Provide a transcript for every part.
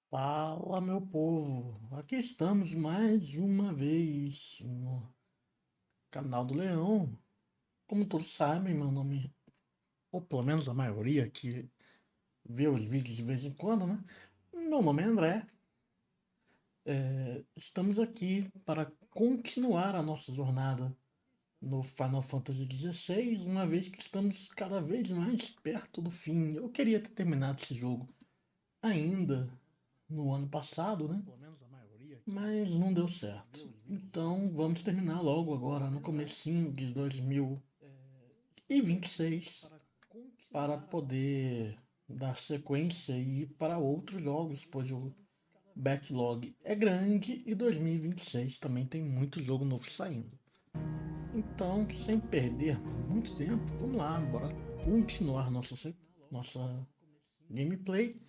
Fala, meu povo! Aqui estamos mais uma vez no canal do Leão. Como todos sabem, meu nome, ou pelo menos a maioria que vê os vídeos de vez em quando, né? Meu nome é André. Estamos aqui para continuar a nossa jornada no Final Fantasy XVI, uma vez que estamos cada vez mais perto do fim. Eu queria ter terminado esse jogo ainda no ano passado, né? Mas não deu certo. Então vamos terminar logo agora no comecinho de 2026 para poder dar sequência e ir para outros jogos, pois o backlog é grande e 2026 também tem muito jogo novo saindo. Então, sem perder muito tempo, vamos lá, bora continuar nossa gameplay.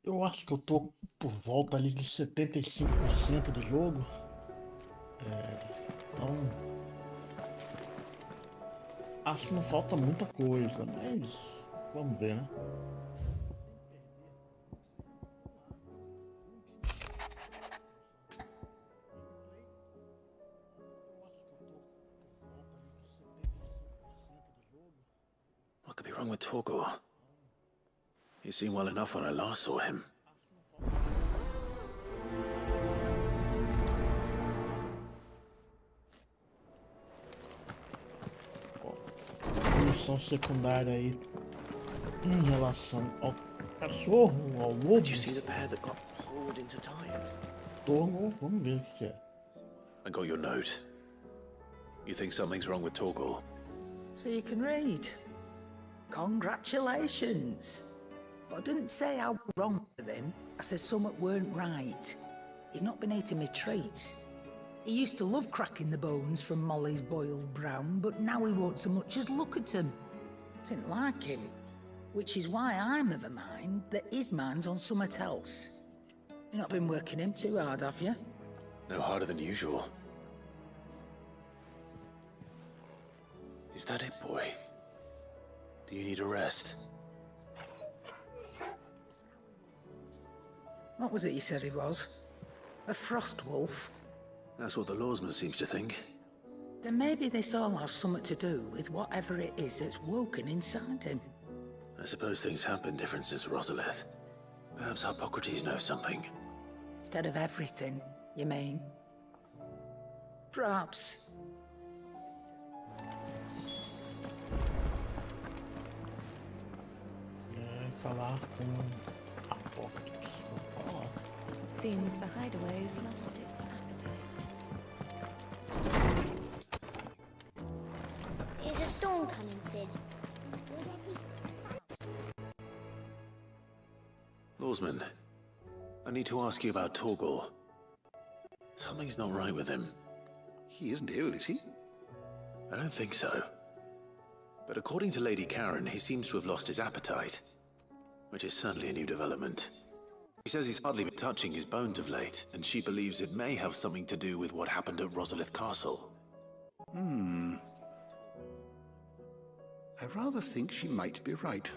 Eu acho que eu tô por volta ali de 75% do jogo. Então, acho que não falta muita coisa, mas vamos ver, né? What could be wrong with Torgor? He seemed well enough when I last saw him. Missão secundária aí em relação ao cachorro, ao lobo. Did you see the pair that got pulled into time? Torgo, vamos ver o que é. I got your note. You think something's wrong with Torgor? So you can read. Congratulations. But I didn't say how wrong with him. I said something weren't right. He's not been eating me treats. He used to love cracking the bones from Molly's boiled brown, but now he won't so much as look at them. Didn't like him. Which is why I'm of a mind that his mind's on something else. You've not been working him too hard, have you? No harder than usual. Is that it, boy? Do you need a rest? What was it you said he was? A frost wolf? That's what the lawsman seems to think. Then maybe this all has something to do with whatever it is that's woken inside him. I suppose things have been different since Rosalith. Perhaps Hippocrates knows something. Instead of everything, you mean? Perhaps. Falar com Apócrifos. It seems the hideaway has lost its appetite. Is a storm coming, Sid? Lawsman, I need to ask you about Torgor. Something's not right with him. He isn't ill, is he? I don't think so. But according to Lady Karen, he seems to have lost his appetite, which is certainly a new development. She says he's hardly been touching his bones of late, and she believes it may have something to do with what happened at Rosalith Castle. I rather think she might be right,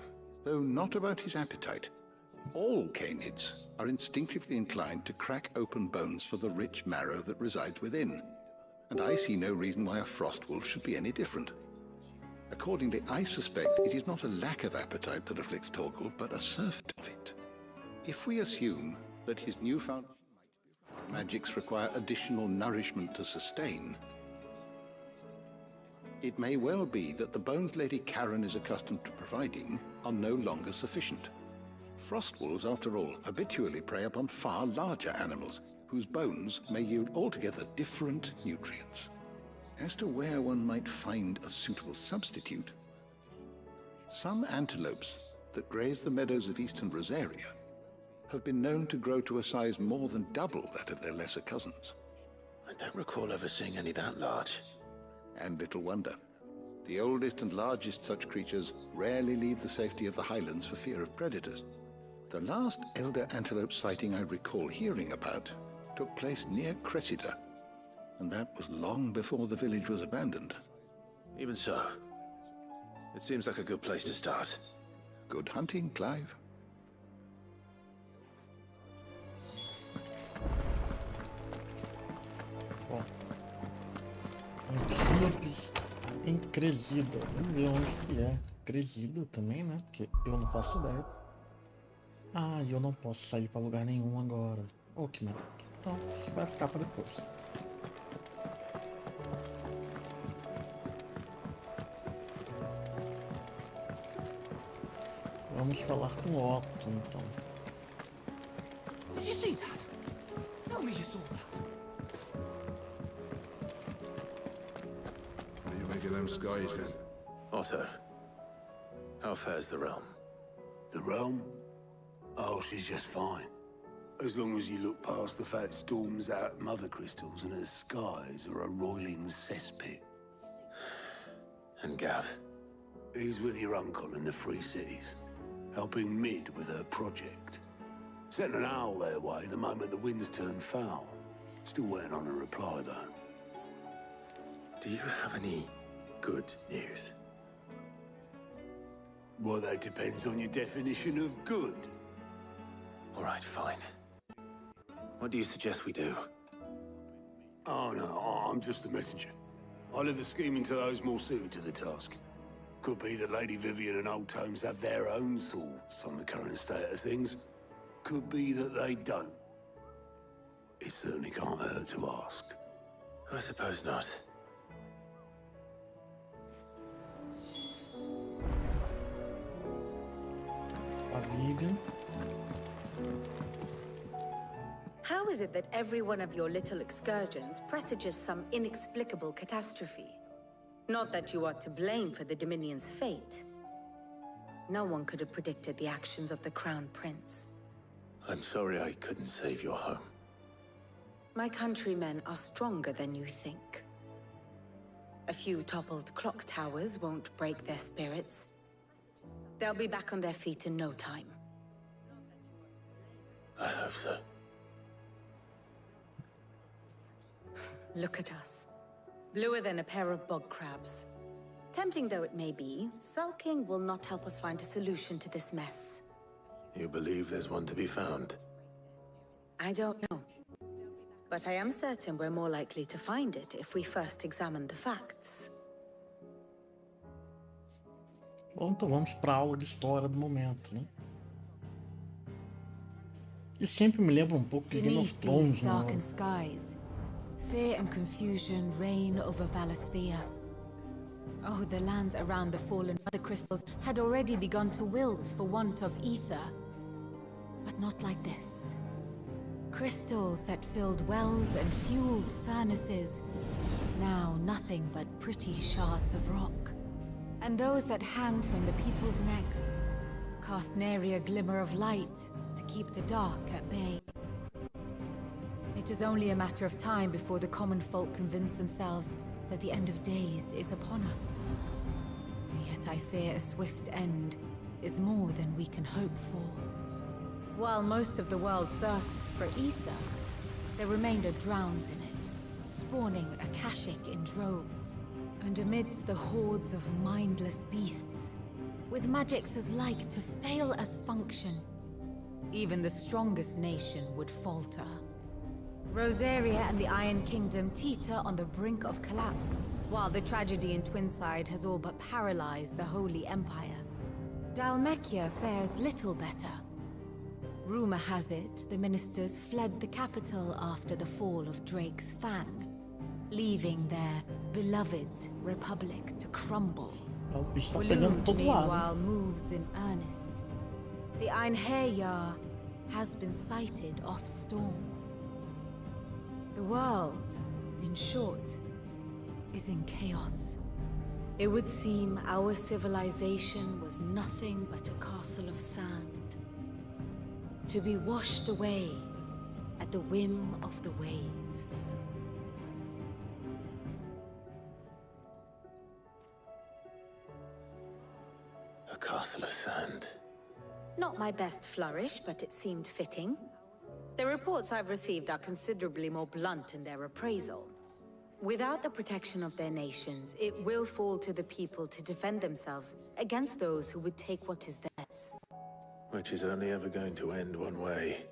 though not about his appetite. All canids are instinctively inclined to crack open bones for the rich marrow that resides within, and I see no reason why a frost wolf should be any different. Accordingly, I suspect it is not a lack of appetite that afflicts Torgal, but a surfeit of it. If we assume that his newfound magics require additional nourishment to sustain, it may well be that the bones Lady Karen is accustomed to providing are no longer sufficient. Frost wolves, after all, habitually prey upon far larger animals, whose bones may yield altogether different nutrients. As to where one might find a suitable substitute, some antelopes that graze the meadows of eastern Rosaria have been known to grow to a size more than double that of their lesser cousins. I don't recall ever seeing any that large. And little wonder. The oldest and largest such creatures rarely leave the safety of the highlands for fear of predators. The last elder antelope sighting I recall hearing about took place near Cressida, and that was long before the village was abandoned. Even so, it seems like a good place to start. Good hunting, Clive. Cresida. Vamos ver onde que é. Cresida também, né? Porque eu não faço ideia. Ah, e eu não posso sair pra lugar nenhum agora. Oh, que merda. Então, isso vai ficar pra depois. Vamos falar com o Otto, então. Did you see that? Tell me you saw that. What do you make of them skies, then? Otto, how fares the realm? The realm? Oh, she's just fine. As long as you look past the fat storms out mother crystals and her skies are a roiling cesspit. And Gav? He's with your uncle in the Free Cities, helping Mid with her project. Sent an owl their way the moment the winds turned foul. Still waiting on a reply, though. Do you have any good news? Well, that depends on your definition of good. All right, fine. What do you suggest we do? Oh, no, I'm just the messenger. I leave the scheming to those more suited to the task. Could be that Lady Vivian and Old Tomes have their own thoughts on the current state of things. Could be that they don't. It certainly can't hurt to ask. I suppose not. Vivian. How is it that every one of your little excursions presages some inexplicable catastrophe? Not that you are to blame for the Dominion's fate. No one could have predicted the actions of the Crown Prince. I'm sorry I couldn't save your home. My countrymen are stronger than you think. A few toppled clock towers won't break their spirits. They'll be back on their feet in no time. I hope so. Look at us. Bluer than a pair of bog crabs. Tempting though it may be, sulking will not help us find a solution to this mess. You believe there's one to be found? I don't know. But I am certain we're more likely to find it if we first examine the facts. Bom, então vamos para a aula de história do momento, né? E sempre me lembra um pouco de Game of Thrones, né? Darkened skies, fear and confusion reign over Valisthea. Oh, the lands around the fallen mother crystals had already begun to wilt for want of ether. But not like this. Crystals that filled wells and fueled furnaces, now nothing but pretty shards of rock. And those that hang from the people's necks cast nary a glimmer of light to keep the dark at bay. It is only a matter of time before the common folk convince themselves that the end of days is upon us. Yet I fear a swift end is more than we can hope for. While most of the world thirsts for ether, the remainder drowns in it, spawning Akashic in droves. And amidst the hordes of mindless beasts, with magics as like to fail as function, even the strongest nation would falter. Rosaria and the Iron Kingdom teeter on the brink of collapse, while the tragedy in Twinside has all but paralyzed the Holy Empire. Dalmekia fares little better. Rumor has it the ministers fled the capital after the fall of Drake's Fang, leaving their beloved republic to crumble. Está pegando todo lado. Meanwhile moves in earnest. The Einherjar has been sighted off storm. The world, in short, is in chaos. It would seem our civilization was nothing but a castle of sand, to be washed away at the whim of the waves. A castle of sand. Not my best flourish, but it seemed fitting. The reports I've received are considerably more blunt in their appraisal. Without the protection of their nations, it will fall to the people to defend themselves against those who would take what is theirs. Which is only ever going to end one way.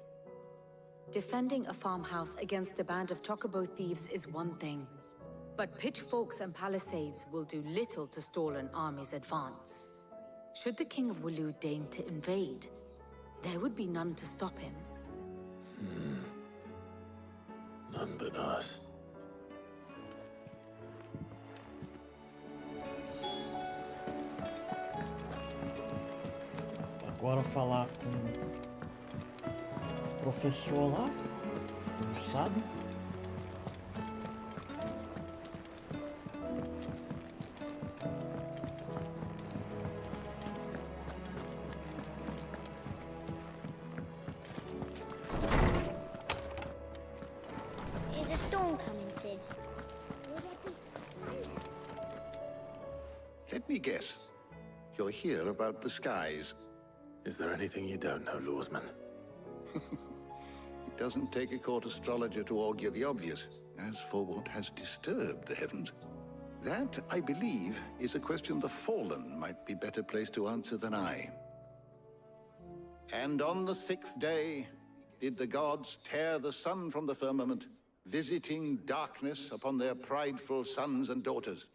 Defending a farmhouse against a band of chocobo thieves is one thing. But pitchforks and palisades will do little to stall an army's advance. Should the King of Wulu deign to invade, there would be none to stop him. None but us. Agora falar com o professor lá, sabe? Is a storm coming, Sid? Will there be thunder? Let me guess. You're here about the skies. Is there anything you don't know, Lawsman? It doesn't take a court astrologer to augur the obvious. As for what has disturbed the heavens, that, I believe, is a question the Fallen might be better placed to answer than I. And on the 6th day did the gods tear the sun from the firmament, visiting darkness upon their prideful sons and daughters.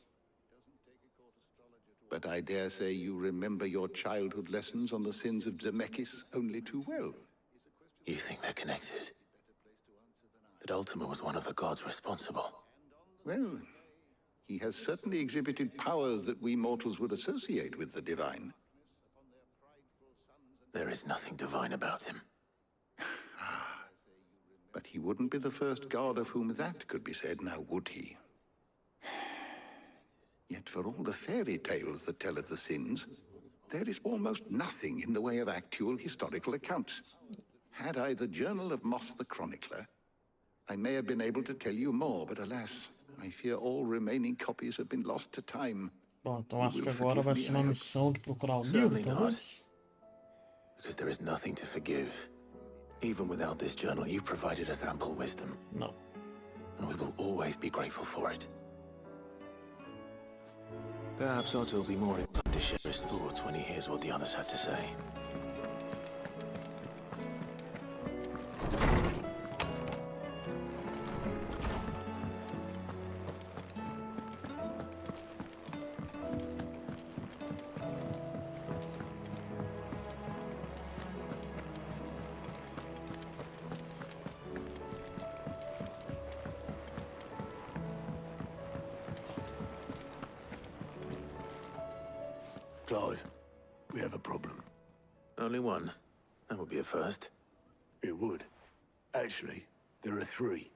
But I dare say you remember your childhood lessons on the sins of Zemeckis only too well. You think they're connected? That Ultima was one of the gods responsible? Well, he has certainly exhibited powers that we mortals would associate with the divine. There is nothing divine about him. But he wouldn't be the first god of whom that could be said, now would he? Yet for all the fairy tales that tell of the sins, there is almost nothing in the way of actual historical accounts. Had I the Journal of Moss the Chronicler, I may have been able to tell you more, but alas, I fear all remaining copies have been lost to time. Bom, então acho que agora vai ser uma missão de procurar o livro, Certainly not. talvez? Because there is nothing to forgive. Even without this journal, you've provided us ample wisdom. Não. And we will always be grateful for it. Perhaps Otto will be more inclined to share his thoughts when he hears what the others had to say. Clive, we have a problem. Only one. That would be a first. It would. Actually, there are 3.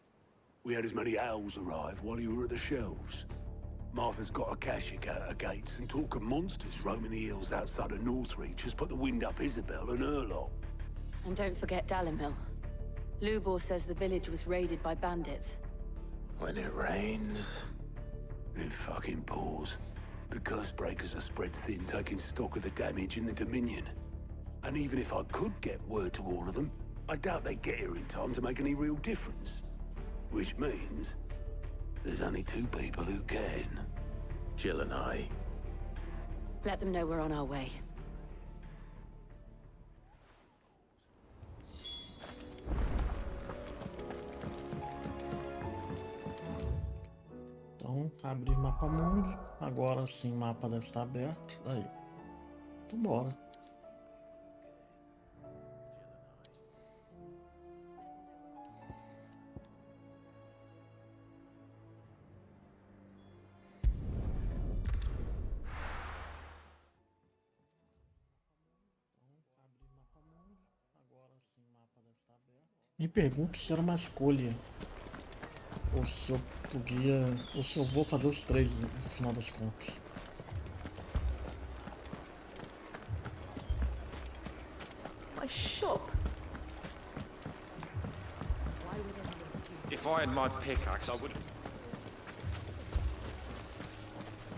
We had as many owls arrive while you were at the shelves. Martha's got a Kashik out her gates, and talk of monsters roaming the hills outside of Northreach has put the wind up Isabel and her lot. And don't forget Dalimil. Lubor says the village was raided by bandits. When it rains... It fucking pours. The curse breakers are spread thin, taking stock of the damage in the Dominion. And even if I could get word to all of them, I doubt they'd get here in time to make any real difference. Which means there's only 2 people who can. Jill and I. Let them know we're on our way. Então, abrir mapa mundo. Agora sim, o mapa deve estar aberto. Aí. Então, bora. Me pergunto se era uma escolha. Ou se eu podia. Ou se eu vou fazer os 3 no final das contas. My shop. If I had my pickaxe, I would.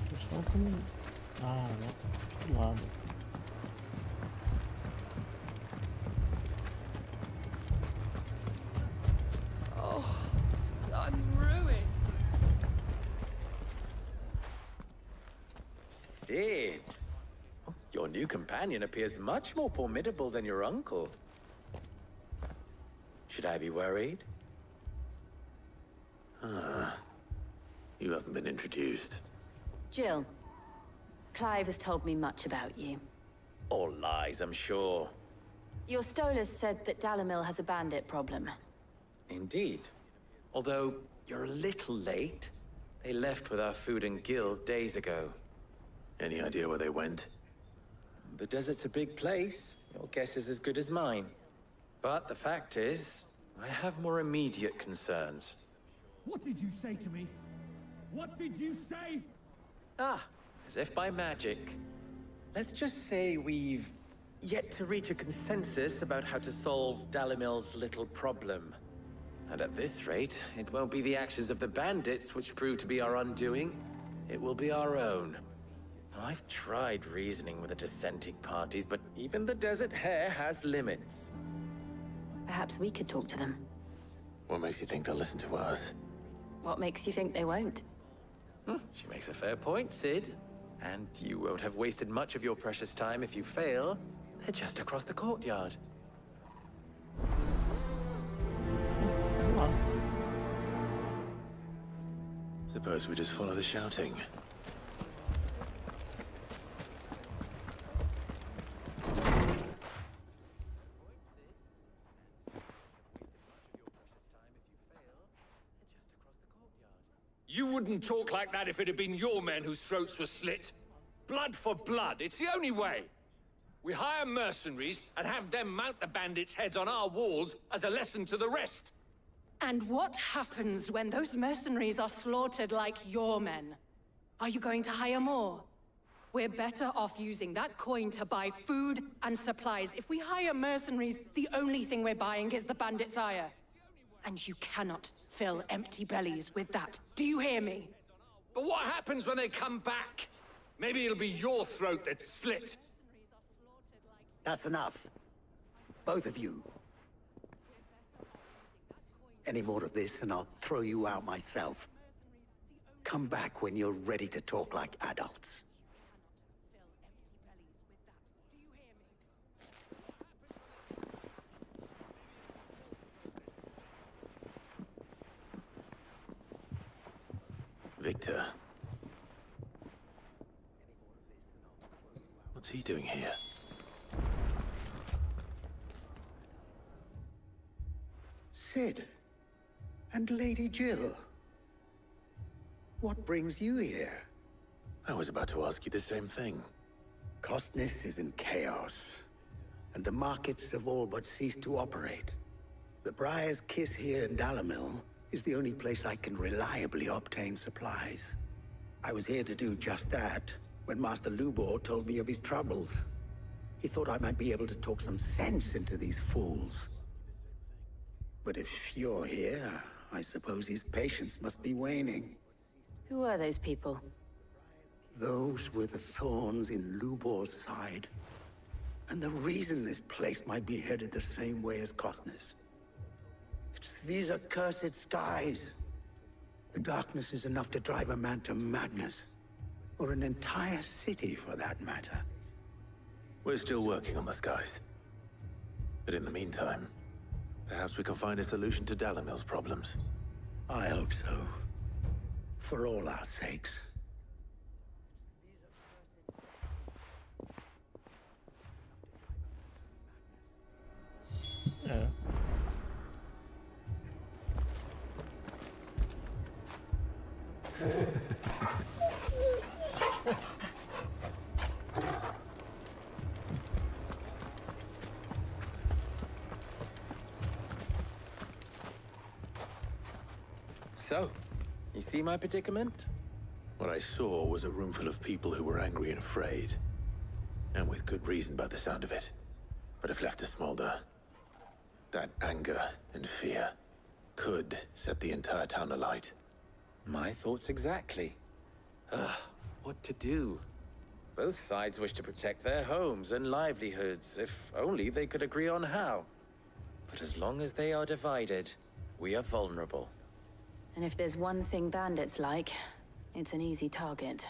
Eles estão como. Ah, lá do lado. I'm ruined. Sid, your new companion appears much more formidable than your uncle. Should I be worried? You haven't been introduced. Jill, Clive has told me much about you. All lies, I'm sure. Your Stolas said that Dalamil has a bandit problem. Indeed. Although, you're a little late. They left with our food and guild days ago. Any idea where they went? The desert's a big place. Your guess is as good as mine. But the fact is, I have more immediate concerns. What did you say to me? What did you say? Ah, as if by magic. Let's just say we've yet to reach a consensus about how to solve Dalamil's little problem. And at this rate, it won't be the actions of the bandits which prove to be our undoing. It will be our own. I've tried reasoning with the dissenting parties, but even the Desert Hare has limits. Perhaps we could talk to them. What makes you think they'll listen to us? What makes you think they won't? She makes a fair point, Sid. And you won't have wasted much of your precious time if you fail. They're just across the courtyard. Suppose we just follow the shouting. You wouldn't talk like that if it had been your men whose throats were slit. Blood for blood, it's the only way. We hire mercenaries and have them mount the bandits' heads on our walls as a lesson to the rest. And what happens when those mercenaries are slaughtered like your men? Are you going to hire more? We're better off using that coin to buy food and supplies. If we hire mercenaries, the only thing we're buying is the bandits' ire. And you cannot fill empty bellies with that. Do you hear me? But what happens when they come back? Maybe it'll be your throat that's slit. That's enough. Both of you. Any more of this and I'll throw you out myself. Come back when you're ready to talk like adults. Victor. What's he doing here? Sid. And Lady Jill. What brings you here? I was about to ask you the same thing. Costness is in chaos, and the markets have all but ceased to operate. The Briar's Kiss here in Dalamil is the only place I can reliably obtain supplies. I was here to do just that when Master Lubor told me of his troubles. He thought I might be able to talk some sense into these fools. But if you're here, I suppose his patience must be waning. Who are those people? Those were the thorns in Lubor's side. And the reason this place might be headed the same way as Costness. It's these accursed skies. The darkness is enough to drive a man to madness. Or an entire city, for that matter. We're still working on the skies. But in the meantime, perhaps we can find a solution to Dalamil's problems. I hope so. For all our sakes. Yeah. So, you see my predicament? What I saw was a room full of people who were angry and afraid. And with good reason by the sound of it. But if left to smolder, that anger and fear could set the entire town alight. My thoughts exactly. What to do? Both sides wish to protect their homes and livelihoods, if only they could agree on how. But as long as they are divided, we are vulnerable. And if there's one thing bandits like, it's an easy target.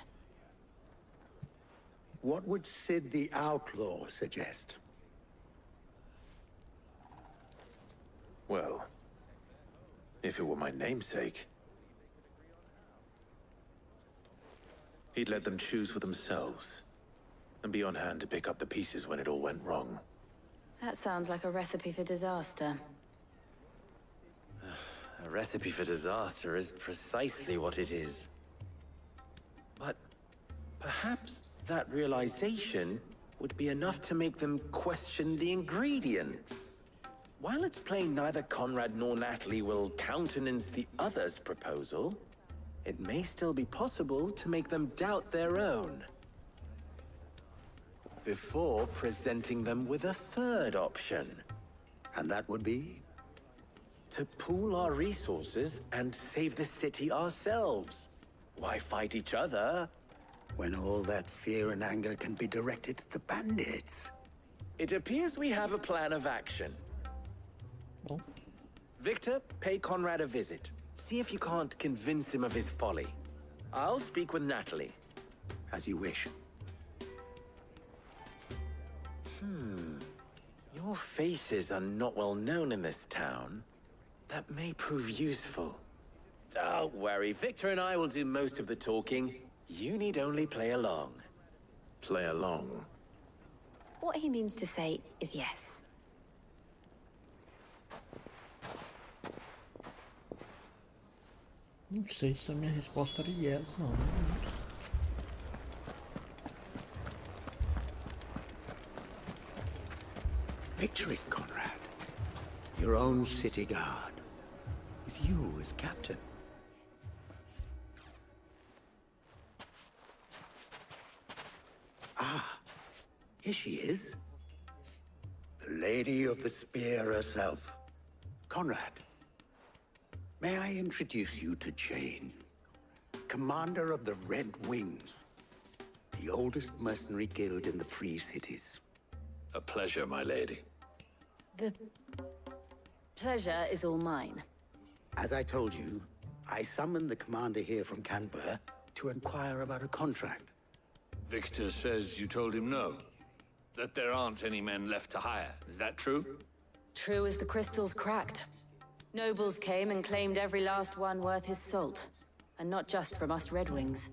What would Sid the Outlaw suggest? Well, if it were my namesake, He'd let them choose for themselves, and be on hand to pick up the pieces when it all went wrong. That sounds like a recipe for disaster. A recipe for disaster is precisely what it is. But perhaps that realization would be enough to make them question the ingredients. While it's plain neither Conrad nor Natalie will countenance the other's proposal, it may still be possible to make them doubt their own. Before presenting them with a third option. And that would be? To pool our resources and save the city ourselves. Why fight each other? When all that fear and anger can be directed at the bandits. It appears we have a plan of action. Oh. Victor, pay Conrad a visit. See if you can't convince him of his folly. I'll speak with Natalie. As you wish. Your faces are not well known in this town. That may prove useful. Don't worry, Victor and I will do most of the talking. You need only play along. Play along? What he means to say is yes. Não sei se a minha resposta era yes, não. Picture it, Conrad. Your own city guard. With you as captain. Ah, here she is. The Lady of the Spear herself. Conrad, may I introduce you to Jane, commander of the Red Wings, the oldest mercenary guild in the Free Cities. A pleasure, my lady. The pleasure is all mine. As I told you, I summoned the commander here from Canver to inquire about a contract. Victor says you told him no. That there aren't any men left to hire. Is that true? True as the crystals cracked. Nobles came and claimed every last one worth his salt. And not just from us Red Wings.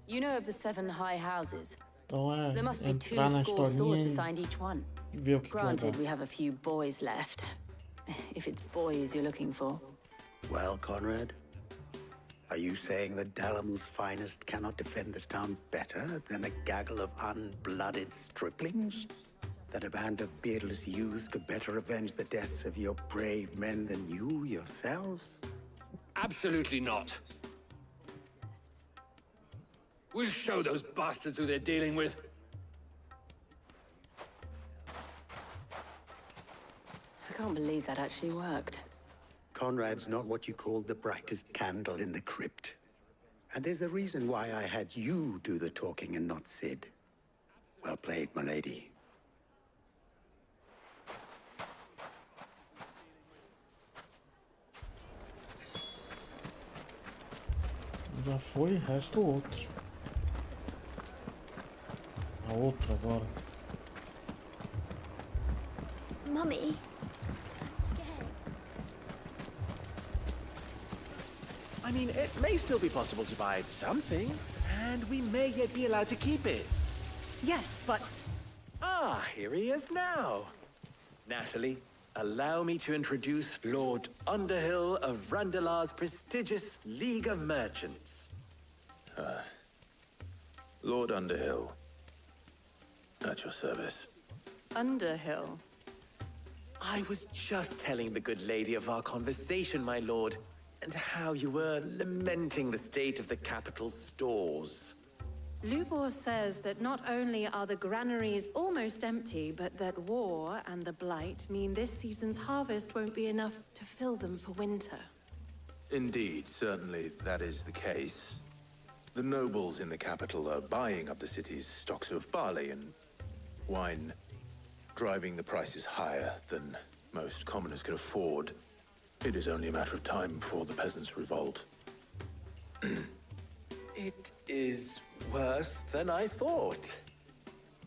You know of the 7 high houses. Então There must be 2 entrar na score swords historinha assigned each one. e ver o que vai Granted, dar. we have a few boys left. If it's boys you're looking for. Well, Conrad, are you saying that Dalamil's finest cannot defend this town better than a gaggle of unblooded striplings? That a band of beardless youths could better avenge the deaths of your brave men than you yourselves? Absolutely not. We'll show those bastards who they're dealing with. I can't believe that actually worked. Conrad's not what you called the brightest candle in the crypt. And there's a reason why I had you do the talking and not Sid. Well played, my lady. Já foi, resta o outro. A outra agora. Mummy, I'm scared. I mean, it may still be possible to buy something, and we may yet be allowed to keep it. Yes, but... Ah, here he is now. Natalie, allow me to introduce Lord Underhill of Randalar's prestigious League of Merchants. Lord Underhill. At your service. Underhill? I was just telling the good lady of our conversation, my lord, and how you were lamenting the state of the capital's stores. Lubor says that not only are the granaries almost empty, but that war and the Blight mean this season's harvest won't be enough to fill them for winter. Indeed, certainly that is the case. The nobles in the capital are buying up the city's stocks of barley and wine, driving the prices higher than most commoners can afford. It is only a matter of time before the peasants revolt. It is worse than I thought.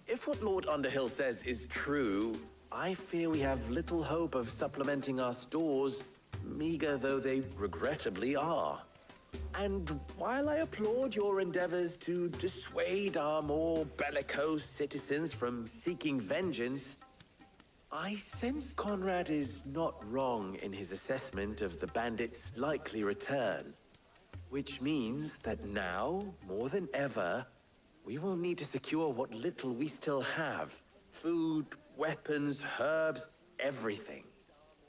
If what Lord Underhill says is true, I fear we have little hope of supplementing our stores, meager though they regrettably are. And while I applaud your endeavors to dissuade our more bellicose citizens from seeking vengeance, I sense Conrad is not wrong in his assessment of the bandits' likely return. Which means that now, more than ever, we will need to secure what little we still have. Food, weapons, herbs, everything.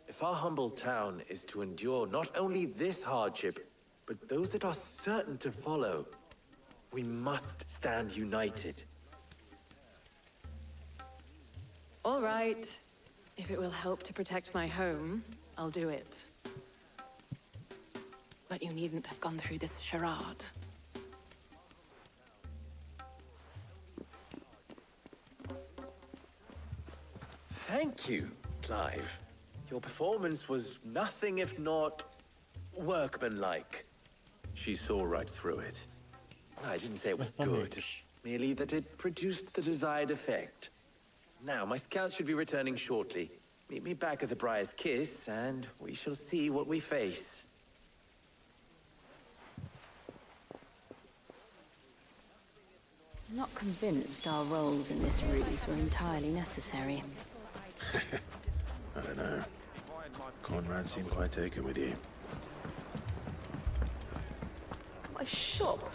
If our humble town is to endure not only this hardship, but those that are certain to follow, we must stand united. All right. If it will help to protect my home, I'll do it. But you needn't have gone through this charade. Thank you, Clive. Your performance was nothing if not workmanlike. She saw right through it. I didn't say it was good, merely that it produced the desired effect. Now, my scouts should be returning shortly. Meet me back at the Briar's Kiss, and we shall see what we face. I'm not convinced our roles in this ruse were entirely necessary. I don't know. Conrad seemed quite taken with you. My shop.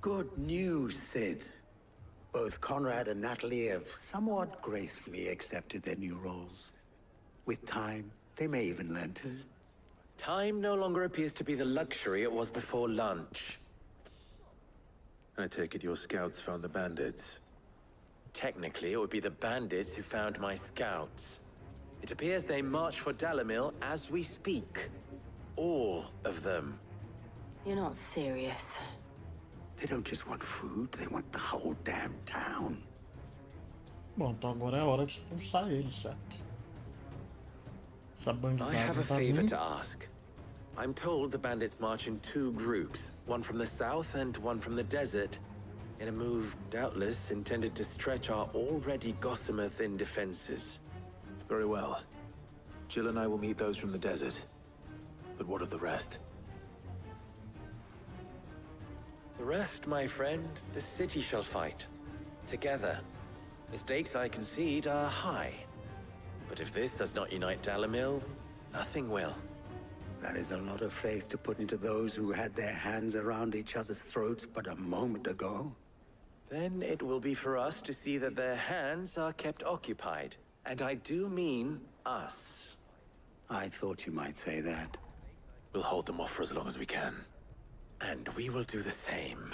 Good news, Sid. Both Conrad and Natalie have somewhat gracefully accepted their new roles. With time, they may even learn to. Time no longer appears to be the luxury it was before lunch. I take it your scouts found the bandits. Technically, it would be the bandits who found my scouts. It appears they march for Dalimil as we speak. All of them. You're not serious. They don't just want food, they want the whole damn town. Bom, então agora é a hora de expulsar eles, certo? Essa bandidagem I have a tá favor vindo. to ask. I'm told the bandits march in two groups, one from the south and one from the desert, in a move doubtless intended to stretch our already gossamer-thin defenses. Very well. Jill and I will meet those from the desert. But what of the rest? The rest, my friend, the city shall fight. Together. The stakes, I concede, are high. But if this does not unite Dalimil, nothing will. That is a lot of faith to put into those who had their hands around each other's throats but a moment ago. Then it will be for us to see that their hands are kept occupied. And I do mean us. I thought you might say that. We'll hold them off for as long as we can. And we will do the same.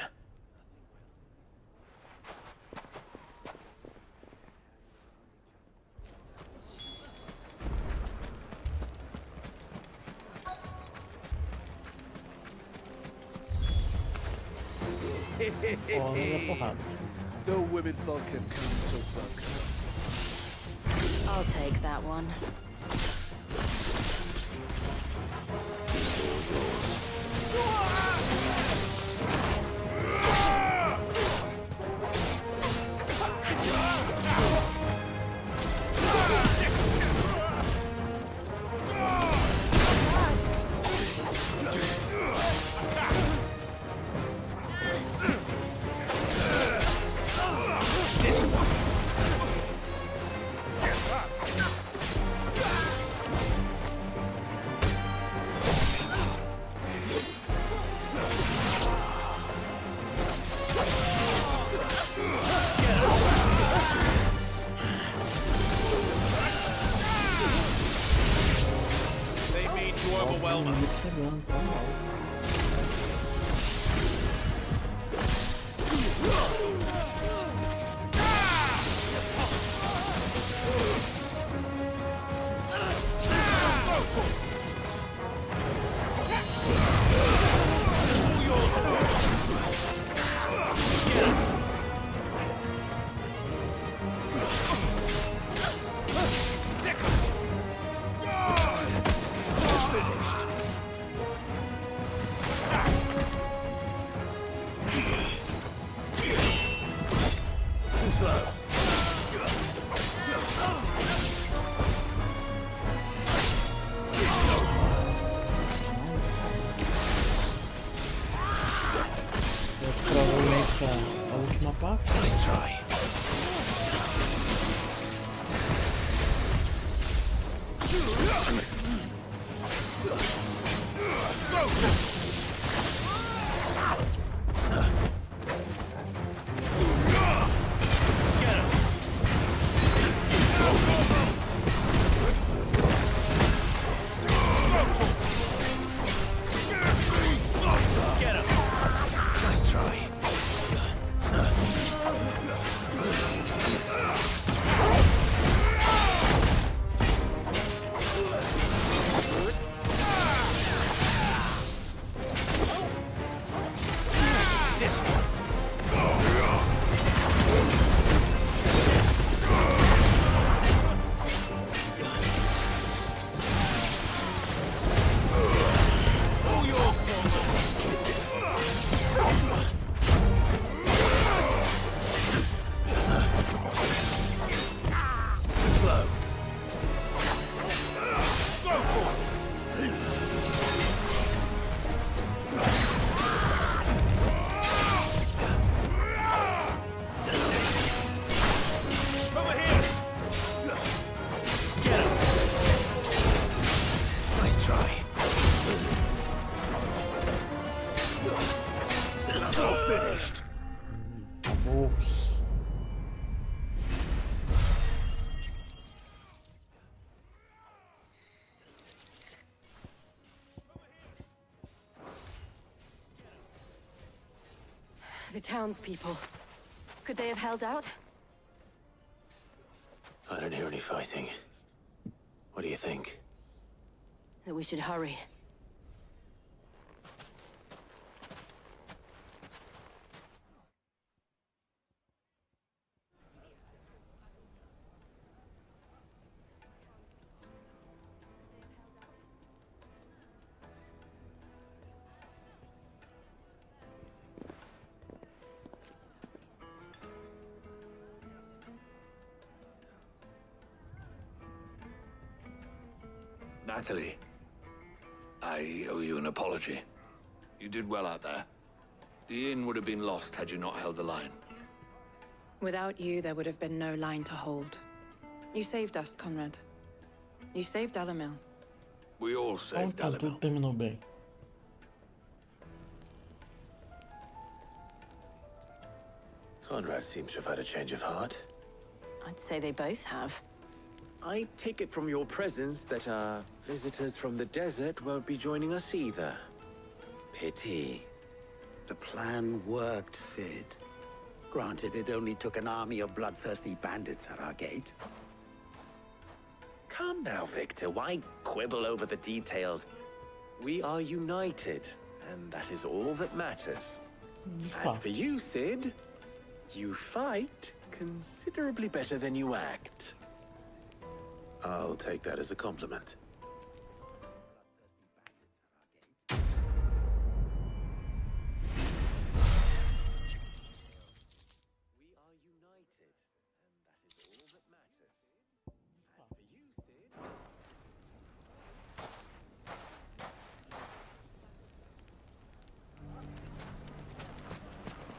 The women folk have come to welcome us. I'll take that one. essa a última parte. Nice try. The townspeople. Could they have held out? I don't hear any fighting. What do you think? That we should hurry. Natalie, I owe you an apology. You did well out there. The inn would have been lost had you not held the line. Without you, there would have been no line to hold. You saved us, Conrad. You saved Dalimil. We all saved Então tudo Dalimil. terminou bem. Conrad seems to have had a change of heart. I'd say they both have. I take it from your presence that our visitors from the desert won't be joining us either. Pity. The plan worked, Sid. Granted, it only took an army of bloodthirsty bandits at our gate. Come now, Victor. Why quibble over the details? We are united, and that is all that matters. As for you, Sid, you fight considerably better than you act. I'll take that as a compliment.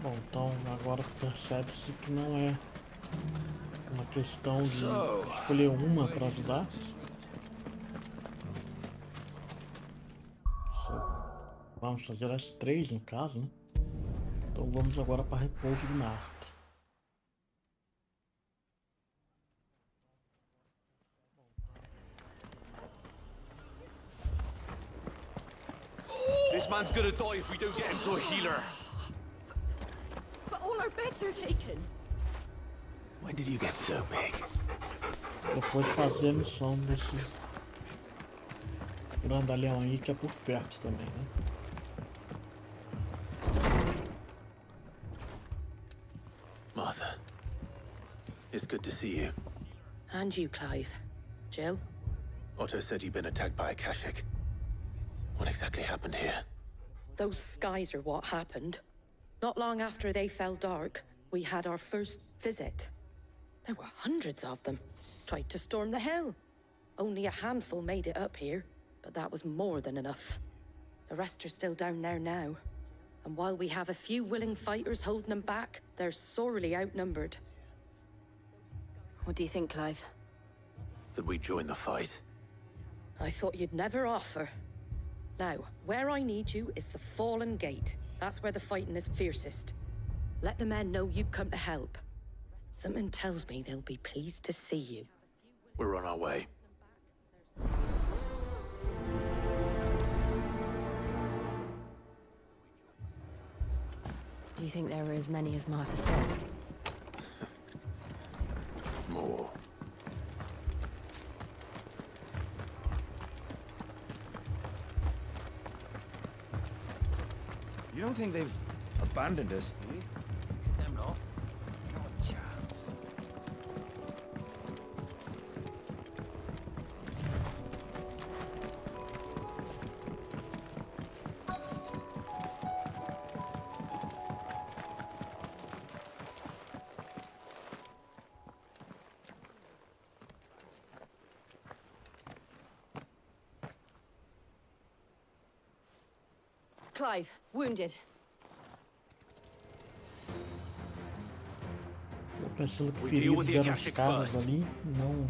Bom, então agora percebe-se que não é uma questão de escolher uma para ajudar. Vamos fazer as 3 no caso, né? Então vamos agora para repouso de Marte. This man's gonna die if we don't get him to a healer. But all our beds are taken. When did you get so big? Depois fazer a missão desse grandalhão aí que é por perto também, né? Martha, it's good to see you. And you, Clive. Jill? Otto said you'd been attacked by a Kashik. What exactly happened here? Those skies are what happened. Not long after they fell dark, we had our first visit. There were hundreds of them. Tried to storm the hill. Only a handful made it up here, but that was more than enough. The rest are still down there now. And while we have a few willing fighters holding them back, they're sorely outnumbered. What do you think, Clive? That we join the fight? I thought you'd never offer. Now, where I need you is the Fallen Gate. That's where the fighting is fiercest. Let the men know you come to help. Something tells me they'll be pleased to see you. We're on our way. Do you think there are as many as Martha says? More. You don't think they've abandoned us, do you? Them not. Not a chance. Clive, wounded. Eu pensando que We deal with feridos the eram os Akashic caras first. ali, não.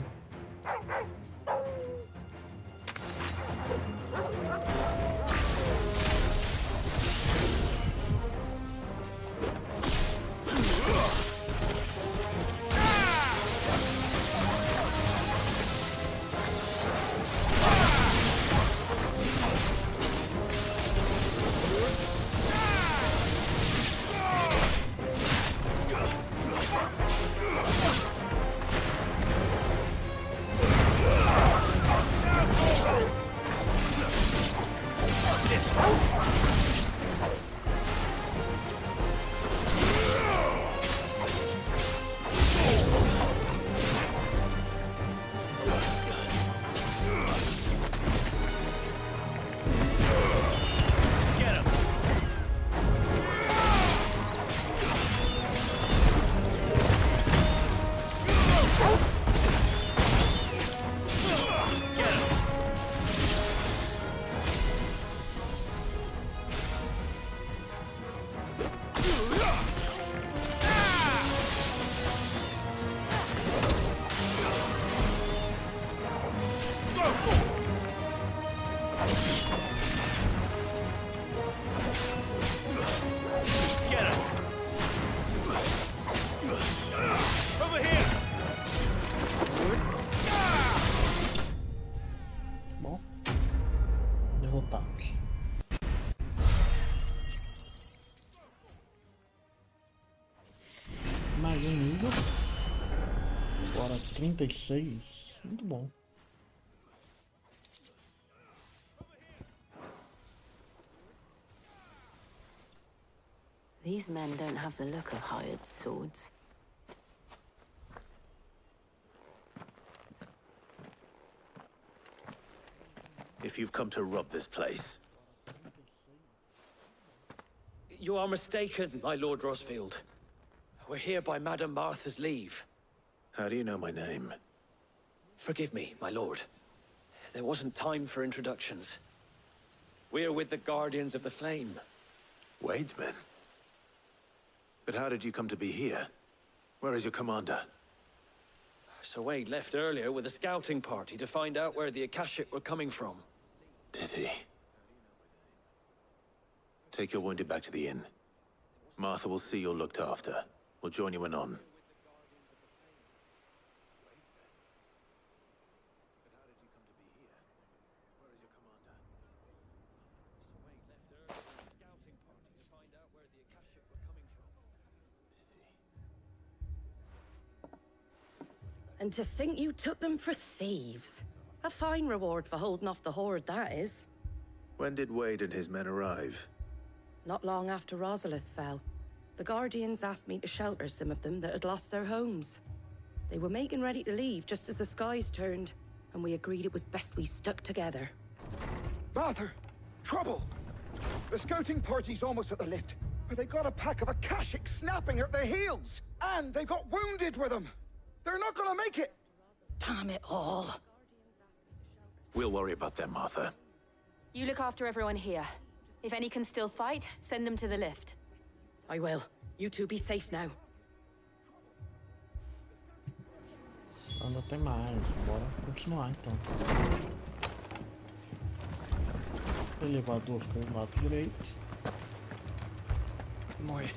Derrotados. Mais um nível. Agora 36. Muito bom. These men don't have the look of hired swords. If you've come to rob this place, You are mistaken, my Lord Rosfield. We're here by Madame Martha's leave. how do you know my name? Forgive me, my lord. There wasn't time for introductions. We're with the Guardians of the Flame. Wade's men? But how did you come to be here? Where is your commander? Sir Wade left earlier with a scouting party to find out where the Akashic were coming from. Did he? Take your wounded back to the inn. Martha will see you're looked after. We'll join you anon. And to think you took them for thieves. A fine reward for holding off the horde, that is. When did Wade and his men arrive? Not long after Rosalith fell. The Guardians asked me to shelter some of them that had lost their homes. They were making ready to leave just as the skies turned, and we agreed it was best we stuck together. Martha! Trouble! The scouting party's almost at the lift, but they got a pack of Akashic snapping at their heels! And they got wounded with them! They're not gonna make it! Damn it all. We'll worry about them, Martha. You look after everyone here. If any can still fight, send them to the lift. I will. You two be safe now. Ainda tem mais. Bora continuar então. Elevador fica do lado direito. Moi.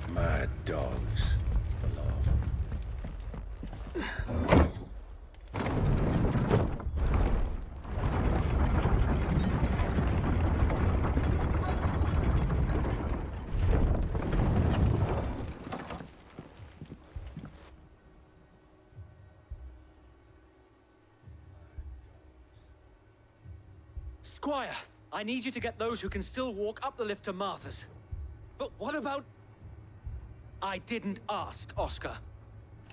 Mad dogs. Squire, I need you to get those who can still walk up the lift to Martha's. But what about... I didn't ask, Oscar.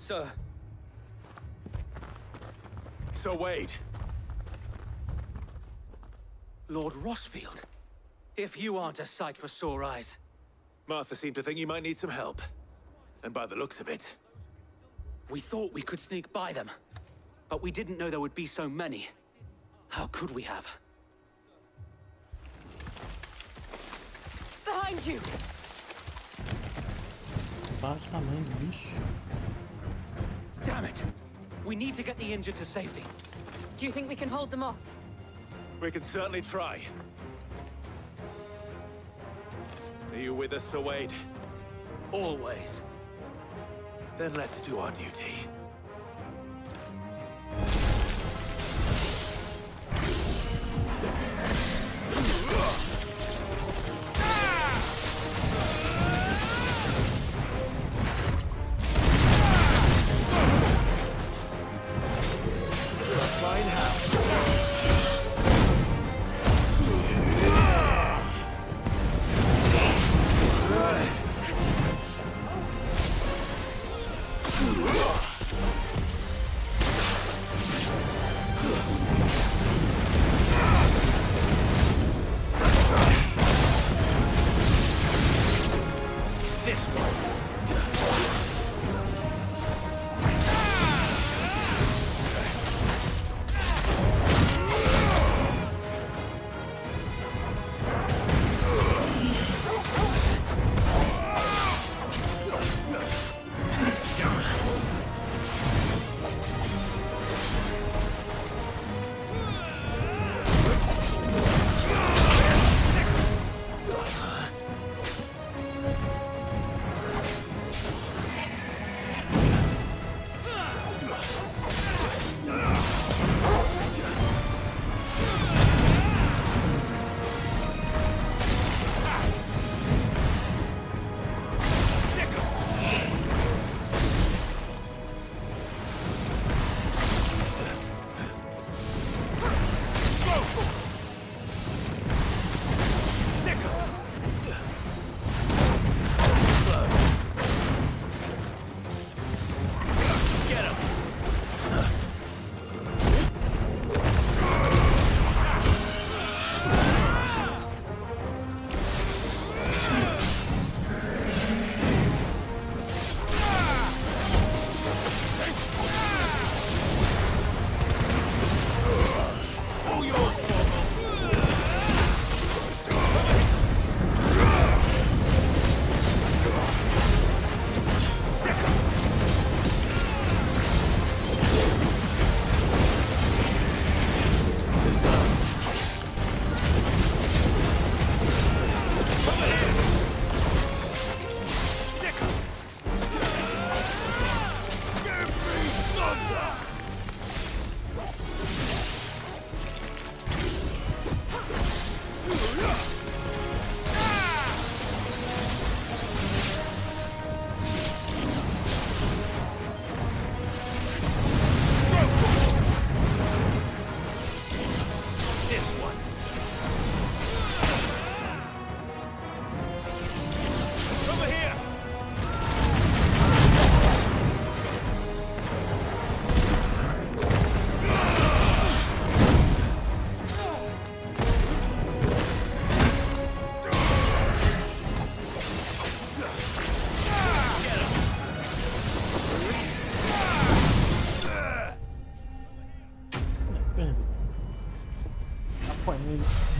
Sir. So Wade. Lord Rossfield. If you aren't a sight for sore eyes. Martha seemed to think you might need some help. And by the looks of it... We thought we could sneak by them. But we didn't know there would be so many. How could we have? Behind you! Basicamente isso. Damn it! We need to get the injured to safety. Do you think we can hold them off? We can certainly try. Are you with us, Sir Wade? Always. Then let's do our duty.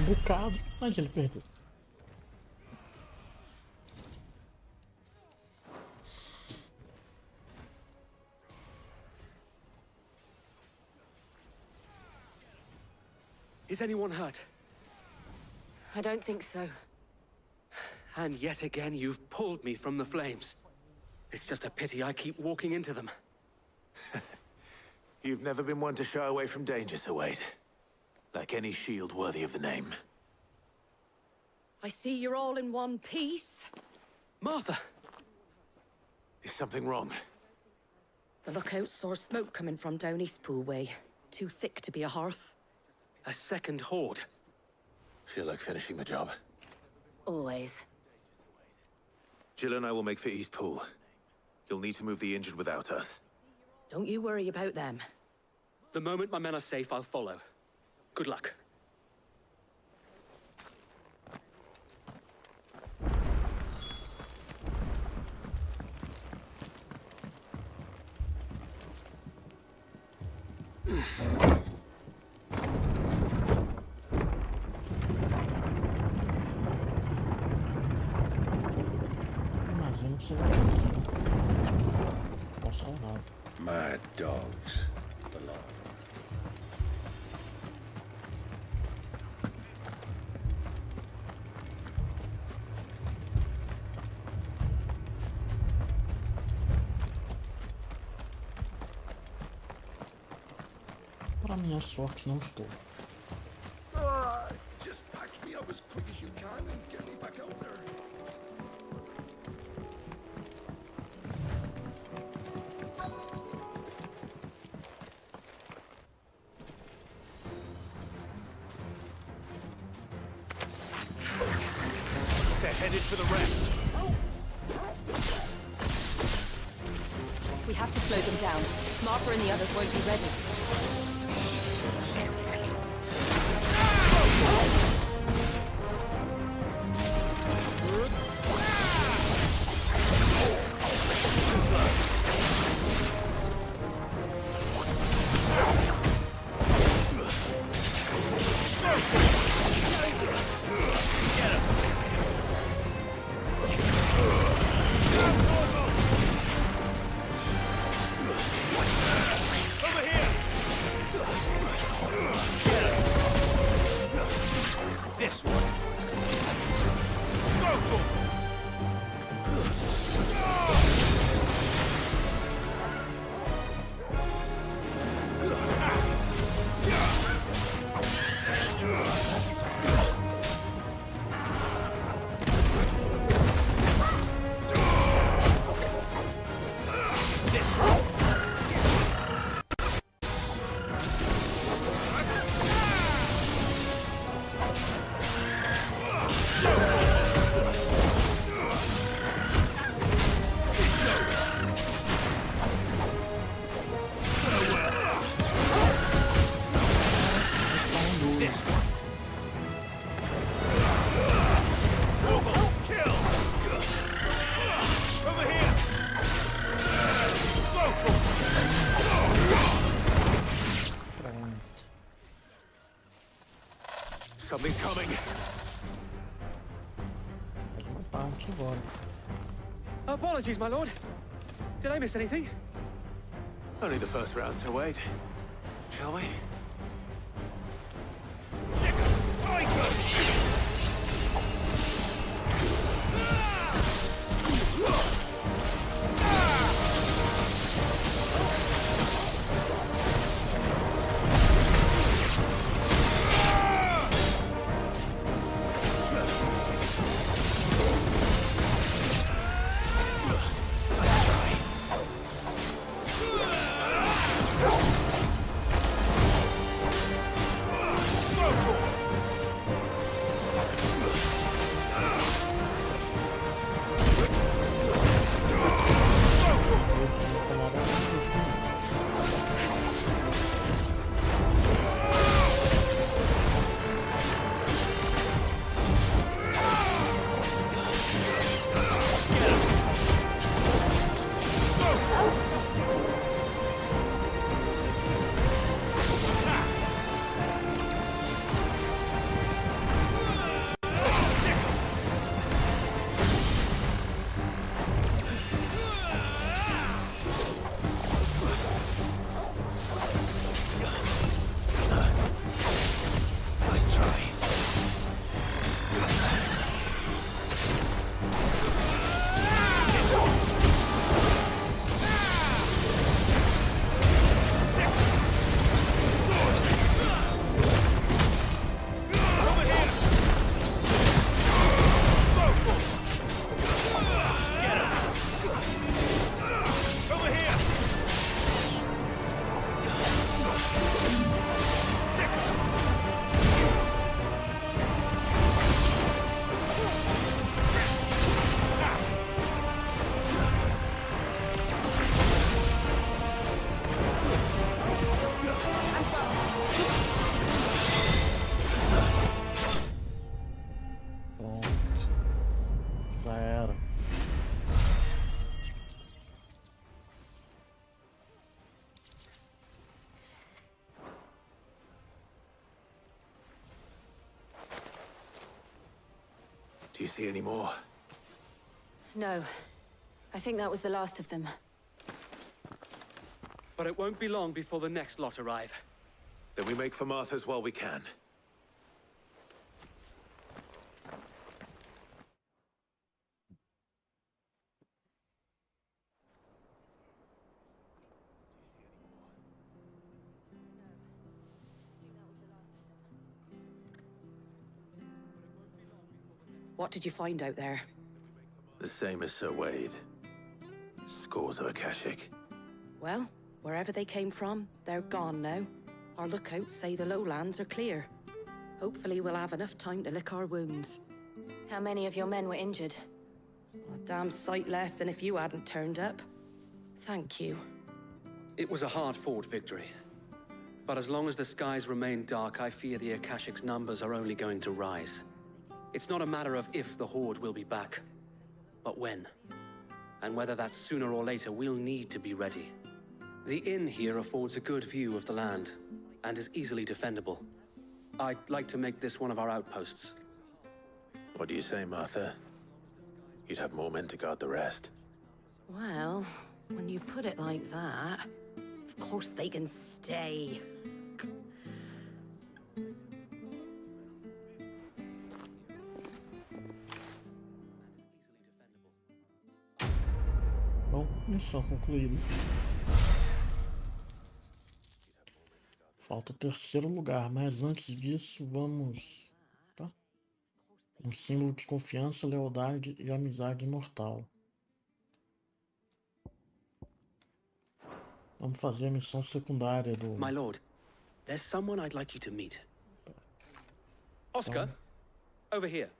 bocado, mas ele perdeu. Is anyone hurt? I don't think so. And yet again, you've pulled me from the flames. It's just a pity I keep walking into them. You've never been one to shy away from danger, Sir Wade. Like any shield worthy of the name. I see you're all in one piece. Martha! Is something wrong? The lookout saw smoke coming from down Eastpool way. Too thick to be a hearth. A second horde. Feel like finishing the job. Always. Jill and I will make for Eastpool. You'll need to move the injured without us. Don't you worry about them. The moment my men are safe, I'll follow. Good luck. Imagino que seja aqui. Posso salvar. Mad dogs. The lot of them. Para minha sorte, não estou. Just patch me up as quick as you can and get me back out there. They're headed for the rest. We have to slow them down. Martha and the others won't be ready. This one. Something's coming. Apologies, my lord. Did I miss anything? Only the first round, Sir Wade. Shall we? you see any more? No. I think that was the last of them. But it won't be long before the next lot arrive. Then we make for Martha's while we can. What did you find out there? The same as Sir Wade. Scores of Akashic. Well, wherever they came from, they're gone now. Our lookouts say the lowlands are clear. Hopefully we'll have enough time to lick our wounds. How many of your men were injured? A damn sight less than if you hadn't turned up. Thank you. It was a hard-fought victory. But as long as the skies remain dark, I fear the Akashic's numbers are only going to rise. It's not a matter of if the Horde will be back, but when. And whether that's sooner or later, we'll need to be ready. The inn here affords a good view of the land, and is easily defendable. I'd like to make this one of our outposts. What do you say, Martha? You'd have more men to guard the rest. Well, when you put it like that, of course they can stay. Bom, missão concluída. Falta o terceiro lugar, mas antes disso, vamos... Tá? Um símbolo de confiança, lealdade e amizade imortal. Vamos fazer a missão secundária do... My lord, there's someone I'd like you to meet. Oscar, over here.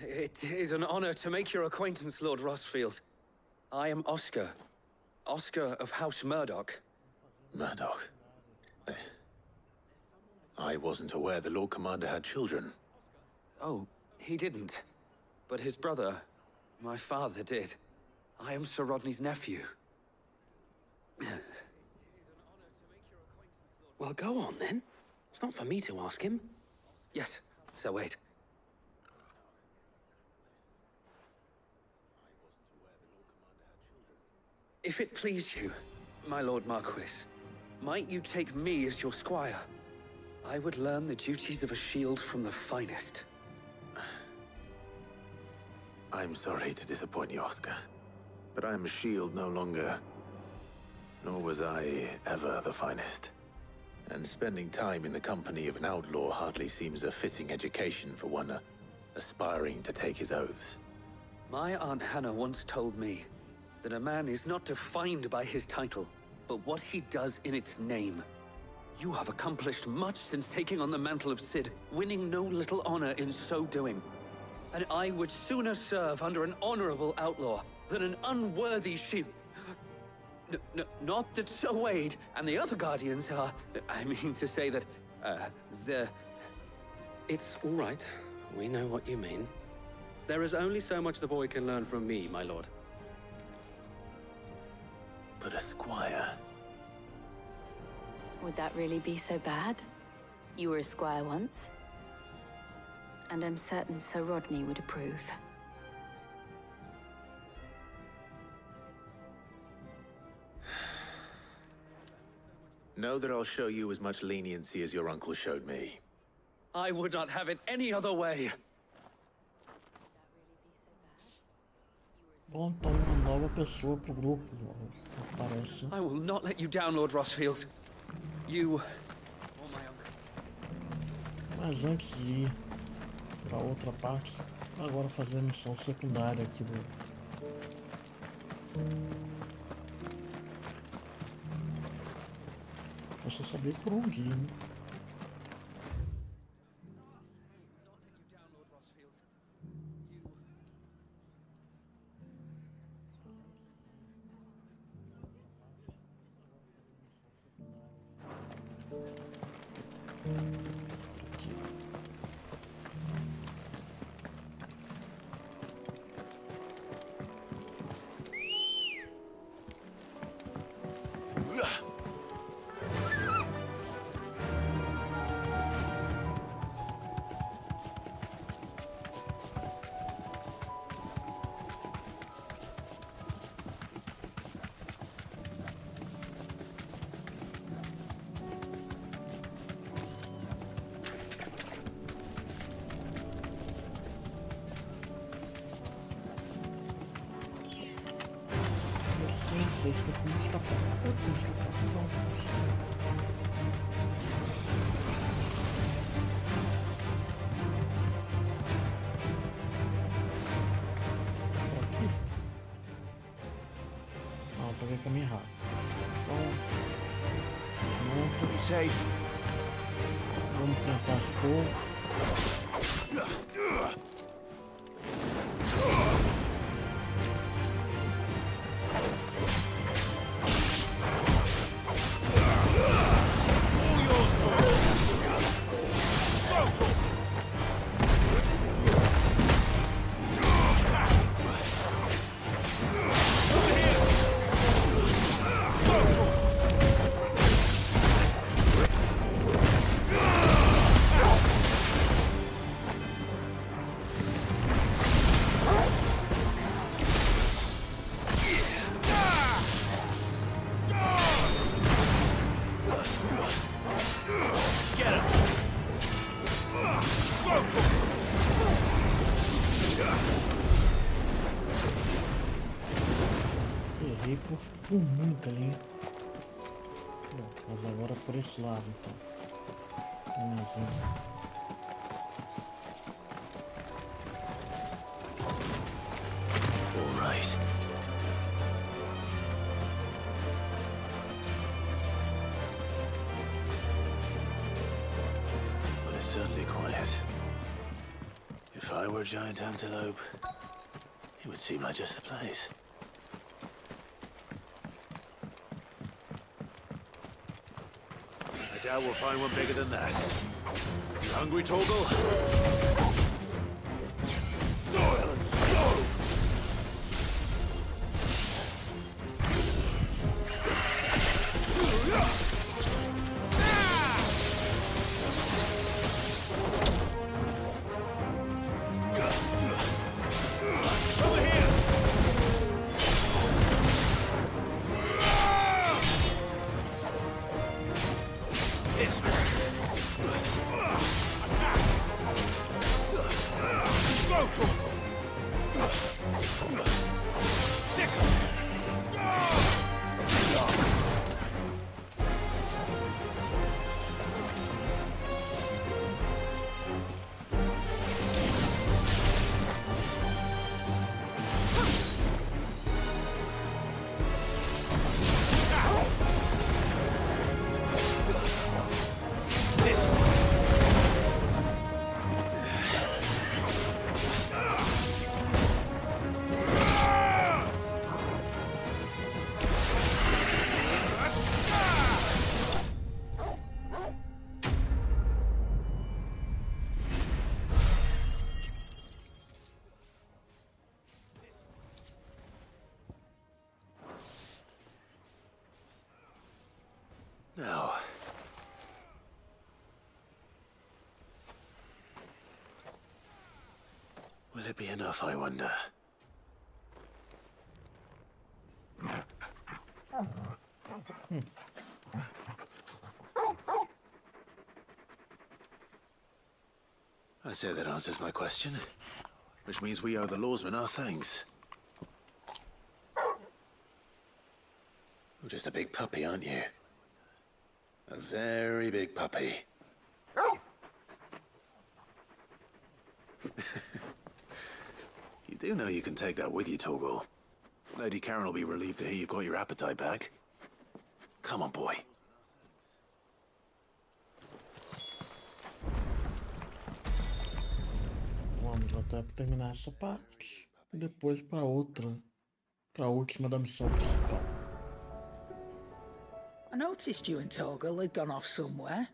It is an honor to make your acquaintance, Lord Rosfield. I am Oscar. Oscar of House Murdoch. Murdoch? I wasn't aware the Lord Commander had children. Oh, he didn't. But his brother, my father, did. I am Sir Rodney's nephew. Well, go on then. It's not for me to ask him. Yes, Sir Wade. If it please you, my Lord Marquis, might you take me as your squire? I would learn the duties of a shield from the finest. I'm sorry to disappoint you, Oscar, but I'm a shield no longer. Nor was I ever the finest. And spending time in the company of an outlaw hardly seems a fitting education for one aspiring to take his oaths. My Aunt Hannah once told me that a man is not defined by his title, but what he does in its name. You have accomplished much since taking on the mantle of Cid, winning no little honor in so doing. And I would sooner serve under an honorable outlaw than an unworthy shield. Not that Sir Wade and the other Guardians are... I mean to say that, they're... It's all right. We know what you mean. There is only so much the boy can learn from me, my lord. But a squire... Would that really be so bad? You were a squire once. And I'm certain Sir Rodney would approve. Know that I'll show you as much leniency as your uncle showed me. I would not have it any other way. Bom, então uma nova pessoa pro grupo, parece. I will not let you down, Lord Rosfield. You... Mas antes de ir para outra parte, agora fazer a missão secundária aqui do... Eu só saber por onde ir, né? sei se tem como escapar. Eu tenho que escapar. Vamos. Por aqui? Não, eu peguei o caminho errado. Então, Be safe. vamos enfrentar esse povo. Errei por muito ali. Bom, mas agora por esse lado então. Caminhozinho. All right. Well, it's certainly quiet. If I were a giant antelope, it would seem like just the place. I doubt we'll find one bigger than that. You hungry, Torgal? Silence! Go! Now, will it be enough, I wonder? I say that answers my question, which means we owe the lawsmen our thanks. You're just a big puppy, aren't you? A very big puppy. You do know you can take that with you, Torgal. Lady Karen will be relieved to hear you've got your appetite back. Come on, boy. Vamos até terminar essa parte e depois para outra, para a última da missão principal. I noticed you and Torgal had gone off somewhere.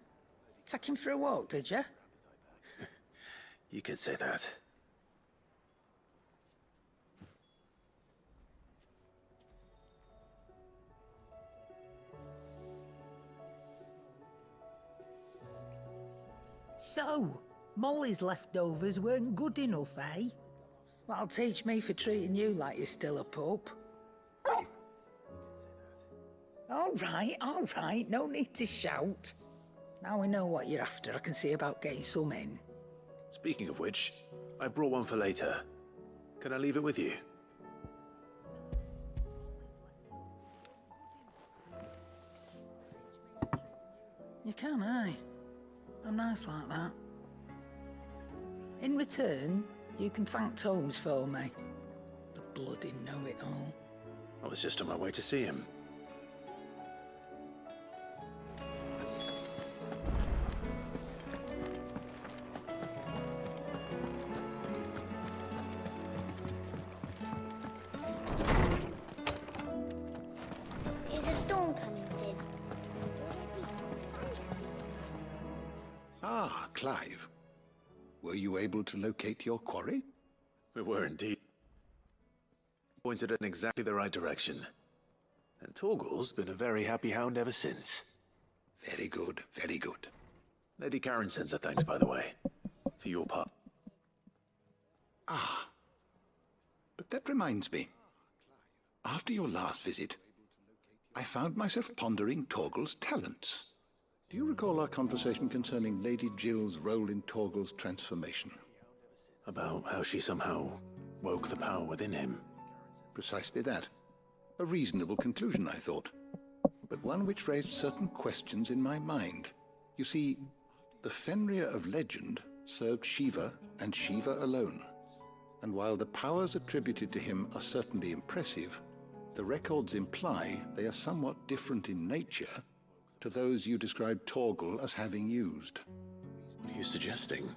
Take him for a walk, did you? You could say that. So, Molly's leftovers weren't good enough, eh? That'll teach me for treating you like you're still a pup. All right, no need to shout. Now we know what you're after, I can see about getting some in. Speaking of which, I brought one for later. Can I leave it with you? You can, aye. I'm nice like that. In return, you can thank Tomes for me. The bloody know-it-all. I was just on my way to see him. Is a storm coming, Sid? Ah, Clive. Were you able to locate your quarry? We were indeed. Pointed in exactly the right direction. And Torgal's been a very happy hound ever since. Very good, very good. Lady Karen sends her thanks, by the way, for your part. Ah. But that reminds me. After your last visit, I found myself pondering Torgal's talents. Do you recall our conversation concerning Lady Jill's role in Torgal's transformation? About how she somehow woke the power within him. Precisely that. A reasonable conclusion, I thought. But one which raised certain questions in my mind. You see, the Fenrir of legend served Shiva and Shiva alone. And while the powers attributed to him are certainly impressive, the records imply they are somewhat different in nature to those you described Torgal as having used. What are you suggesting?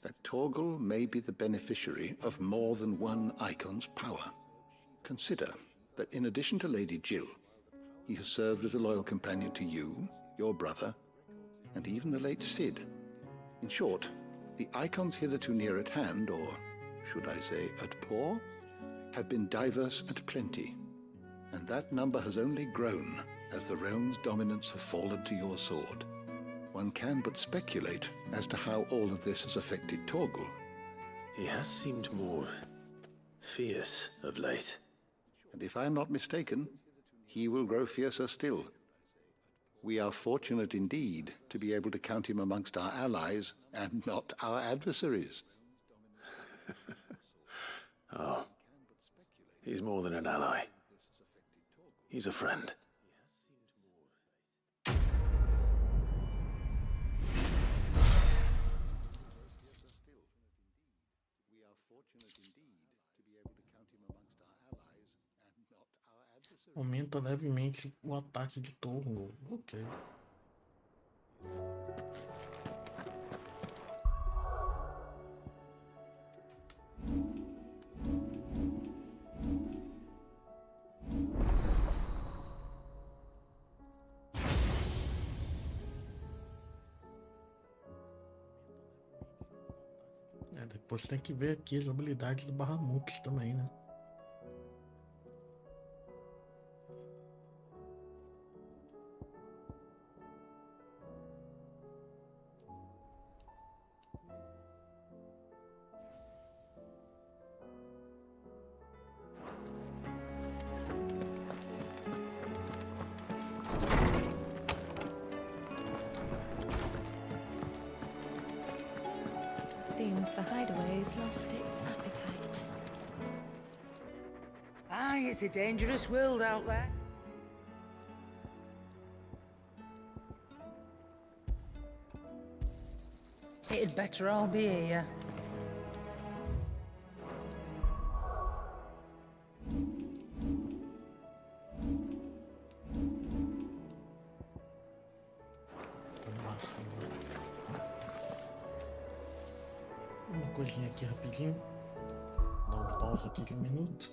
That Torgal may be the beneficiary of more than one icon's power. Consider that in addition to Lady Jill, he has served as a loyal companion to you, your brother, and even the late Cid. In short, the icons hitherto near at hand, or should I say at paw, have been diverse and plenty, and that number has only grown as the realm's dominance have fallen to your sword. One can but speculate as to how all of this has affected Torgal. He has seemed more fierce of late. And if I am not mistaken, he will grow fiercer still. We are fortunate indeed to be able to count him amongst our allies and not our adversaries. Oh, he's more than an ally. He's a friend. Aumenta levemente o ataque de Torgal. Ok. Depois tem que ver aqui as habilidades do Bahamut também, né? Seems the hideaway has lost its appetite. Aye, it's a dangerous world out there. It'd better all be here. Uma coisinha aqui rapidinho. Dá uma pausa aqui de um minuto.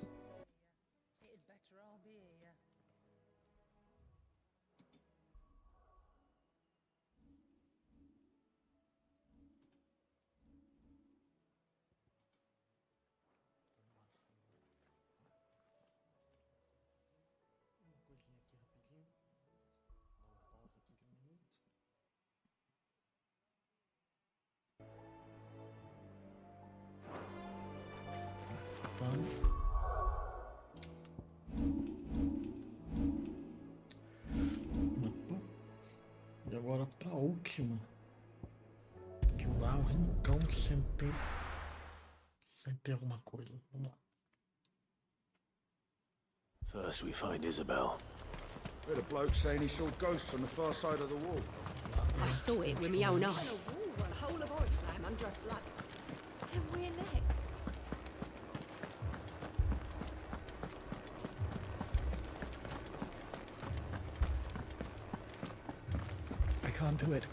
E agora para a última, que lá o rincão sem ter alguma coisa. Vamos lá. First we find Isabel. Heard a bloke saying he saw ghosts on the far side of the wall. I saw it with my own eyes. The whole of Oriflamme under a flood. And we're next. I can't do it.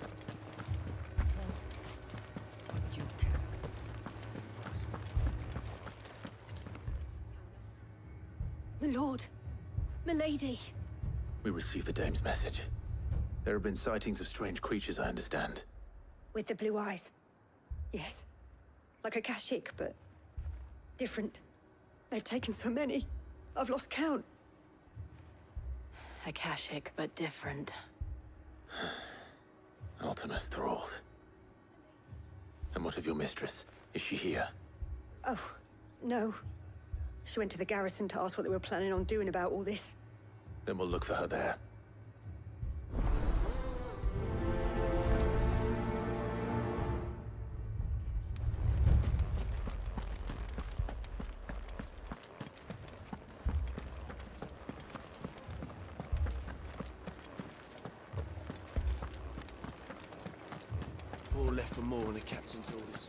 My lord. Milady. We received the dame's message. There have been sightings of strange creatures, I understand. With the blue eyes. Yes. Like a Kashik, but different. They've taken so many. I've lost count. Akashic, but different. Ultimus thralls. And what of your mistress? Is she here? Oh, no. She went to the garrison to ask what they were planning on doing about all this. Then we'll look for her there. Four left for more on the captain's orders.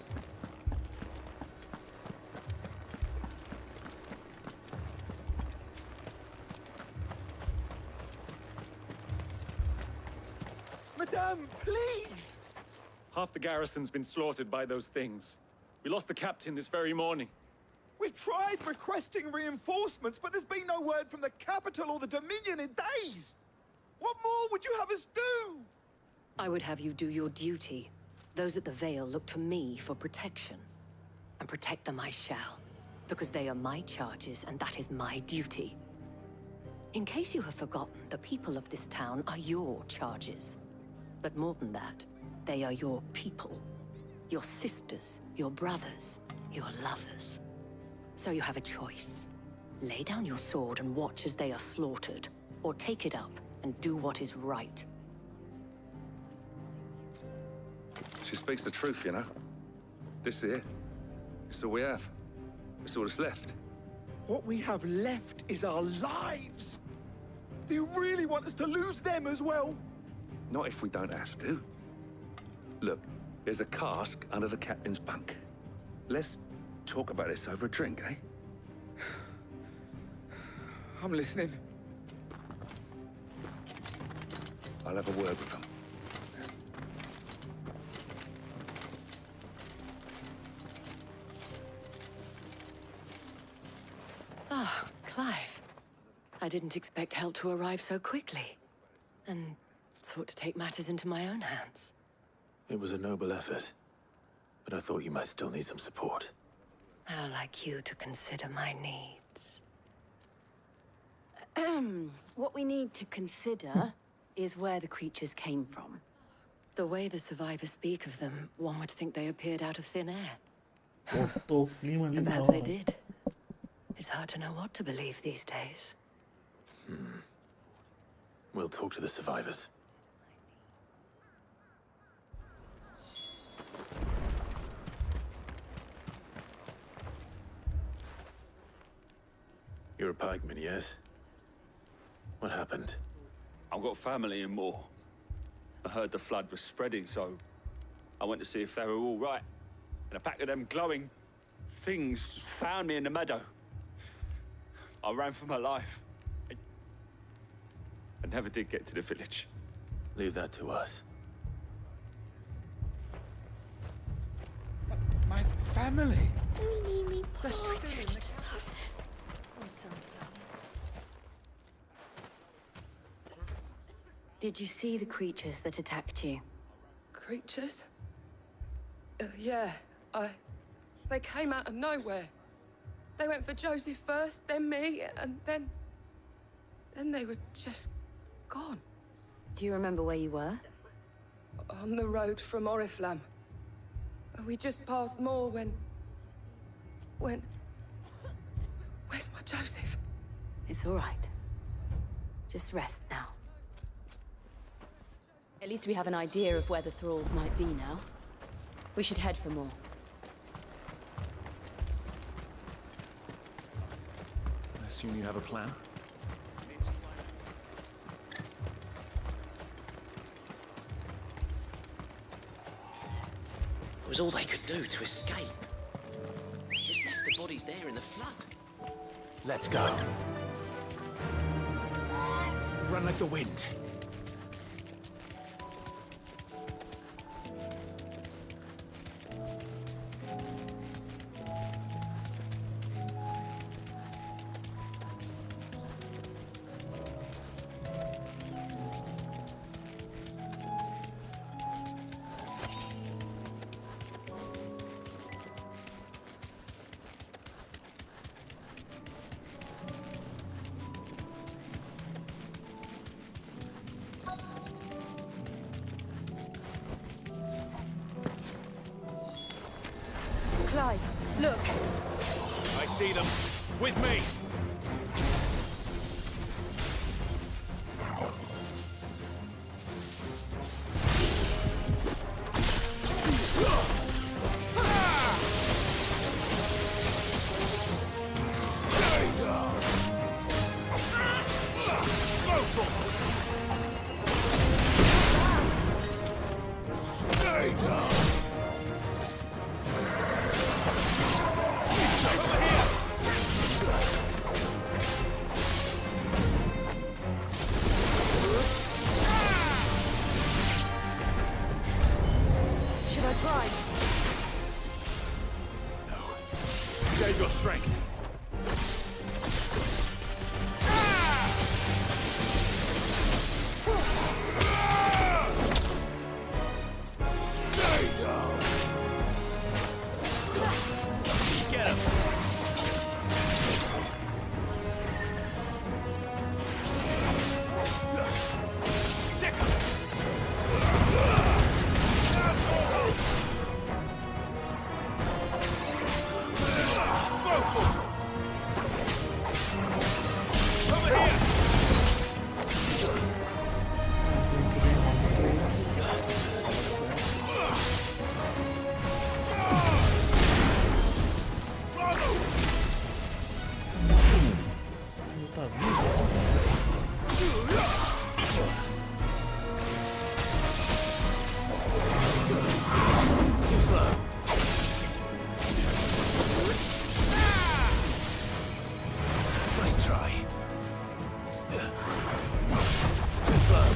Madame, please! Half the garrison's been slaughtered by those things. We lost the captain this very morning. We've tried requesting reinforcements, but there's been no word from the capital or the Dominion in days! What more would you have us do? I would have you do your duty. Those at the Vale look to me for protection. And protect them I shall. Because they are my charges, and that is my duty. In case you have forgotten, the people of this town are your charges. But more than that, they are your people. Your sisters, your brothers, your lovers. So you have a choice. Lay down your sword and watch as they are slaughtered, or take it up and do what is right. She speaks the truth, you know. This here, it's all we have. It's all that's left. What we have left is our lives! Do you really want us to lose them as well? Not if we don't have to. Look, there's a cask under the captain's bunk. Let's talk about this over a drink, eh? I'm listening. I'll have a word with him. Ah, Clive. I didn't expect help to arrive so quickly. And sought to take matters into my own hands. It was a noble effort, but I thought you might still need some support. How like you to consider my needs. What we need to consider is where the creatures came from. The way the survivors speak of them, one would think they appeared out of thin air. And perhaps they did. It's hard to know what to believe these days. We'll talk to the survivors. You're a pikeman, yes? What happened? I've got family in Moor. I heard the flood was spreading, so I went to see if they were all right. And a pack of them glowing things just found me in the meadow. I ran for my life. I never did get to the village. Leave that to us. My family! Don't leave me, The Paul. street. I'm sorry, darling. Did you see the creatures that attacked you? Creatures? Yeah, They came out of nowhere. They went for Joseph first, then me, and then they were just gone. Do you remember where you were? On the road from Oriflamme. We just passed Moor when... Where's my Joseph? It's all right. Just rest now. At least we have an idea of where the thralls might be now. We should head for more. I assume you have a plan? was all they could do to escape. They just left the bodies there in the flood. Let's go. Run like the wind. Clive, look. I see them. With me. Should I try? Save your strength. Get him. Sick him. Too slow. Nice try. Too slow.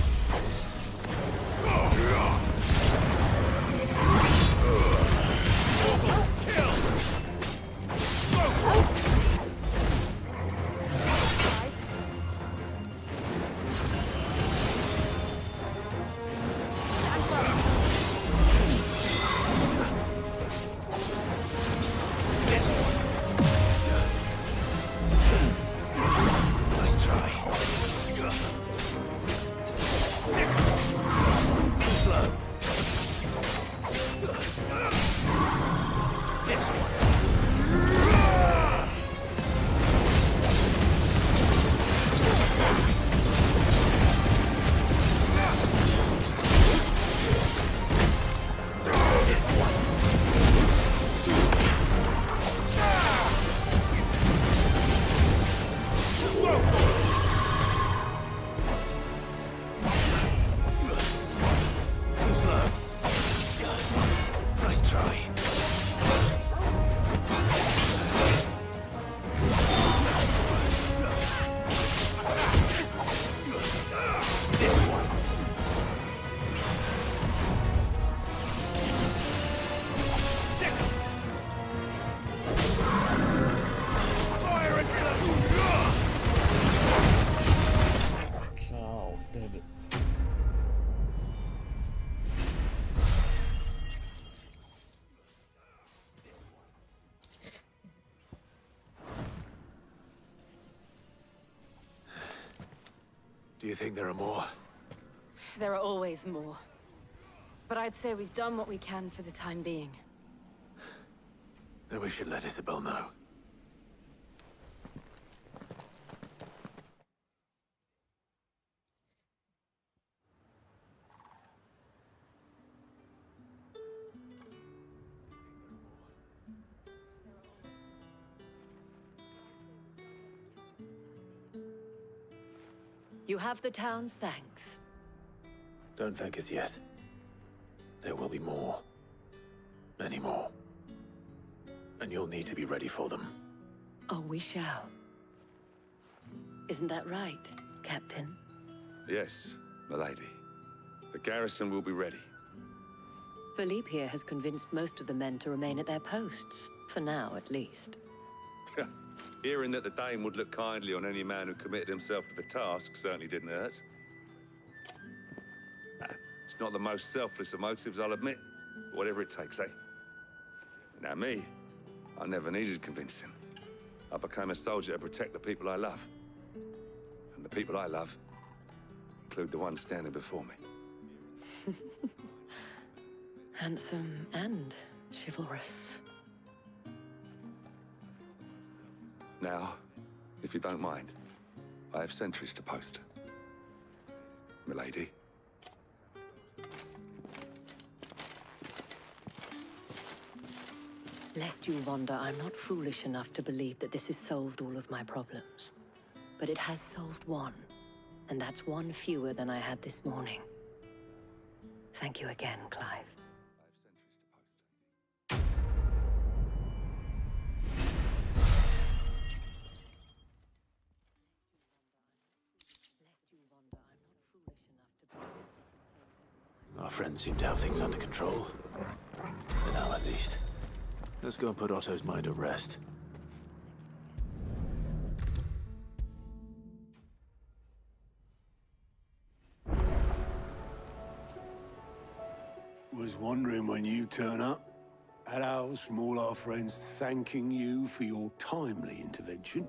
Nice try. Too slow. This one. Too slow. Nice try. This one. Fire and Ciao, David. Do you think there are more? There are always more. But I'd say we've done what we can for the time being. Then we should let Isabel know. You have the town's thanks. Don't thank us yet. There will be more. Many more. And you'll need to be ready for them. Oh, we shall. Isn't that right, Captain? Yes, milady. The garrison will be ready. Philippe here has convinced most of the men to remain at their posts. For now, at least. Hearing that the Dame would look kindly on any man who committed himself to the task certainly didn't hurt. It's not the most selfless of motives, I'll admit. But whatever it takes, eh? Now me, I never needed convincing. I became a soldier to protect the people I love. And the people I love include the ones standing before me. Handsome and chivalrous. Now, if you don't mind, I have sentries to post. Milady. Lest you wonder, I'm not foolish enough to believe that this has solved all of my problems. But it has solved one, and that's one fewer than I had this morning. Thank you again, Clive. Our friends seem to have things under control. For now, at least. Let's go and put Otto's mind at rest. Was wondering when you turn up. Hellos from all our friends thanking you for your timely intervention.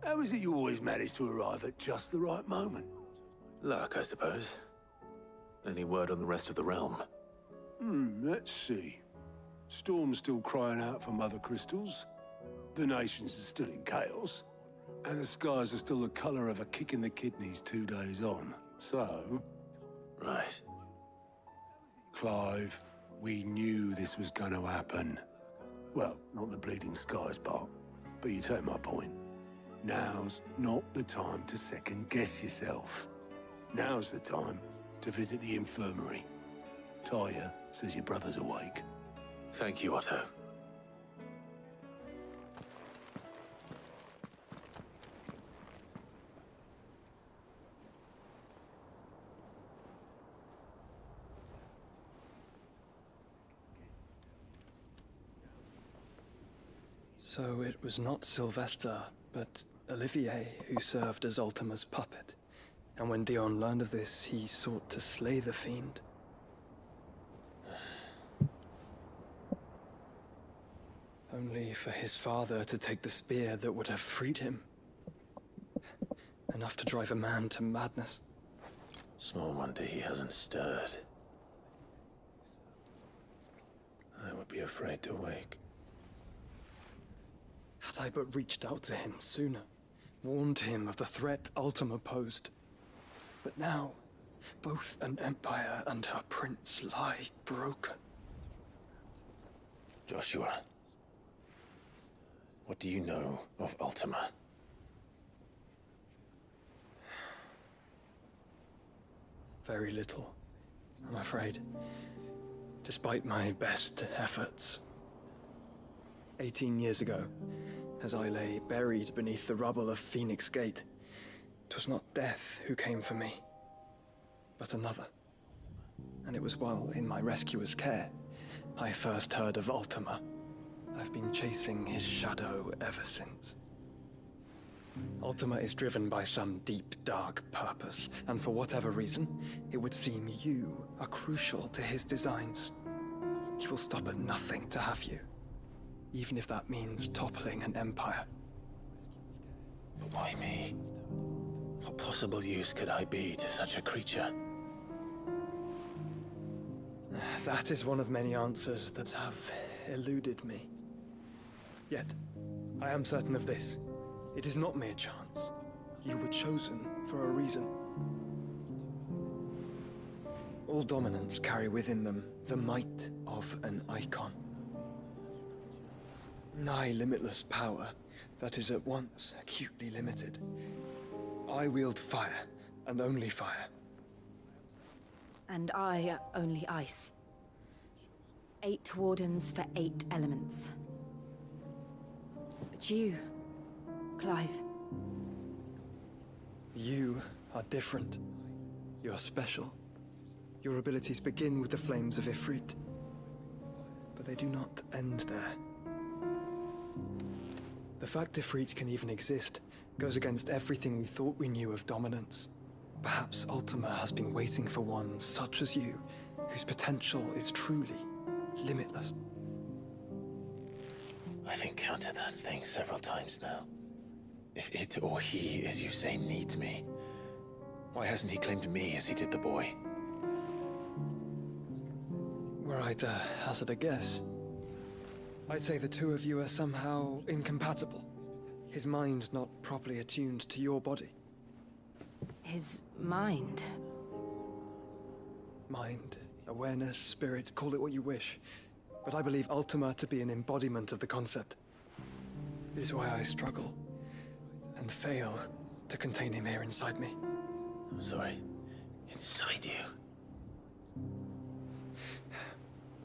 How is it you always manage to arrive at just the right moment? Luck, I suppose. Any word on the rest of the realm? Let's see. Storm's still crying out for mother crystals. The nations are still in chaos. And the skies are still the color of a kick in the kidneys 2 days on. So... Right. Clive, we knew this was going to happen. Well, not the bleeding skies part, but you take my point. Now's not the time to second-guess yourself. Now's the time to visit the infirmary. Talia says your brother's awake. Thank you, Otto. So it was not Sylvester, but Olivier who served as Ultima's puppet. And when Dion learned of this, he sought to slay the fiend. Only for his father to take the spear that would have freed him. Enough to drive a man to madness. Small wonder he hasn't stirred. I would be afraid to wake. Had I but reached out to him sooner, warned him of the threat Ultima posed. But now, both an empire and her prince lie broken. Joshua, what do you know of Ultima? Very little, I'm afraid. Despite my best efforts. 18 years ago, as I lay buried beneath the rubble of Phoenix Gate, 'twas not death who came for me, but another. And it was while in my rescuer's care, I first heard of Ultima. I've been chasing his shadow ever since. Ultima is driven by some deep, dark purpose, and for whatever reason, it would seem you are crucial to his designs. He will stop at nothing to have you, even if that means toppling an empire. But why me? What possible use could I be to such a creature? That is one of many answers that have eluded me. Yet, I am certain of this. It is not mere chance. You were chosen for a reason. All dominants carry within them the might of an icon. Nigh limitless power that is at once acutely limited. I wield fire, and only fire. And I only ice. 8 wardens for 8 elements. But you, Clive. You are different. You're special. Your abilities begin with the flames of Ifrit. But they do not end there. The fact Ifrit can even exist goes against everything we thought we knew of dominance. Perhaps Ultima has been waiting for one such as you, whose potential is truly limitless. I've encountered that thing several times now. If it or he, as you say, needs me, why hasn't he claimed me as he did the boy? Were I to hazard a guess, I'd say the two of you are somehow incompatible. His mind not properly attuned to your body. His mind? Mind, awareness, spirit, call it what you wish. But I believe Ultima to be an embodiment of the concept. This is why I struggle and fail to contain him here inside me. I'm sorry. Inside you?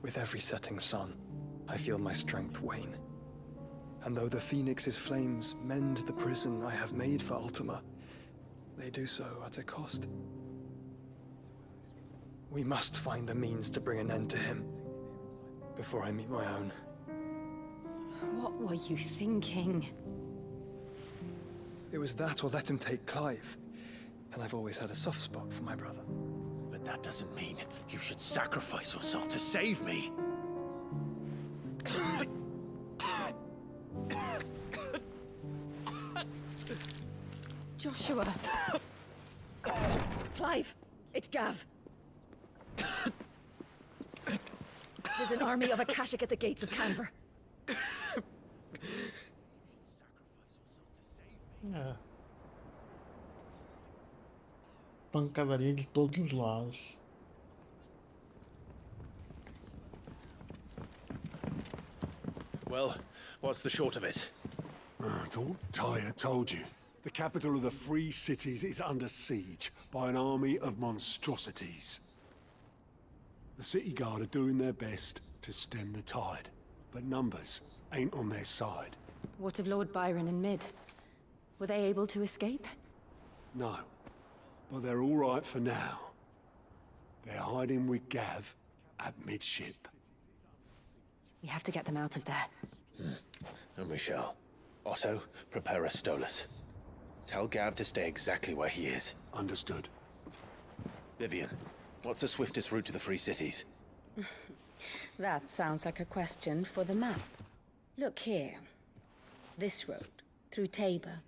With every setting sun, I feel my strength wane. And though the Phoenix's flames mend the prison I have made for Ultima, they do so at a cost. We must find a means to bring an end to him before I meet my own. What were you thinking? It was that or let him take Clive. And I've always had a soft spot for my brother. But that doesn't mean you should sacrifice yourself to save me. Joshua. Clive, it's Gav. There's an army of Akashic at the gates of Canver. É. Pancadaria de todos os lados. Well, what's the short of it? Thought Tyre told you. The capital of the Free Cities is under siege by an army of monstrosities. The city guard are doing their best to stem the tide, but numbers ain't on their side. What of Lord Byron and Mid? Were they able to escape? No, but they're all right for now. They're hiding with Gav at midship. We have to get them out of there. And we shall. Otto, prepare a Stolas. Tell Gav to stay exactly where he is. Understood. Vivian, what's the swiftest route to the Free Cities? That sounds like a question for the map. Look here. This road, through Tabor,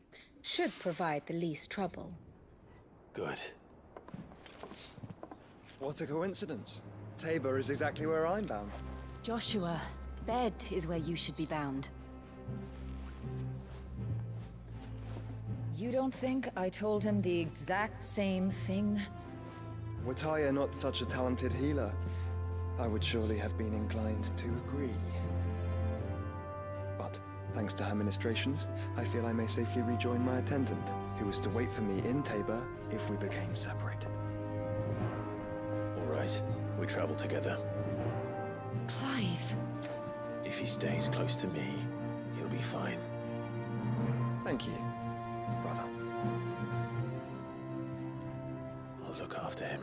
should provide the least trouble. Good. What a coincidence. Tabor is exactly where I'm bound. Joshua, Bed is where you should be bound. You don't think I told him the exact same thing? Were Tyre not such a talented healer, I would surely have been inclined to agree. But, thanks to her ministrations, I feel I may safely rejoin my attendant, who was to wait for me in Tabor if we became separated. All right, we travel together. Clive. If he stays close to me, he'll be fine. Thank you, brother. I'll look after him.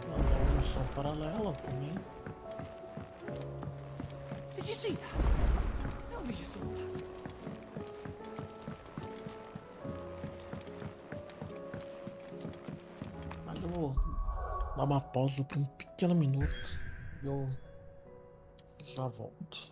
Uma missão paralela também. Did you see that? Tell me you saw that. Mas eu vou dar uma pausa por um pequeno minuto e eu já volto.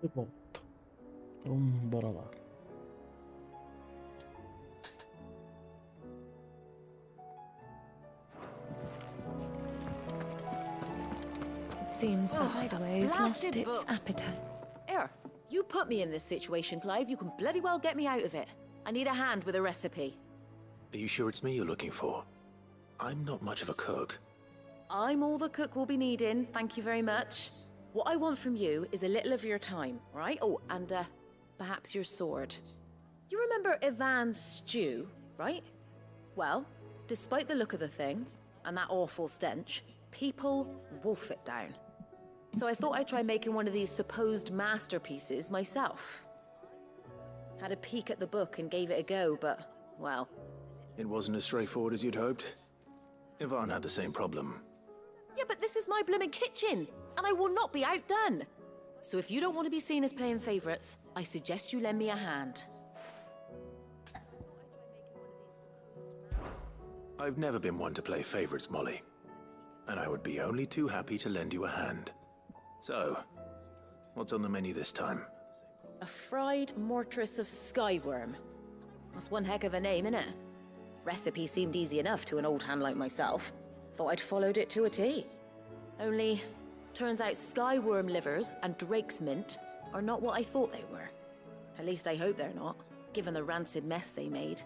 de volta. Então, bora lá. It seems the hideaway's lost blasted its book. appetite. Here, you put me in this situation, Clive. You can bloody well get me out of it. I need a hand with a recipe. Are you sure it's me you're looking for? I'm not much of a cook. I'm all the cook will be needing, thank you very much. What I want from you is a little of your time, right? Oh, and perhaps your sword. You remember Ivan's stew, right? Well, despite the look of the thing, and that awful stench, people wolf it down. So I thought I'd try making one of these supposed masterpieces myself. Had a peek at the book and gave it a go, but, well... It wasn't as straightforward as you'd hoped. Ivan had the same problem. Yeah, but this is my blooming kitchen, and I will not be outdone. So if you don't want to be seen as playing favorites, I suggest you lend me a hand. I've never been one to play favorites, Molly. And I would be only too happy to lend you a hand. So, what's on the menu this time? A fried mortress of skyworm. That's one heck of a name, innit? Recipe seemed easy enough to an old hand like myself. Thought I'd followed it to a T. Only, turns out skyworm livers and drake's mint are not what I thought they were. At least I hope they're not, given the rancid mess they made.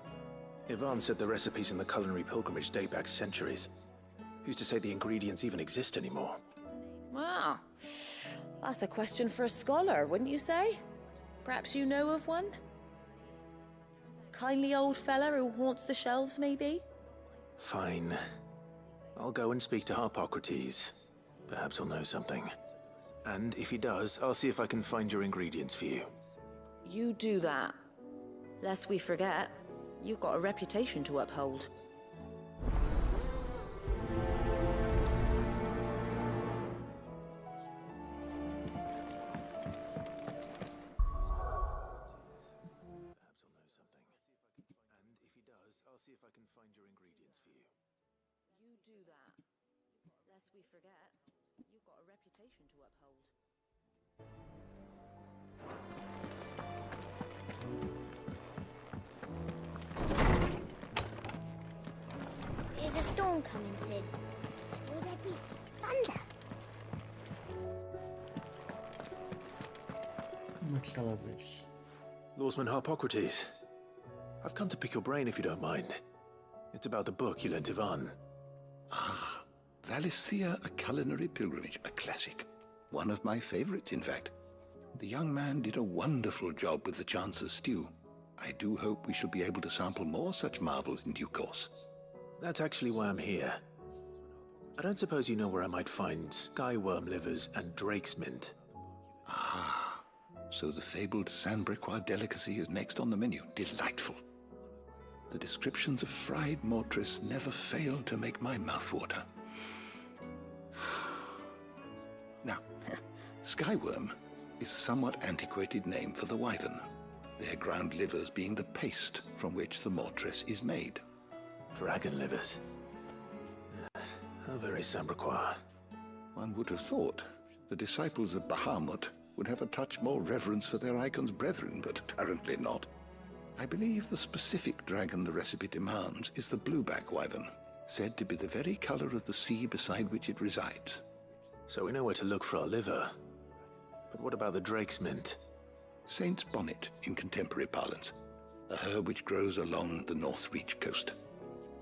Ivan said the recipes in the culinary pilgrimage date back centuries. Who's to say the ingredients even exist anymore? Wow. That's a question for a scholar, wouldn't you say? Perhaps you know of one? Kindly old fella who haunts the shelves, maybe? Fine. I'll go and speak to Harpocrates. Perhaps he'll know something. And if he does, I'll see if I can find your ingredients for you. You do that. Lest we forget, you've got a reputation to uphold. You do that. Lest we forget, you've got a reputation to uphold. Is a storm coming, Sid? Will there be thunder? Much collaboration. Lawsman Harpocrates. I've come to pick your brain if you don't mind. It's about the book you lent Ivan. Ah, Valisthea, A Culinary Pilgrimage, a classic. One of my favorites, in fact. The young man did a wonderful job with the Chance's stew. I do hope we shall be able to sample more such marvels in due course. That's actually why I'm here. I don't suppose you know where I might find skyworm livers and drake's mint. Ah, so the fabled Sanbriquois delicacy is next on the menu. Delightful. The descriptions of fried mortress never fail to make my mouth water. Now, skyworm is a somewhat antiquated name for the wyvern, their ground livers being the paste from which the mortress is made. Dragon livers. How very Sanbriquois. One would have thought the disciples of Bahamut would have a touch more reverence for their icon's brethren, but apparently not. I believe the specific dragon the recipe demands is the blueback wyvern, said to be the very color of the sea beside which it resides. So we know where to look for our liver. But what about the drake's mint? Saint's bonnet in contemporary parlance, a herb which grows along the North Reach coast.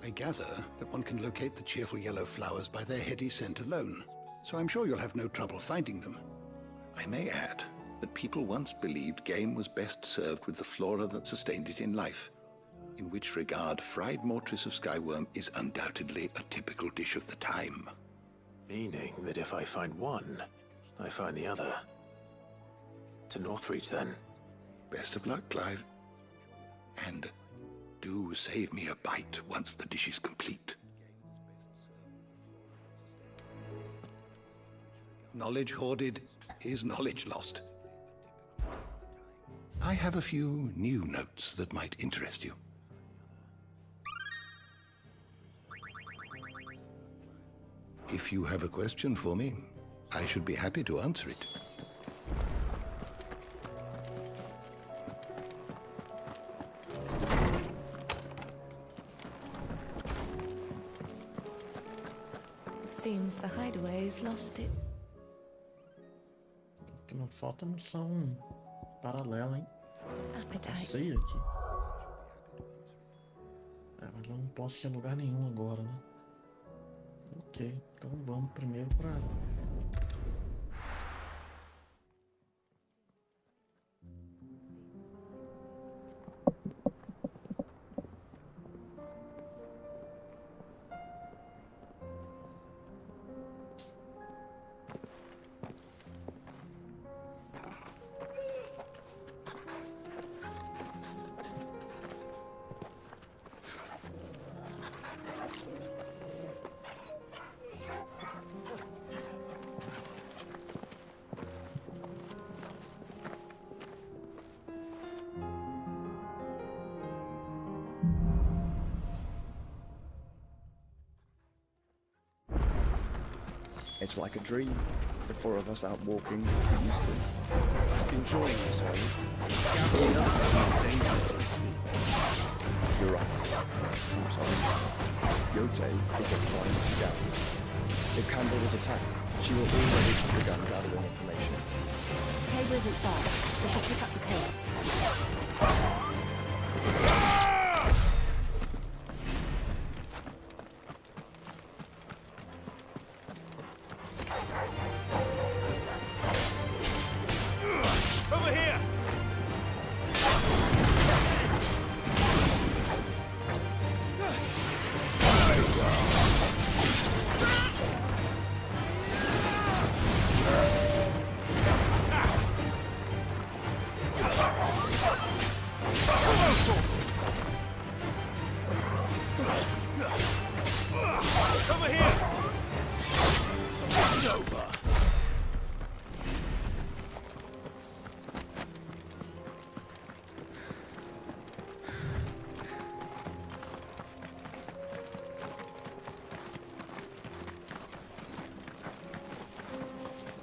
I gather that one can locate the cheerful yellow flowers by their heady scent alone, so I'm sure you'll have no trouble finding them. I may add that people once believed game was best served with the flora that sustained it in life, in which regard fried mortress of skyworm is undoubtedly a typical dish of the time. Meaning that if I find one, I find the other. To Northreach, then. Best of luck, Clive. And do save me a bite once the dish is complete. Knowledge hoarded is knowledge lost. I have a few new notes that might interest you. If you have a question for me, I should be happy to answer it. Seems the hideaway's lost it. O que não falta missão paralela, hein? Appetite. Passei aqui. Mas eu não posso ir a lugar nenhum agora, né? Ok, então vamos primeiro pra... It's like a dream. The four of us out walking, used to. Enjoying this, are you? Gathering up to keep dangerous. You're right. I'm sorry. Yote is a flying scout. If Campbell was attacked, she will already have begun gathering information. Tabor isn't far. We should pick up the pace.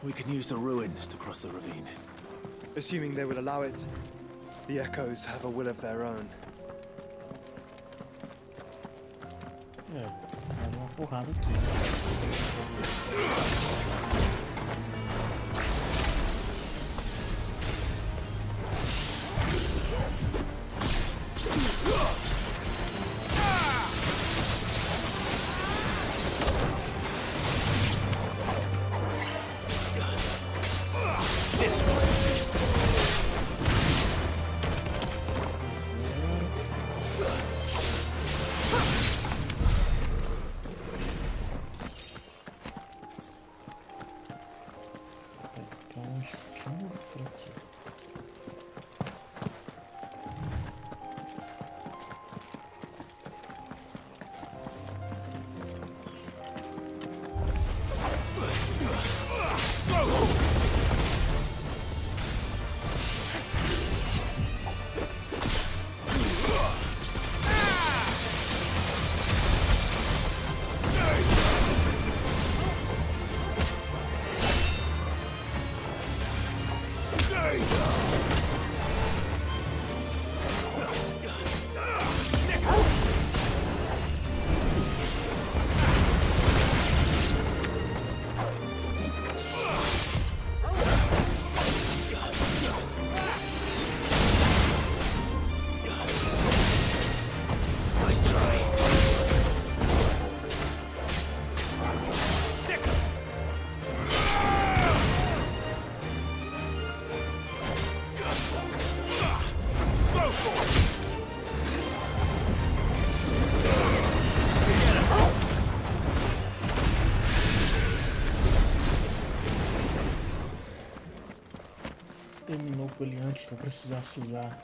We can use the ruins to cross the ravine. Assuming they will allow it. The Echoes have a will of their own. Uma porrada aqui. Terminou com ele antes que eu precisasse usar.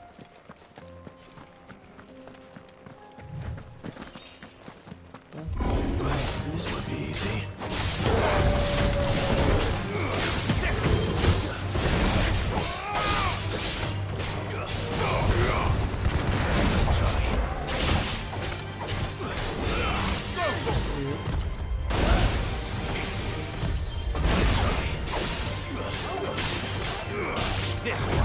This would be easy. This one.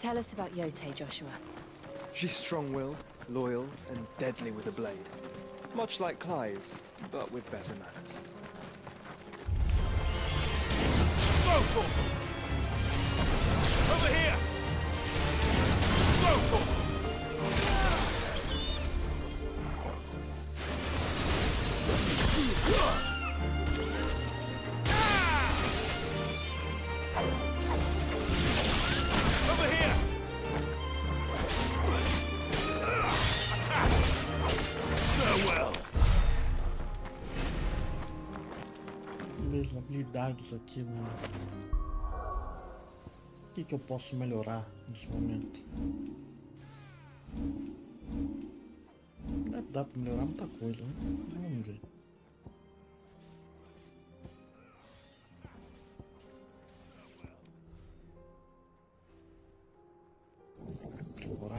Tell us about Yote, Joshua. She's strong-willed, loyal, and deadly with a blade. Much like Clive, but with better manners. Over here! Over here! Attack! Farewell! Beleza, habilidades aqui, né? O que eu posso melhorar nesse momento? Dá pra melhorar muita coisa, né? Vamos ver. Aprimorar.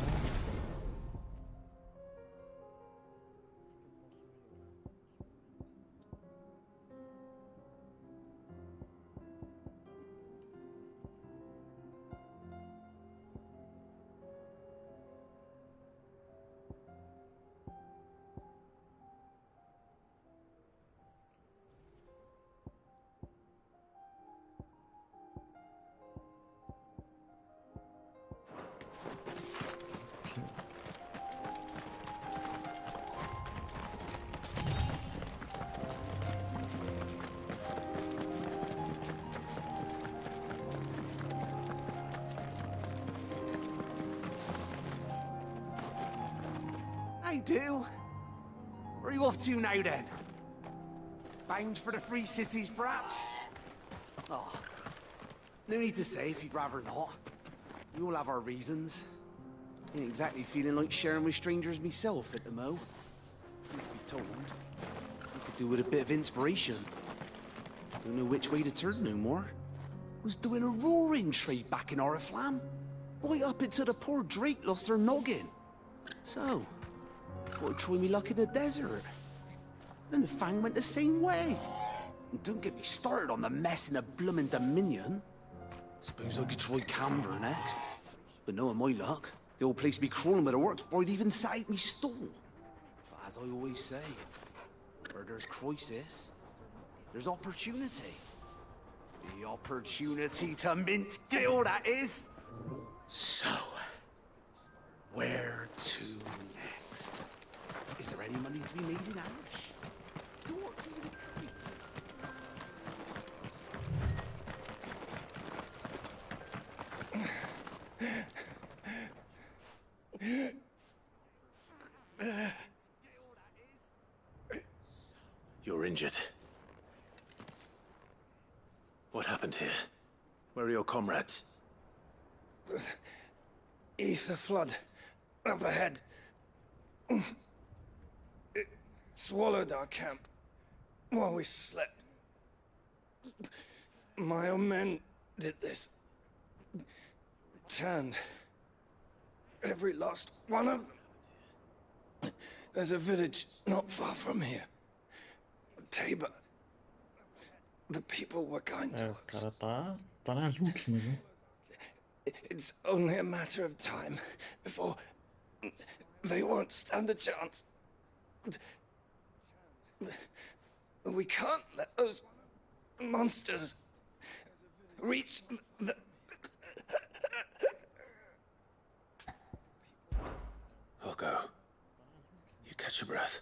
I do. Where are you off to now, then? Bound for the Free Cities, perhaps? Oh, no need to say if you'd rather not. We all have our reasons. Ain't exactly feeling like sharing with strangers myself at the mo. Truth be told, I could do with a bit of inspiration. Don't know which way to turn no more. Was doing a roaring trade back in Oriflamme. Right up until the poor Drake lost her noggin. So, thought I'd try me luck in the desert. And the Fang went the same way. And don't get me started on the mess in the bloomin' Dominion. Suppose I could try Canberra next. But knowing my luck, the old place be crawling with the works before I'd even sat at me stall. But as I always say, where there's crisis, there's opportunity. The opportunity to mint skill, that is. So, where to next? Is there any money to be made in Irish? Do what's even You're injured. What happened here? Where are your comrades? Ether flood. Up ahead. It swallowed our camp while we slept. My own men did this. Turned every last one of them. There's a village not far from here. Tabor. The people were kind to us. O cara tá nas últimas, né? It's only a matter of time before they won't stand a chance. We can't let those monsters reach the... I'll go. You catch your breath.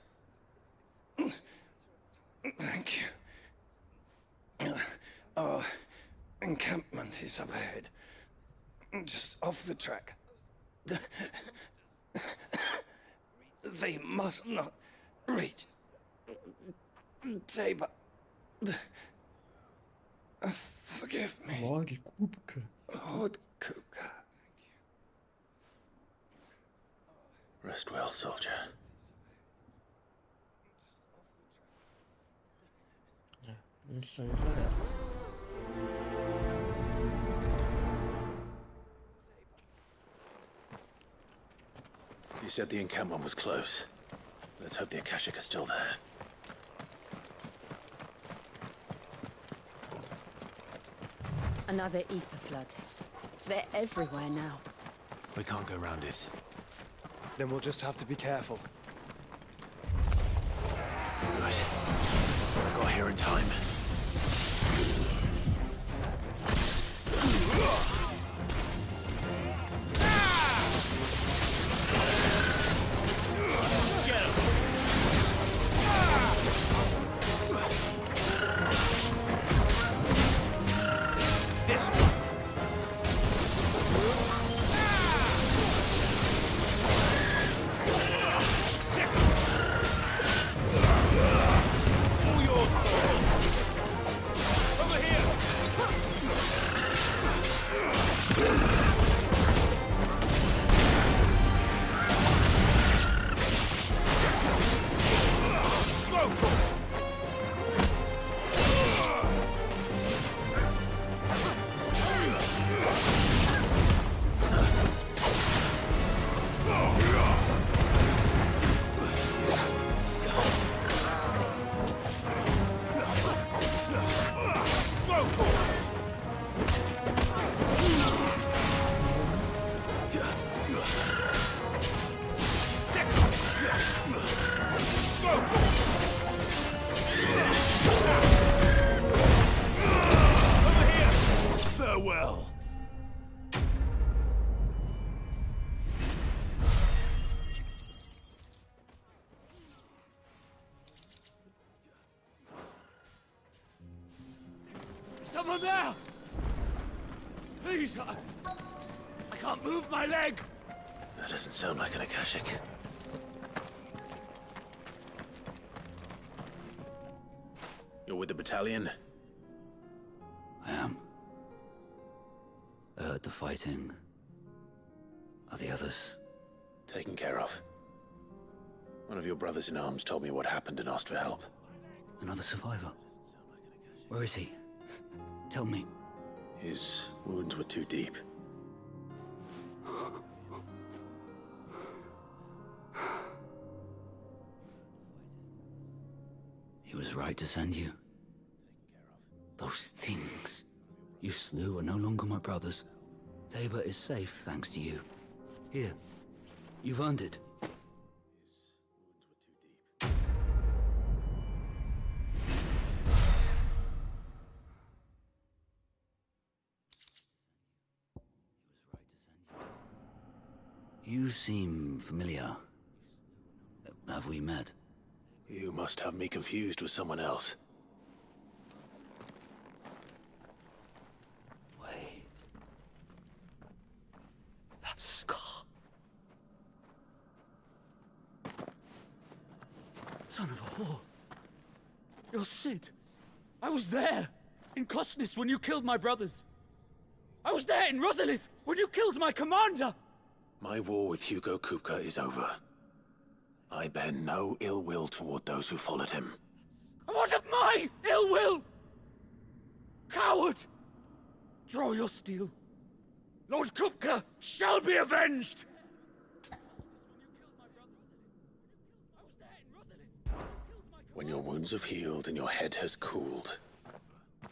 Thank you. Our encampment is up ahead. Just off the track. They must not reach Tabor. Forgive me. Lord Kupka. Lord Kupka. Rest well, soldier. Isso aí já era. You said the encampment was close. Let's hope the Akashic are still there. Another ether flood. They're everywhere now. We can't go round it. Then we'll just have to be careful. Good. Got here in time. Farewell. Someone there! Please, I can't move my leg! That doesn't sound like an Akashic. You're with the battalion? I am. I heard the fighting. Are the others? Taken care of. One of your brothers in arms told me what happened and asked for help. Another survivor? Where is he? Tell me. His wounds were too deep. He was right to send you. Those things you slew are no longer my brothers. Tabor is safe thanks to you. Here, you've earned it. You seem familiar. Have we met? You must have me confused with someone else. Wait. That scar. Son of a whore. You're Sid. I was there, in Cosnis, when you killed my brothers. I was there in Rosalith, when you killed my commander! My war with Hugo Kupka is over. I bear no ill will toward those who followed him. What of my ill will? Coward! Draw your steel. Lord Kupka shall be avenged! When your wounds have healed and your head has cooled,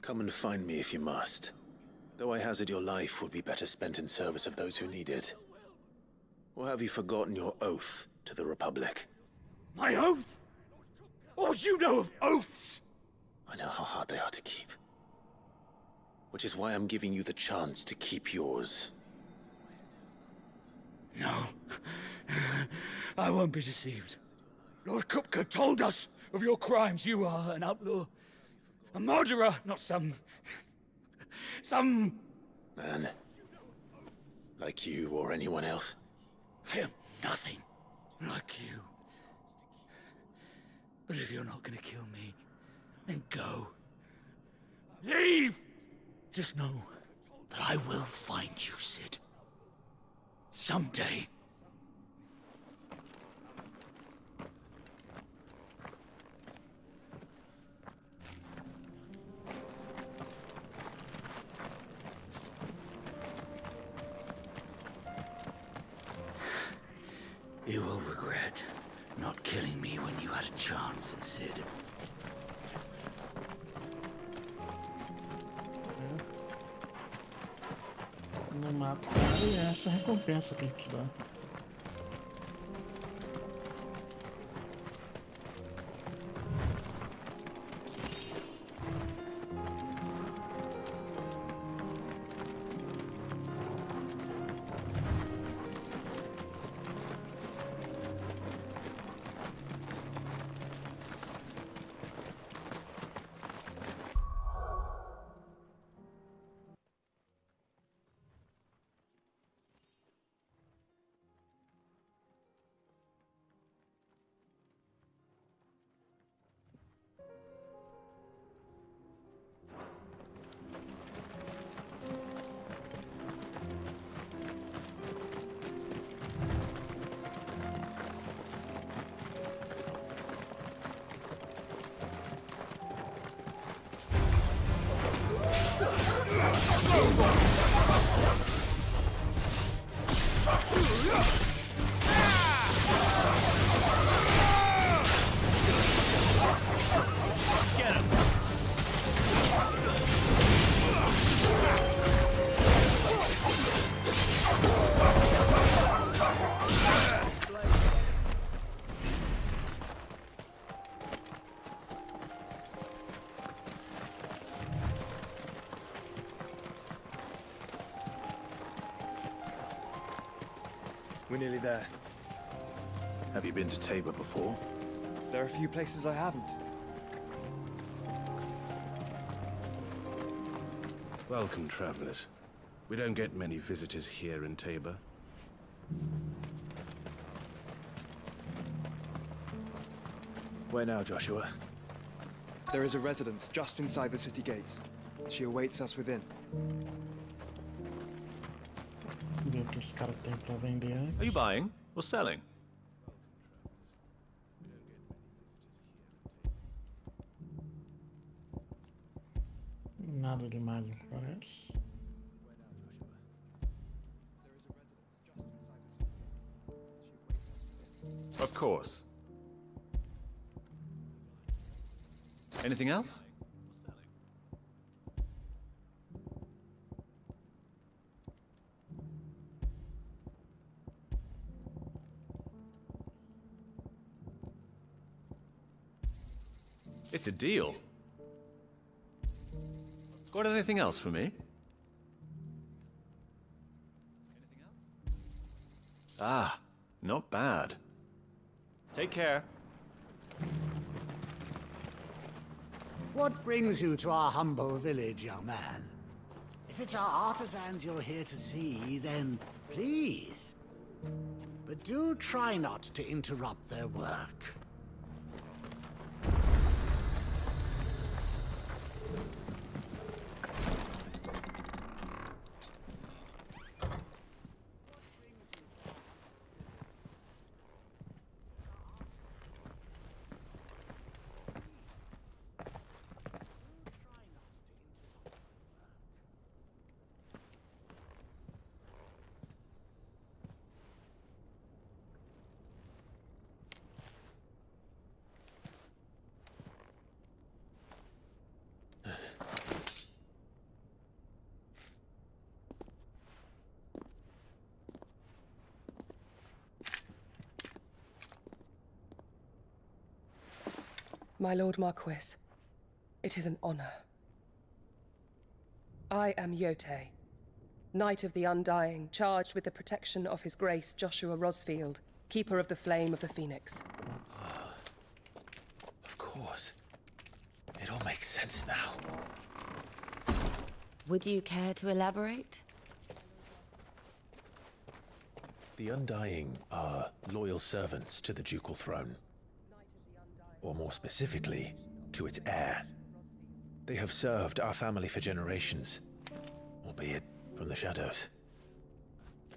come and find me if you must. Though I hazard your life would be better spent in service of those who need it. Or have you forgotten your oath to the Republic? My oath? What would you know of oaths? I know how hard they are to keep. Which is why I'm giving you the chance to keep yours. No. I won't be deceived. Lord Kupka told us of your crimes. You are an outlaw. A murderer, not some man. Like you or anyone else. I am nothing like you. But if you're not gonna kill me, then go. Leave! Just know that I will find you, Sid. Someday. You will regret not killing me when you had a chance, Sid. No Exato, cara. E essa é a recompensa que ele te dá. We're nearly there. Have you been to Tabor before? There are a few places I haven't. Welcome, travelers. We don't get many visitors here in Tabor. Where now, Joshua? There is a residence just inside the city gates. She awaits us within. Ver o que esse cara tem pra vender antes. Are you buying or selling? Nada demais me parece. Of course. Anything else? It's a deal. Got anything else for me? Ah, not bad. Take care. What brings you to our humble village, young man? If it's our artisans you're here to see, then please. But do try not to interrupt their work. My Lord Marquis, it is an honor. I am Yote, Knight of the Undying, charged with the protection of His Grace Joshua Rosfield, Keeper of the Flame of the Phoenix. Of course. It all makes sense now. Would you care to elaborate? The Undying are loyal servants to the ducal throne. Or more specifically, to its heir. They have served our family for generations, albeit from the shadows.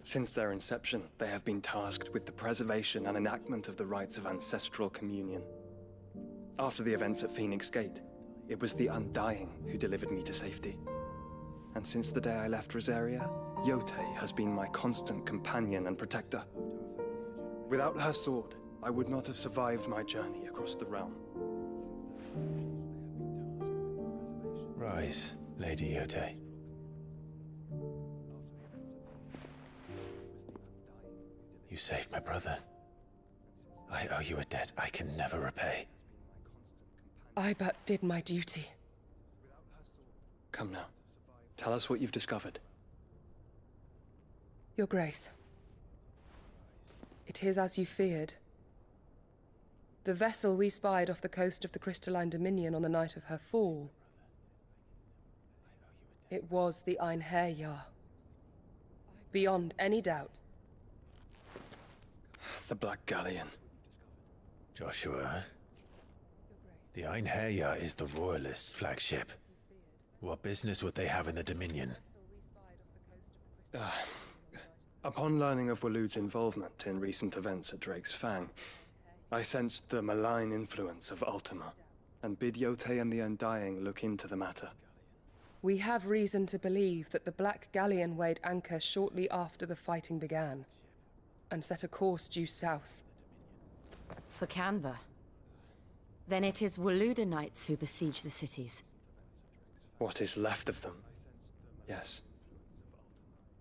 Since their inception, they have been tasked with the preservation and enactment of the rites of ancestral communion. After the events at Phoenix Gate, it was the Undying who delivered me to safety. And since the day I left Rosaria, Yote has been my constant companion and protector. Without her sword, I would not have survived my journey across the realm. Rise, Lady Yote. You saved my brother. I owe you a debt I can never repay. I but did my duty. Come now. Tell us what you've discovered. Your Grace. It is as you feared. The vessel we spied off the coast of the Crystalline Dominion on the night of her fall. It was the Einherjar. Beyond any doubt. The Black Galleon. Joshua, the Einherjar is the Royalists' flagship. What business would they have in the Dominion? Upon learning of Waloed's involvement in recent events at Drake's Fang, I sensed the malign influence of Ultima, and bid Yotei and the Undying look into the matter. We have reason to believe that the Black Galleon weighed anchor shortly after the fighting began, and set a course due south. For Canva. Then it is Waloed knights who besiege the cities. What is left of them? Yes.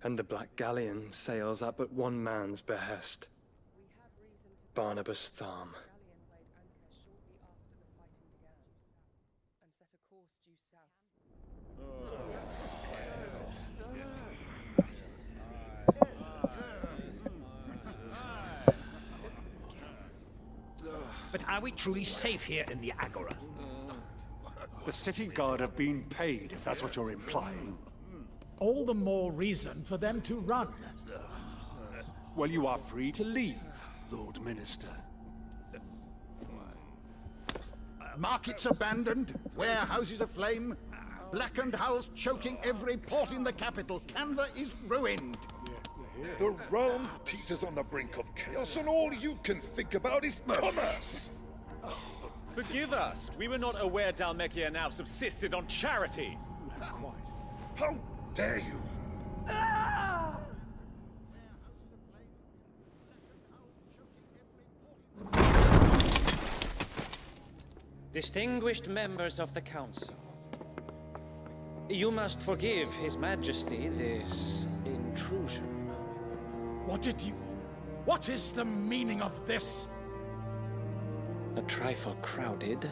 And the Black Galleon sails at but one man's behest. Barnabas Tharm. But are we truly safe here in the Agora? The city guard have been paid, if that's what you're implying. All the more reason for them to run. Well, you are free to leave, Lord Minister. Markets abandoned, warehouses aflame, blackened hulls choking every port in the capital. Canva is ruined. The realm teeters on the brink of chaos, and all you can think about is commerce! Forgive us! We were not aware Dhalmekia now subsisted on charity! How dare you! Distinguished members of the Council, you must forgive His Majesty this intrusion. What is the meaning of this? A trifle crowded,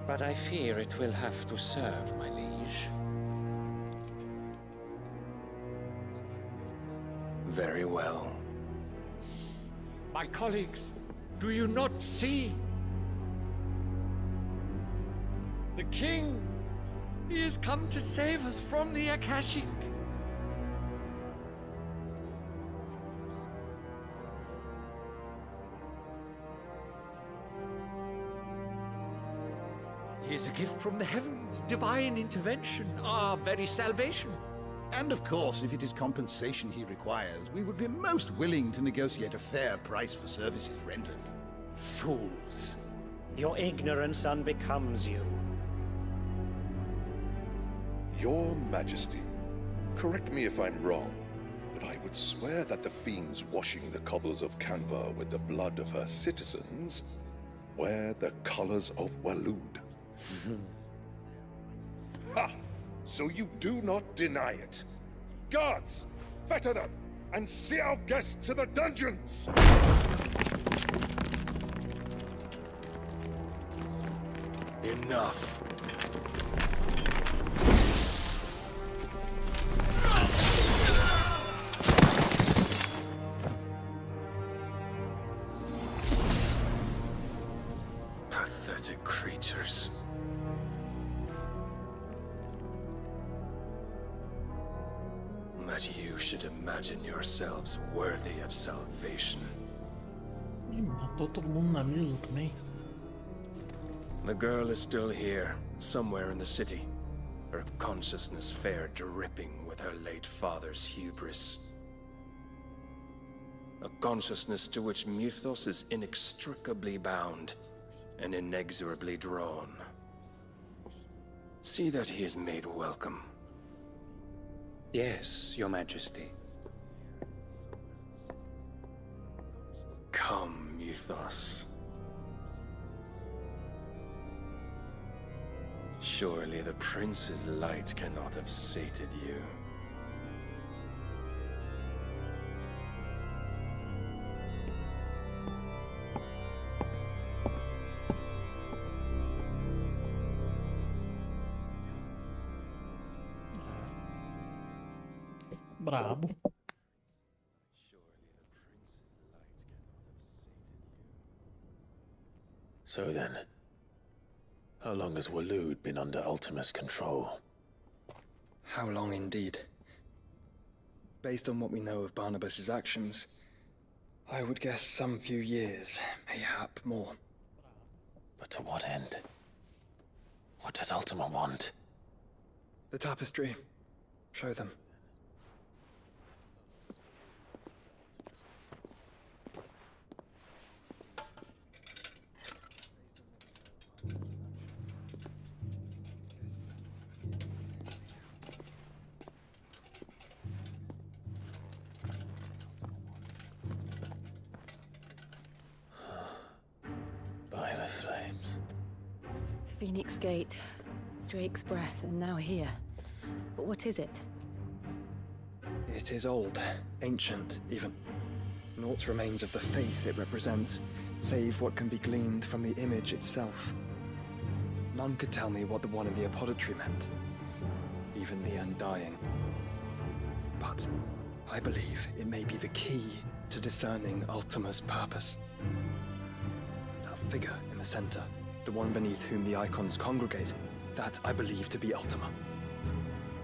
but I fear it will have to serve, my liege. Very well. My colleagues, do you not see? The King! He has come to save us from the Akashic! He is a gift from the heavens, divine intervention, our very salvation. And of course, if it is compensation he requires, we would be most willing to negotiate a fair price for services rendered. Fools. Your ignorance unbecomes you. Your Majesty, correct me if I'm wrong, but I would swear that the fiends washing the cobbles of Canva with the blood of her citizens wear the colors of Waloed. Ha! So you do not deny it. Guards, fetter them, and see our guests to the dungeons! Enough. Pathetic creatures. That you should imagine yourselves worthy of salvation. Ih, matou todo mundo na mesa também. The girl is still here, somewhere in the city. Her consciousness fair dripping with her late father's hubris. A consciousness to which Mythos is inextricably bound and inexorably drawn. See that he is made welcome. Yes, Your Majesty. Come, Mythos. Surely the prince's light cannot have sated you. Brabo. So then, how long has Waloed been under Ultima's control? How long indeed? Based on what we know of Barnabas's actions, I would guess some few years, mayhap more. But to what end? What does Ultima want? The tapestry. Show them. By the flames. Phoenix Gate, Drake's Breath, and now here. But what is it? It is old, ancient, even. Naught remains of the faith it represents, save what can be gleaned from the image itself. None could tell me what the one in the apothecary meant, even the Undying. But I believe it may be the key to discerning Ultima's purpose. That figure in the center, the one beneath whom the icons congregate, that I believe to be Ultima.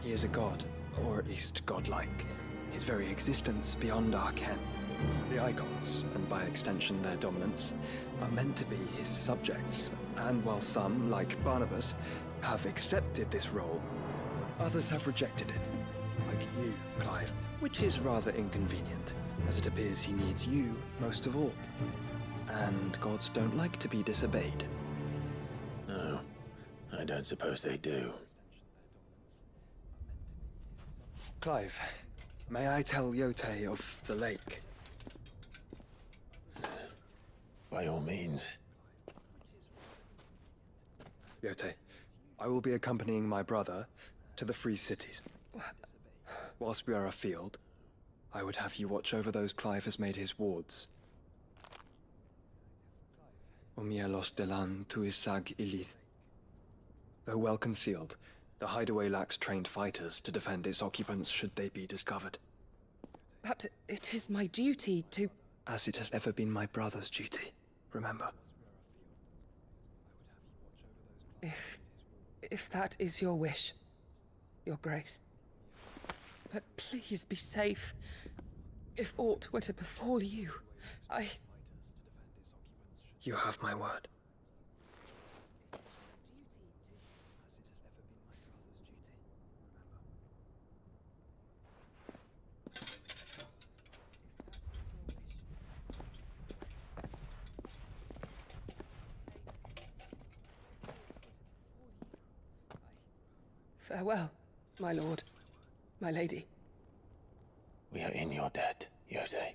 He is a god, or at least godlike, his very existence beyond our ken. The icons, and by extension their dominants, are meant to be his subjects, and while some, like Barnabas, have accepted this role, others have rejected it, like you, Clive, which is rather inconvenient, as it appears he needs you most of all. And gods don't like to be disobeyed. No, I don't suppose they do. Clive, may I tell Yote of the lake? By all means. Yote, I will be accompanying my brother to the Free Cities. Whilst we are afield, I would have you watch over those Clive has made his wards. Umielos delan tuisag ilith. Though well concealed, the hideaway lacks trained fighters to defend its occupants should they be discovered. But it is my duty to... As it has ever been my brother's duty, remember. If that is your wish, Your Grace. But please be safe. If aught were to befall you, You have my word. Farewell, my lord, my lady. We are in your debt, Yote.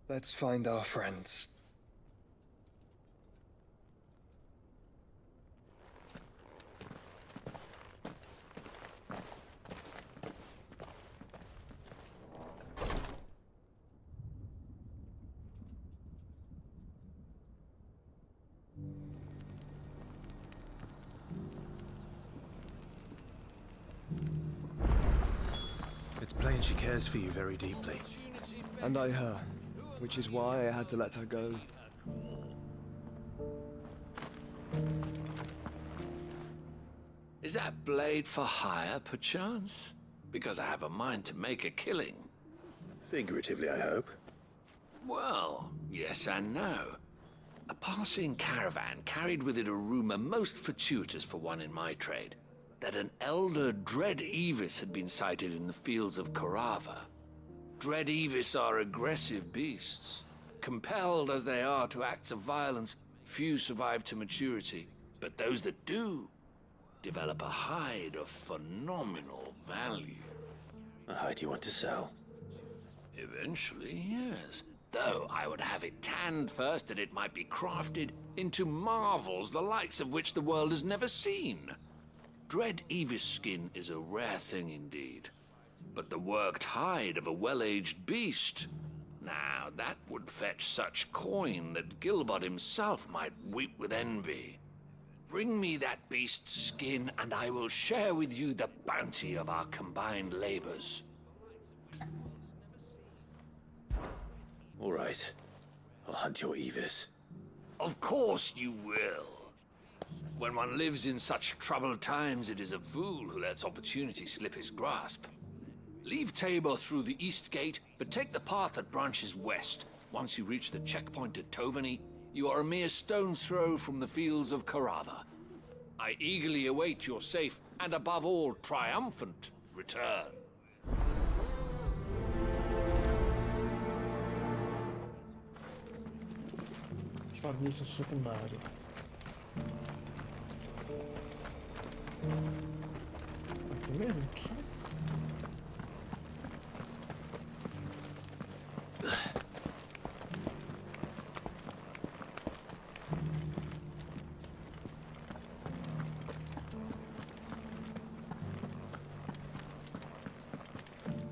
Let's find our friends. It's plain she cares for you very deeply. And I her, which is why I had to let her go. Is that blade for hire, perchance? Because I have a mind to make a killing. Figuratively, I hope. Well, yes and no. A passing caravan carried with it a rumor most fortuitous for one in my trade, that an elder Dread Evis had been sighted in the fields of Korava. Dread Evis are aggressive beasts. Compelled as they are to acts of violence, few survive to maturity, but those that do develop a hide of phenomenal value. A hide you want to sell? Eventually, yes. though I would have it tanned first that it might be crafted into marvels the likes of which the world has never seen. Dread Evis skin is a rare thing indeed, but the worked hide of a well-aged beast, now that would fetch such coin that Gilbert himself might weep with envy. Bring me that beast's skin, and I will share with you the bounty of our combined labors. All right. I'll hunt your Evis. Of course you will. When one lives in such troubled times, it is a fool who lets opportunity slip his grasp. Leave Tabor through the east gate, but take the path that branches west. Once you reach the checkpoint at Tovany, you are a mere stone's throw from the fields of Carava. I eagerly await your safe, and above all, triumphant return. Serviço secundário. Aqui mesmo? Aqui.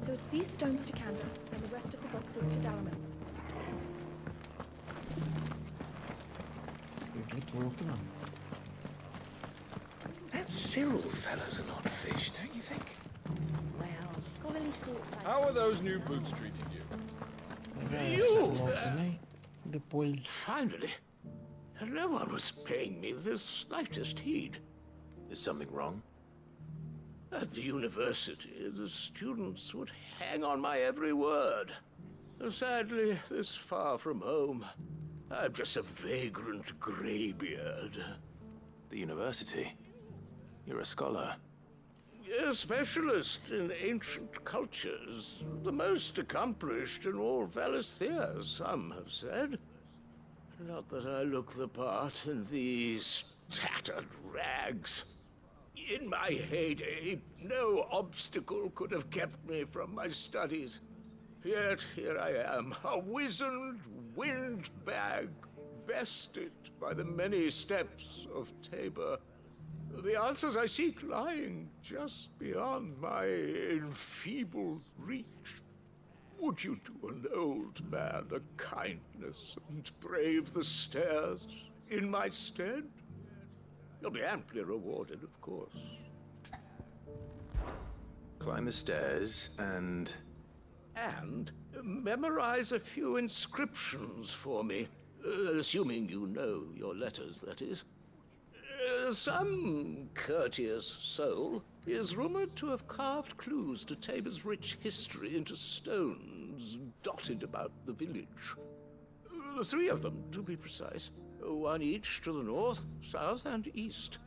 So it's these stones to Canva, and the rest of the boxes to Dalaman. That Cyril fella's an odd fish, don't you think? Well, scholarly sorts like... How are those new boots treating you? Finally. No one was paying me the slightest heed. Is something wrong? At the university, the students would hang on my every word. Sadly, this far from home, I'm just a vagrant greybeard. The university? You're a scholar. A specialist in ancient cultures. The most accomplished in all Valisthea, some have said. Not that I look the part in these tattered rags. In my heyday, no obstacle could have kept me from my studies. Yet here I am, a wizened windbag, bested by the many steps of Tabor. The answers I seek lying just beyond my enfeebled reach. Would you do an old man a kindness and brave the stairs in my stead? You'll be amply rewarded, of course. Climb the stairs and... And memorize a few inscriptions for me, assuming you know your letters, that is. Some courteous soul is rumored to have carved clues to Tabor's rich history into stones dotted about the village. 3 of them, to be precise. 1 each to the north, south, and east.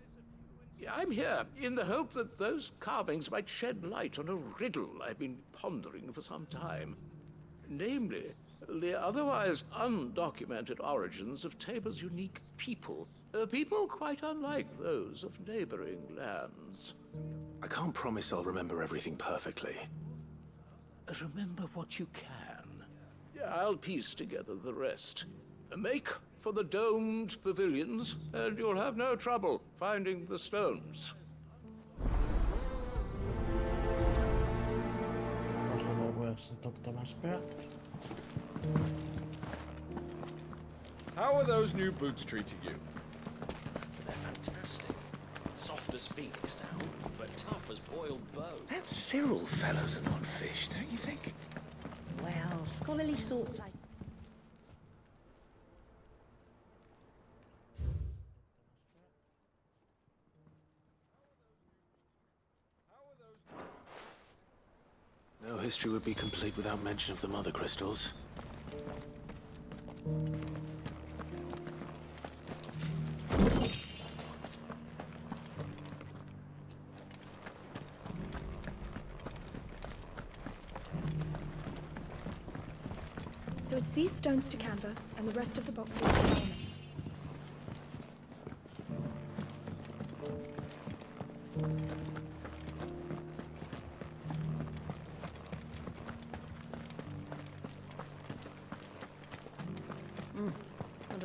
I'm here in the hope that those carvings might shed light on a riddle I've been pondering for some time. Namely, the otherwise undocumented origins of Tabor's unique people. People quite unlike those of neighboring lands. I can't promise I'll remember everything perfectly. Remember what you can. I'll piece together the rest. Make for the domed pavilions, and you'll have no trouble finding the stones. How are those new boots treating you? They're fantastic. Soft as phoenix down, but tough as boiled bone. That Cyril fella's an odd fish, don't you think? Well, scholarly sorts like... No history would be complete without mention of the mother crystals. So it's these stones to Canva, and the rest of the boxes to Dalaman.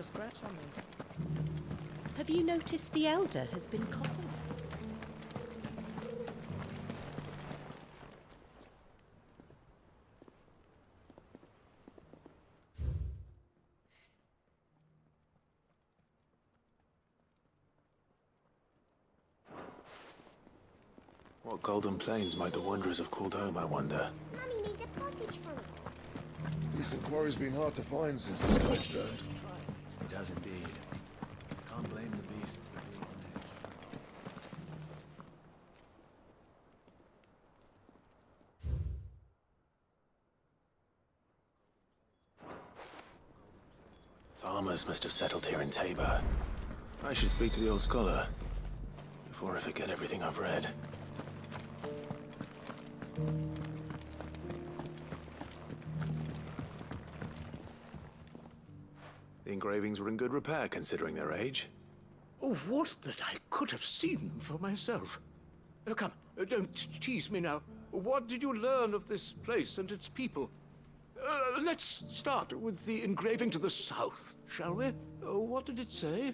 a scratch on me. Have you noticed the Elder has been coughing less? What golden plains might the wanderers have called home, I wonder? Mummy made a pottage from it. This quarry's been hard to find since the sky's turned. It does indeed. Can't blame the beasts for being on edge. Farmers must have settled here in Tabor. I should speak to the old scholar before I forget everything I've read. The engravings were in good repair considering their age. Oh, what that I could have seen for myself. Come, don't tease me now. What did you learn of this place and its people? Let's start with the engraving to the south, shall we? What did it say?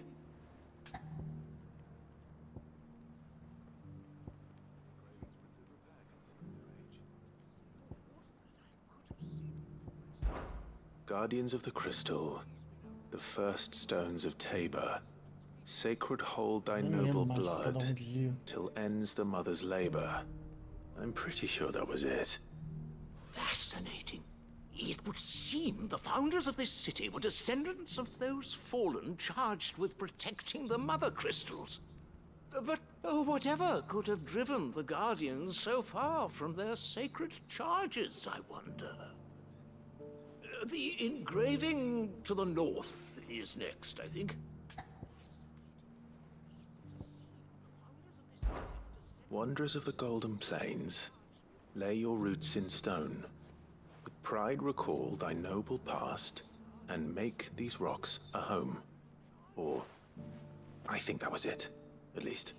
Guardians of the Crystal, the first stones of Tabor, sacred hold thy noble blood, till ends the mother's labor. I'm pretty sure that was it. Fascinating. It would seem the founders of this city were descendants of those fallen charged with protecting the mother crystals. But whatever could have driven the Guardians so far from their sacred charges, I wonder? The engraving to the north is next, I think. Wanderers of the Golden Plains, lay your roots in stone. With pride recall thy noble past, and make these rocks a home. Or, I think that was it, at least.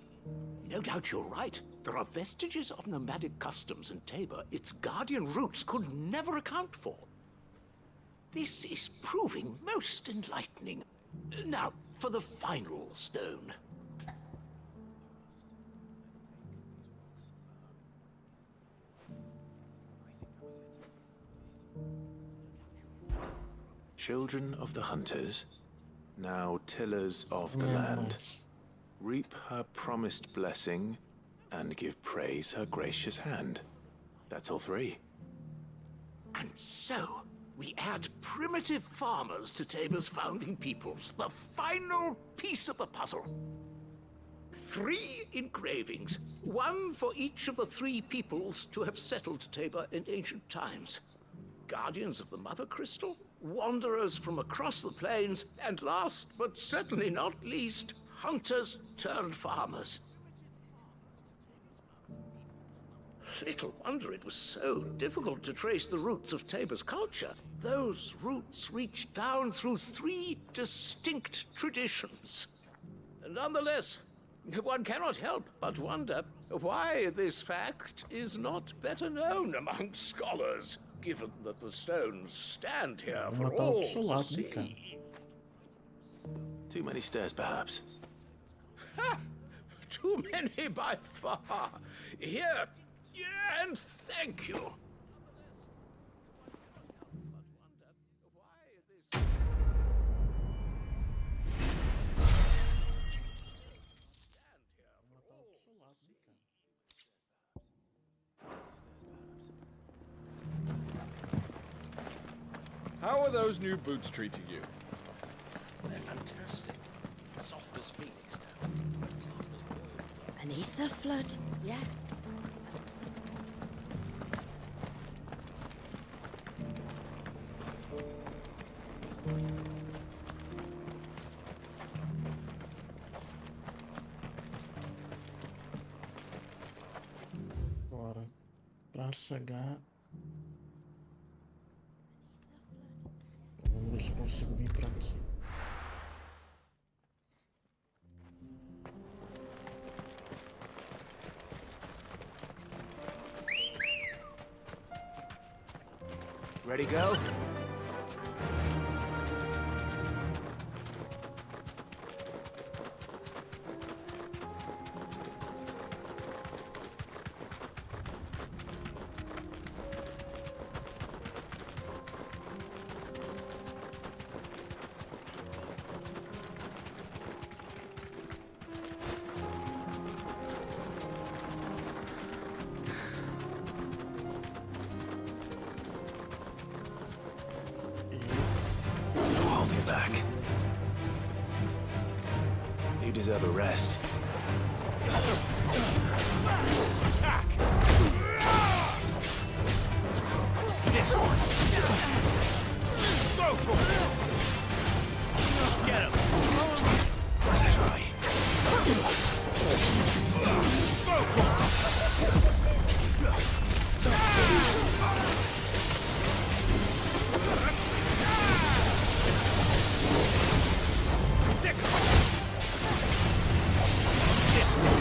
No doubt you're right. There are vestiges of nomadic customs in Tabor its guardian roots could never account for. This is proving most enlightening. Now, for the final stone. Children of the hunters, now tillers of the land, reap her promised blessing and give praise her gracious hand. That's all three. And so, we add primitive farmers to Tabor's founding peoples, the final piece of the puzzle. 3 engravings, one for each of the 3 peoples to have settled Tabor in ancient times. Guardians of the Mother Crystal, wanderers from across the plains, and last but certainly not least, hunters turned farmers. Little wonder it was so difficult to trace the roots of Tabor's culture. Those roots reach down through 3 distinct traditions. Nonetheless, one cannot help but wonder why this fact is not better known among scholars, given that the stones stand here for all to see. Too many stairs, perhaps. Ha! Too many by far. Here, and thank you. How are those new boots treating you? They're fantastic. Soft as phoenix down. An ether flood, yes. Agora, pra chegar... Vamos ver se eu consigo vir pra aqui. Ready, go? deserve a rest. Attack! This one! Go for it! Get him! Nice try. Go for it! This one!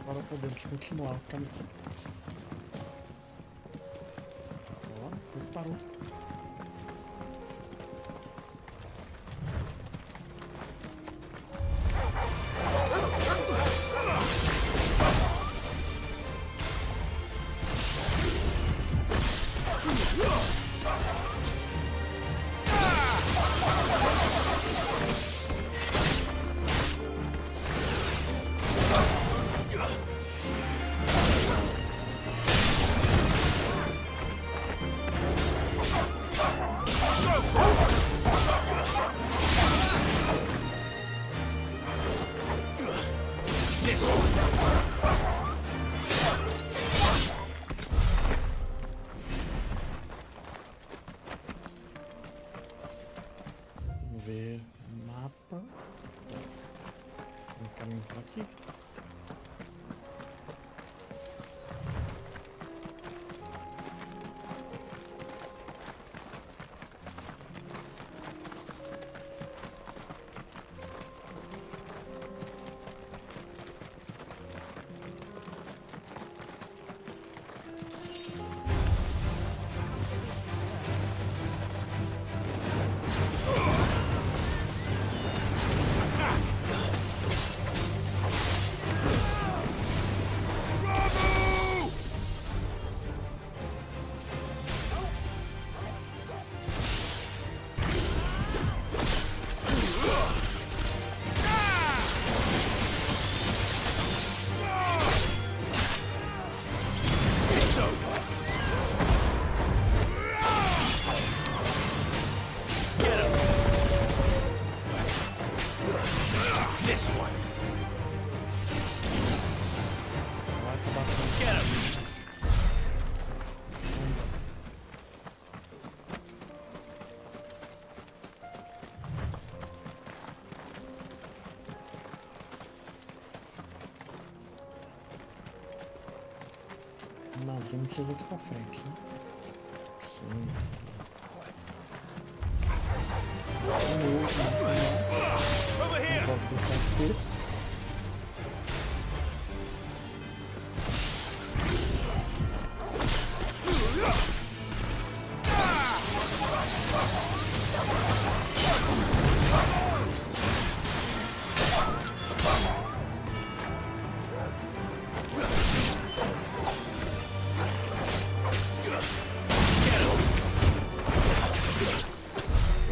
Agora podemos continuar o caminho. Ó, parou. Vamos ver o mapa. Tem caminho para aqui. Mas vamos precisar aqui pra frente, né? Sim.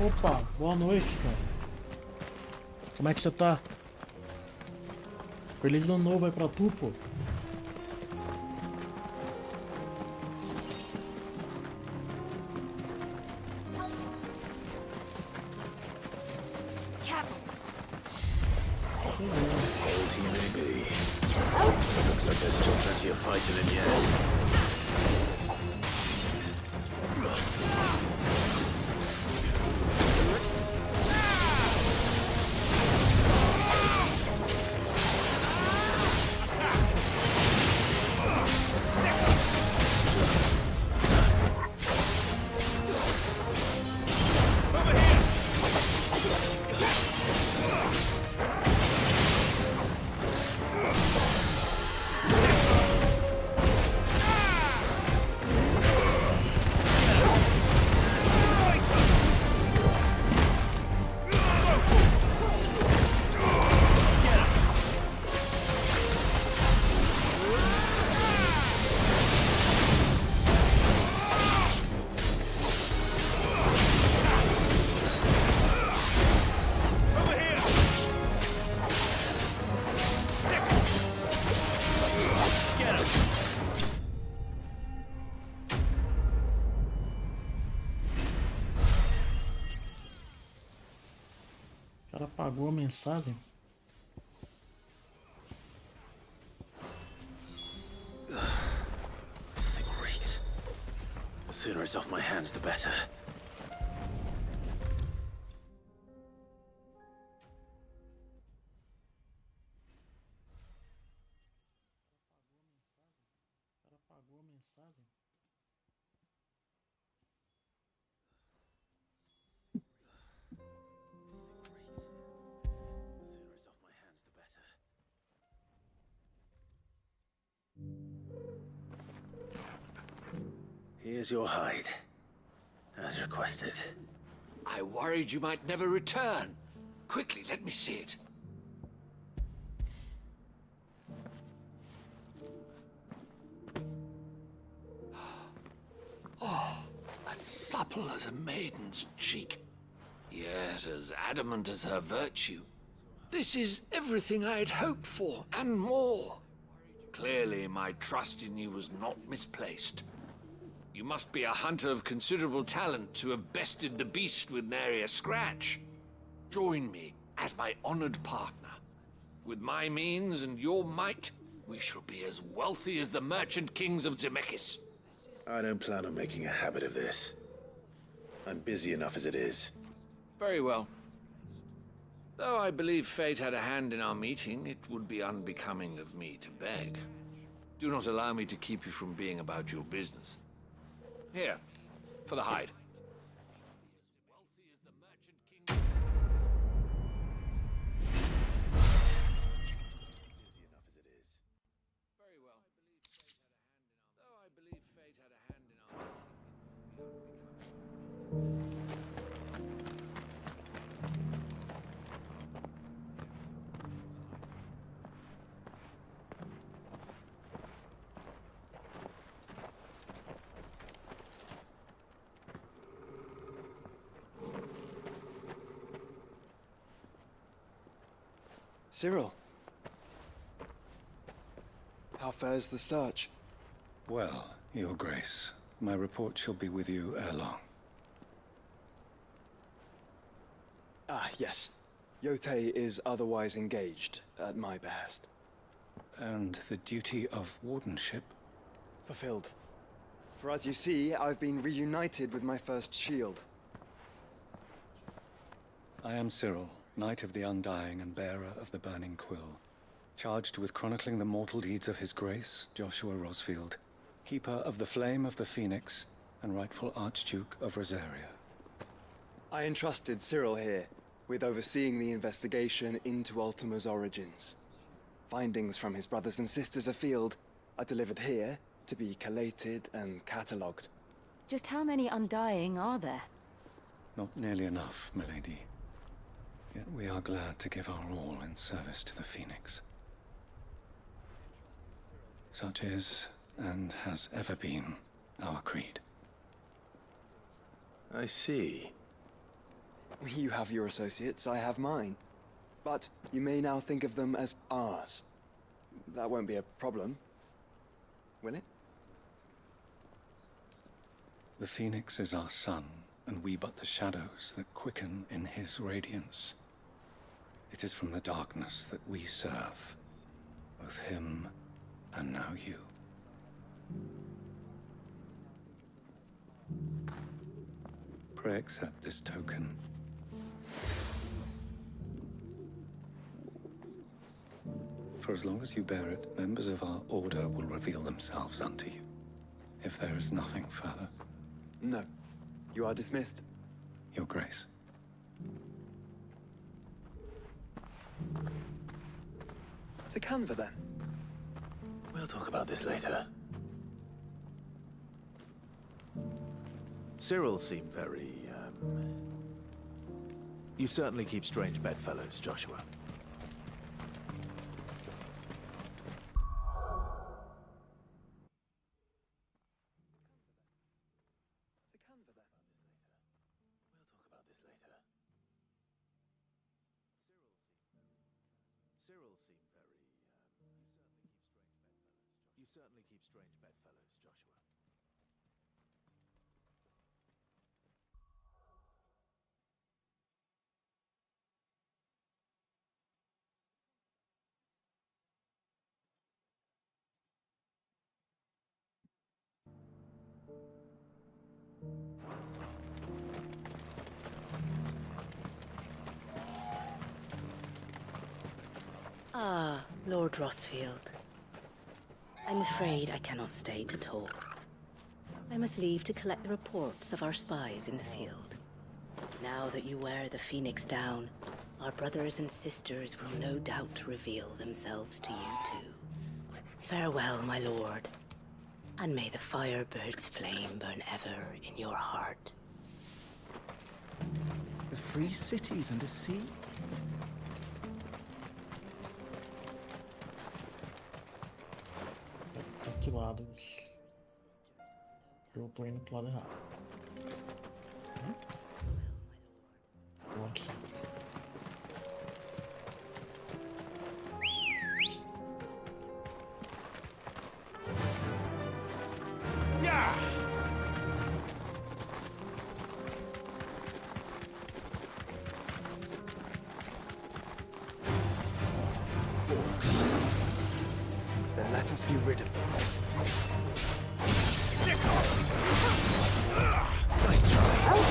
Opa, boa noite, cara. Como é que você tá? Feliz ano novo aí pra tu, pô. Old he may be. Looks like there's still plenty of fighting in yet. Apagou a mensagem? This thing reeks. The sooner it's off my hands, the better. Apagou a mensagem? Here's your hide, as requested. I worried you might never return. Quickly, let me see it. Oh, as supple as a maiden's cheek, yet as adamant as her virtue. This is everything I had hoped for, and more. Clearly, my trust in you was not misplaced. You must be a hunter of considerable talent to have bested the beast with nary a scratch. Join me as my honored partner. With my means and your might, we shall be as wealthy as the merchant kings of Zemeckis. I don't plan on making a habit of this. I'm busy enough as it is. Very well. Though I believe fate had a hand in our meeting, it would be unbecoming of me to beg. Do not allow me to keep you from being about your business. Here, for the hide. Very well. Though I believe fate had a hand in our meeting, Cyril. How fares the search? Well, Your Grace, my report shall be with you ere long. Ah, yes. Yotei is otherwise engaged, at my behest. And the duty of wardenship? Fulfilled. For as you see, I've been reunited with my first shield. I am Cyril, Knight of the Undying and bearer of the Burning Quill, charged with chronicling the mortal deeds of His Grace, Joshua Rosfield, Keeper of the Flame of the Phoenix, and rightful Archduke of Rosaria. I entrusted Cyril here with overseeing the investigation into Ultima's origins. Findings from his brothers and sisters afield are delivered here to be collated and catalogued. Just how many Undying are there? Not nearly enough, milady. Yet we are glad to give our all in service to the Phoenix. Such is, and has ever been, our creed. I see. You have your associates, I have mine. But you may now think of them as ours. That won't be a problem, will it? The Phoenix is our sun, and we but the shadows that quicken in his radiance. It is from the darkness that we serve, both him and now you. Pray accept this token. For as long as you bear it, members of our order will reveal themselves unto you. If there is nothing further. No. You are dismissed. Your Grace. To Canva, then. We'll talk about this later. Cyril seemed very, You certainly keep strange bedfellows, Joshua. Cyril seemed very, You certainly keep strange bedfellows, Joshua. Ah, Lord Rosfield. I'm afraid I cannot stay to talk. I must leave to collect the reports of our spies in the field. Now that you wear the Phoenix down, our brothers and sisters will no doubt reveal themselves to you too. Farewell, my lord, and may the Firebird's flame burn ever in your heart. The free cities under sea? Ativados. Eu tô indo pro lado errado. Nossa. Orcs. Then let us be rid of them. Nice try.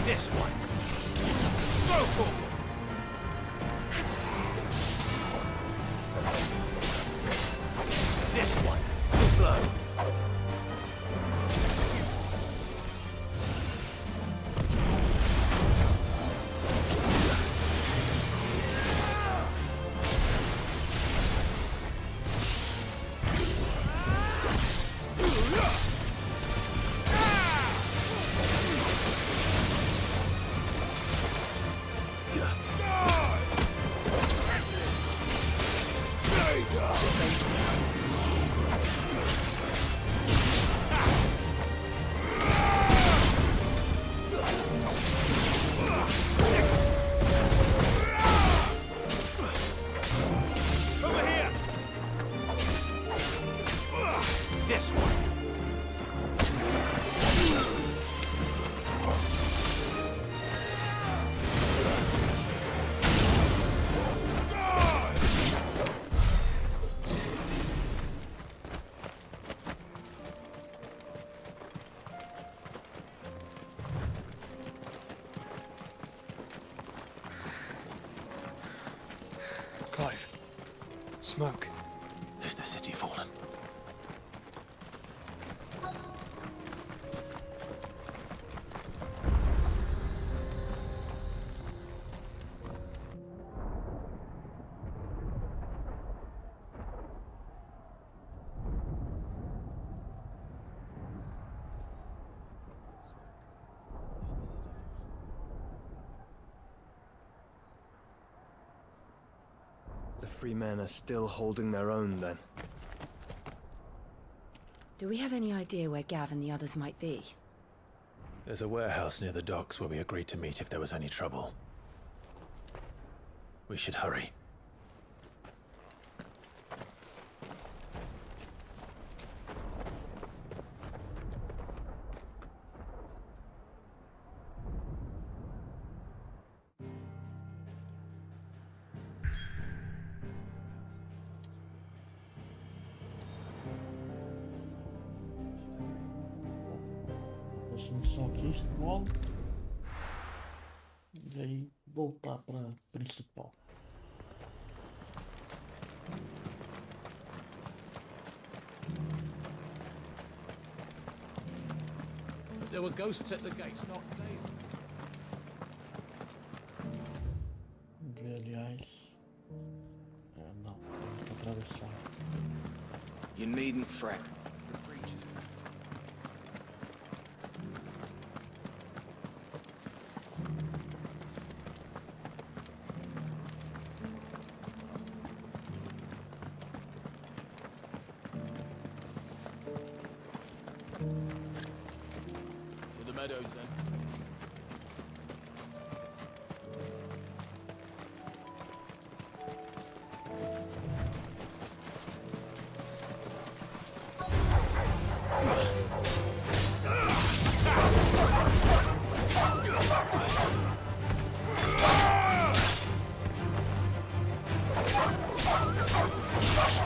This one. Go forward. This one. Too slow. This one. Clive. Smoke. Is the city fallen? The free men are still holding their own, then. Do we have any idea where Gav and the others might be? There's a warehouse near the docks where we agreed to meet if there was any trouble. We should hurry. Essa missão aqui logo. E aí voltar para principal. There were ghosts at the gates, not days. só. You needn't fret. To the meadows, then.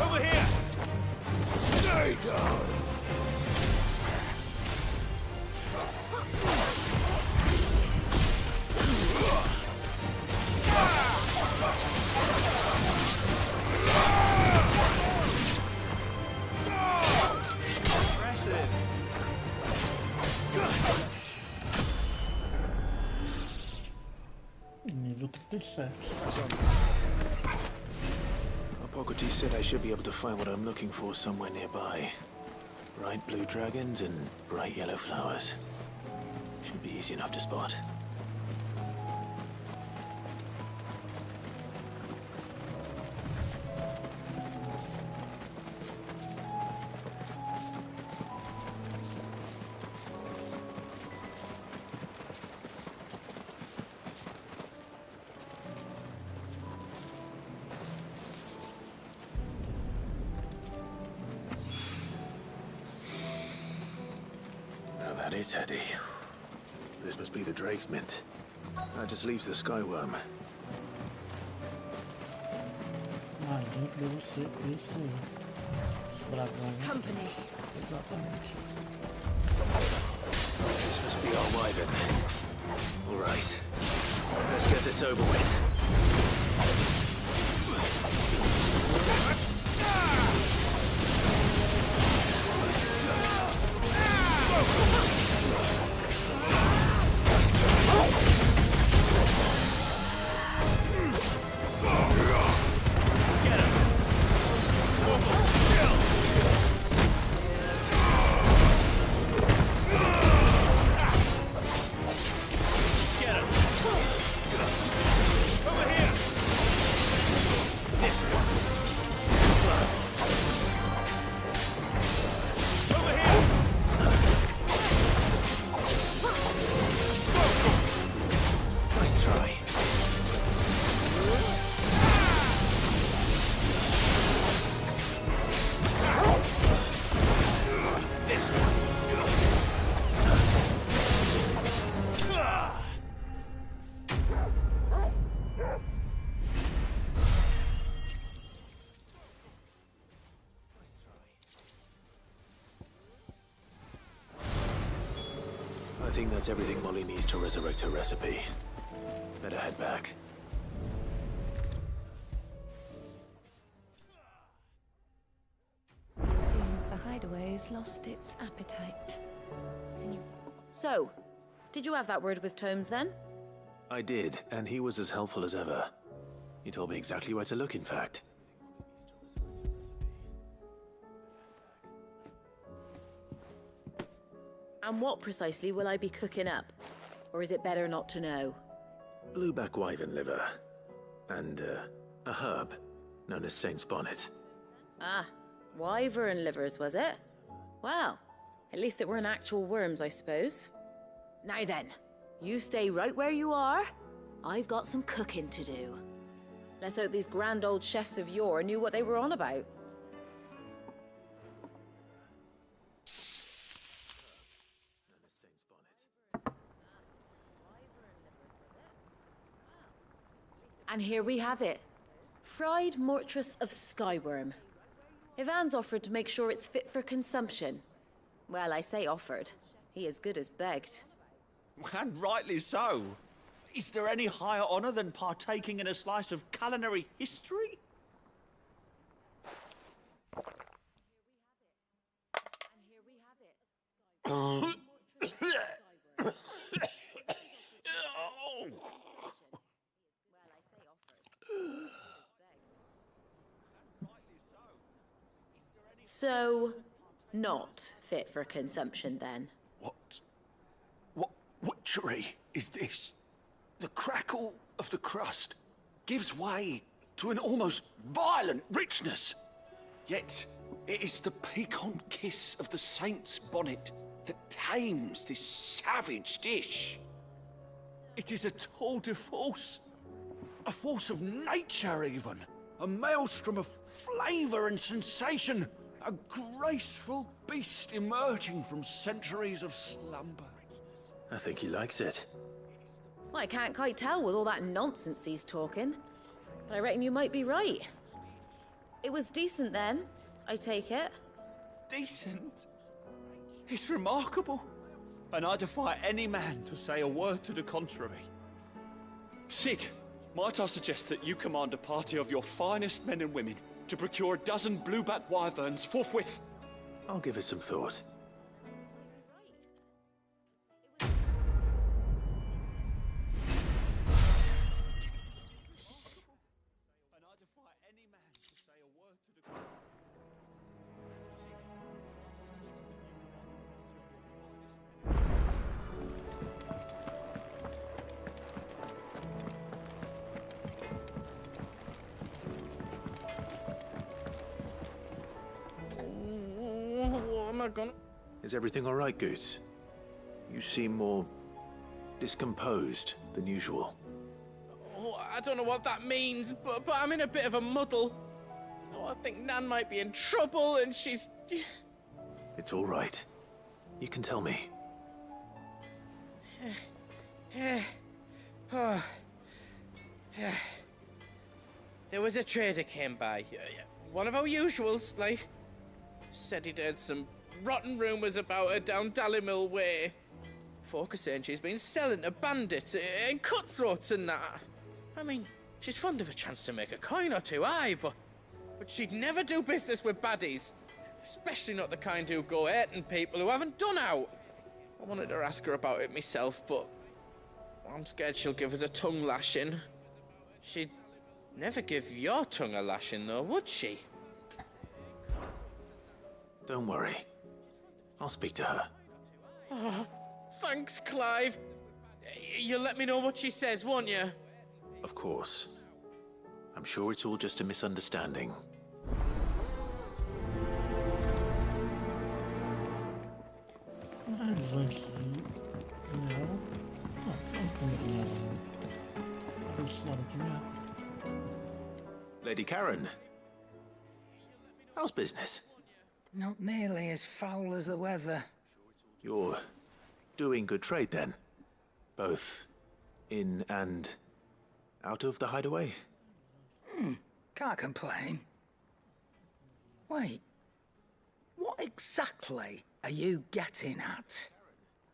Over here! Stay down! Impressive. Nível 37. Hippocrates said I should be able to find what I'm looking for somewhere nearby. Bright blue dragons and bright yellow flowers. Should be easy enough to spot. Now that is heady. This must be the Drake's Mint. That just leaves the Skyworm. Ah, link deve ser esse aí. Esse dragão. Company. Exatamente. This must be our wyvern. All right. Let's get this over with. I think that's everything Molly needs to resurrect her recipe. Better head back. Seems the hideaway's lost its appetite. So, did you have that word with Tomes then? I did, and he was as helpful as ever. He told me exactly where to look, in fact. And what precisely will I be cooking up? Or is it better not to know? Blueback wyvern liver. And, a herb known as Saint's Bonnet. Ah, wyvern livers, was it? Well, at least it weren't actual worms, I suppose. Now then, you stay right where you are. I've got some cooking to do. Let's hope these grand old chefs of yore knew what they were on about. And here we have it. Fried mortress of skyworm. Ivan's offered to make sure it's fit for consumption. Well, I say offered. He as good as begged. And rightly so. Is there any higher honor than partaking in a slice of culinary history? So, not fit for consumption then? What witchery is this? The crackle of the crust gives way to an almost violent richness. Yet, it is the piquant kiss of the saint's bonnet that tames this savage dish. It is a tour de force. A force of nature, even. A maelstrom of flavour and sensation. A graceful beast emerging from centuries of slumber. I think he likes it. Well, I can't quite tell with all that nonsense he's talking. But I reckon you might be right. It was decent then, I take it. Decent? It's remarkable. And I defy any man to say a word to the contrary. Sid, might I suggest that you command a party of your finest men and women to procure a dozen blueback wyverns forthwith? I'll give it some thought. What am I gonna... Is everything all right, Goots? You seem more discomposed than usual. Oh, I don't know what that means, but I'm in a bit of a muddle. Oh, I think Nan might be in trouble, and she's... It's all right. You can tell me. Oh. There was a trader came by. One of our usuals, like. Said he'd heard some rotten rumours about her down Dallimil Way. Folk are saying she's been selling to bandits and cutthroats and that. I mean, she's fond of a chance to make a coin or two, aye, but she'd never do business with baddies. Especially not the kind who go hurting people who haven't done out. I wanted to ask her about it myself, but I'm scared she'll give us a tongue lashing. She'd never give your tongue a lashing, though, would she? Don't worry. I'll speak to her. Oh, thanks, Clive. You'll let me know what she says, won't you? Of course. I'm sure it's all just a misunderstanding. Lady Karen, how's business? Not nearly as foul as the weather. You're doing good trade then? Both in and out of the hideaway? Can't complain. Wait, what exactly are you getting at?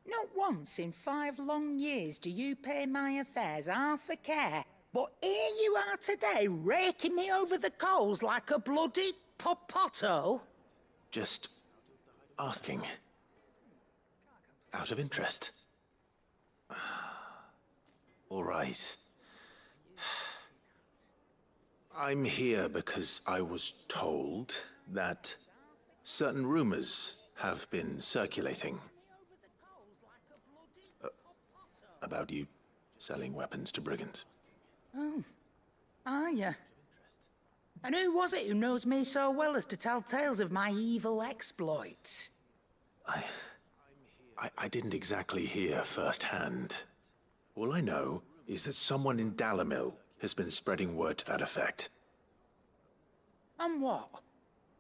Not once in 5 long years do you pay my affairs half a care, but here you are today raking me over the coals like a bloody popoto? Just asking. Out of interest. All right. I'm here because I was told that certain rumors have been circulating about you selling weapons to brigands. Oh, are you? And who was it who knows me so well as to tell tales of my evil exploits? I didn't exactly hear firsthand. All I know is that someone in Dallimil has been spreading word to that effect. And what?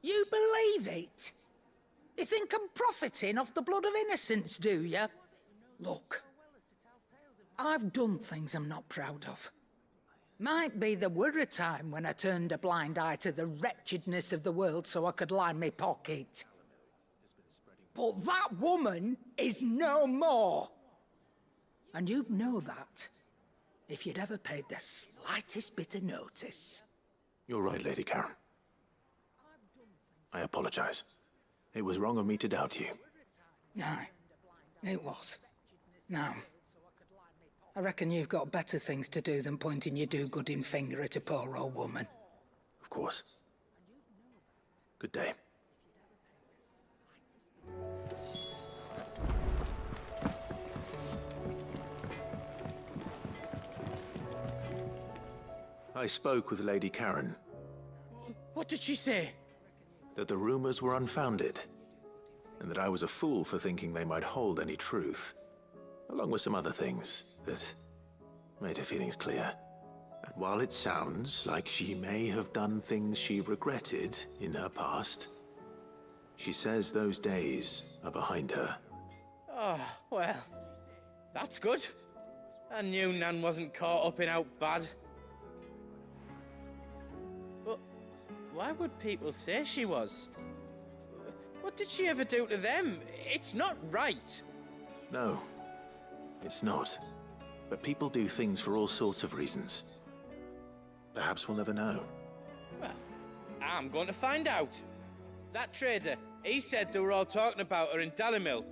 You believe it? You think I'm profiting off the blood of innocents, do you? Look, I've done things I'm not proud of. Might be there were a time when I turned a blind eye to the wretchedness of the world so I could line my pocket. But that woman is no more. And you'd know that if you'd ever paid the slightest bit of notice. You're right, Lady Karen. I apologize. It was wrong of me to doubt you. No, it was. Now, I reckon you've got better things to do than pointing your do-gooding finger at a poor old woman. Of course. Good day. I spoke with Lady Karen. What did she say? That the rumors were unfounded, and that I was a fool for thinking they might hold any truth, along with some other things that made her feelings clear. And while it sounds like she may have done things she regretted in her past, she says those days are behind her. Oh, well, that's good. I knew Nan wasn't caught up in out bad. But why would people say she was? What did she ever do to them? It's not right. No, it's not. But people do things for all sorts of reasons. Perhaps we'll never know. Well, I'm going to find out. That trader, he said they were all talking about her in Dalimil.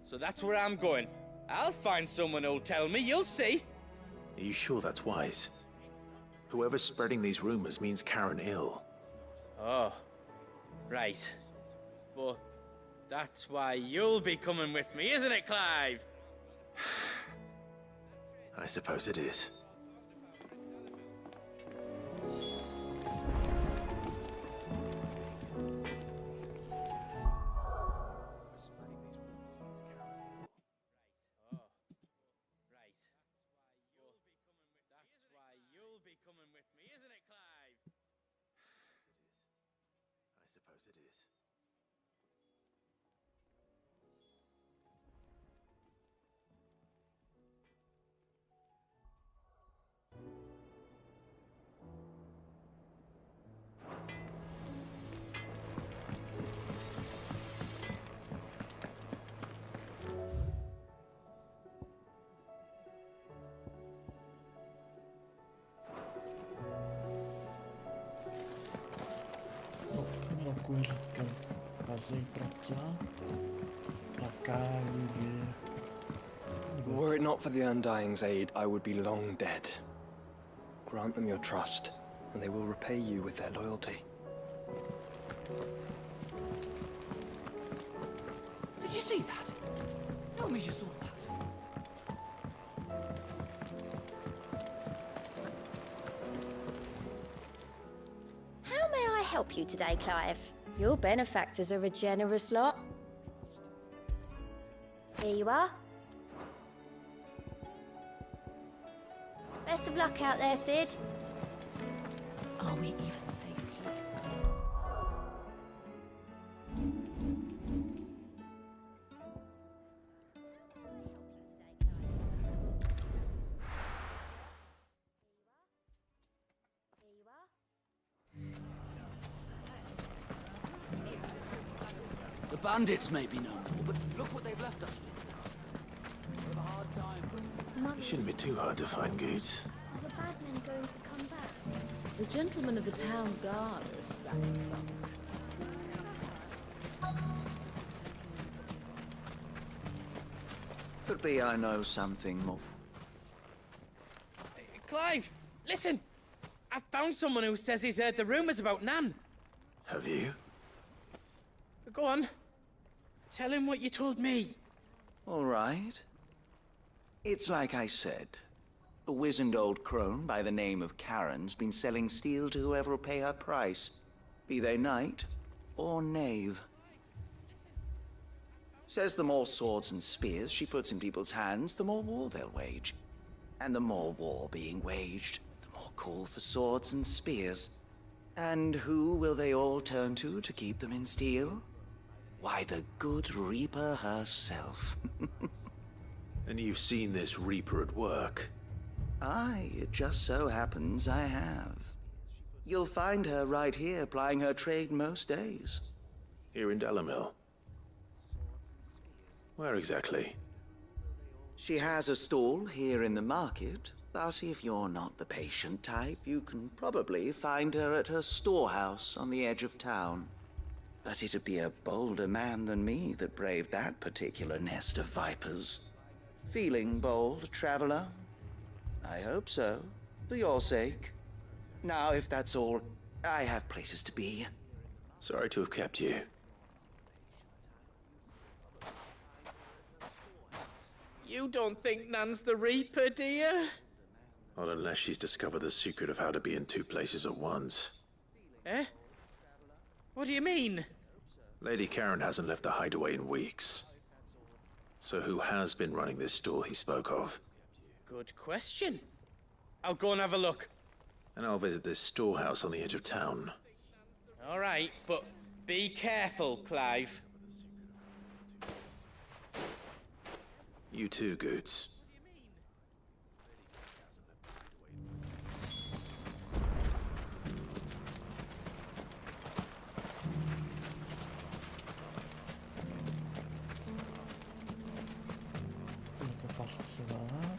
So that's where I'm going. I'll find someone who'll tell me, you'll see. Are you sure that's wise? Whoever's spreading these rumors means Karen ill. Oh, right. But that's why you'll be coming with me, isn't it, Clive? I suppose it is. Coisa que eu passei pra cá e ver. Were it not for the Undying's aid, I would be long dead. Grant them your trust, and they will repay you with their loyalty. Did you see that? Tell me you saw that. How may I help you today, Clive? Your benefactors are a generous lot. Here you are. Best of luck out there, Sid. Are we even safe here? The bandits may be no more, but look what they've left us with. It shouldn't be too hard to find goods. Are the bad men going to come back? The gentlemen of the town guard are strapping up. Could be I know something more. Clive, listen! I found someone who says he's heard the rumors about Nan. Have you? Go on. Tell him what you told me. All right. It's like I said. A wizened old crone by the name of Karen's been selling steel to whoever will pay her price, be they knight or knave. Says the more swords and spears she puts in people's hands, the more war they'll wage. And the more war being waged, the more call for swords and spears. And who will they all turn to keep them in steel? Why, the good Reaper herself. And you've seen this Reaper at work? Aye, it just so happens I have. You'll find her right here plying her trade most days. Here in Dalimil? Where exactly? She has a stall here in the market, but if you're not the patient type, you can probably find her at her storehouse on the edge of town. But it'd be a bolder man than me that braved that particular nest of vipers. Feeling bold, traveler? I hope so, for your sake. Now, if that's all, I have places to be. Sorry to have kept you. You don't think Nan's the Reaper, do you? Not unless she's discovered the secret of how to be in two places at once. Eh? What do you mean? Lady Karen hasn't left the hideaway in weeks. So who has been running this stall he spoke of? Good question. I'll go and have a look. And I'll visit this storehouse on the edge of town. All right, but be careful, Clive. You too, Goots. Como é que eu faço ativar?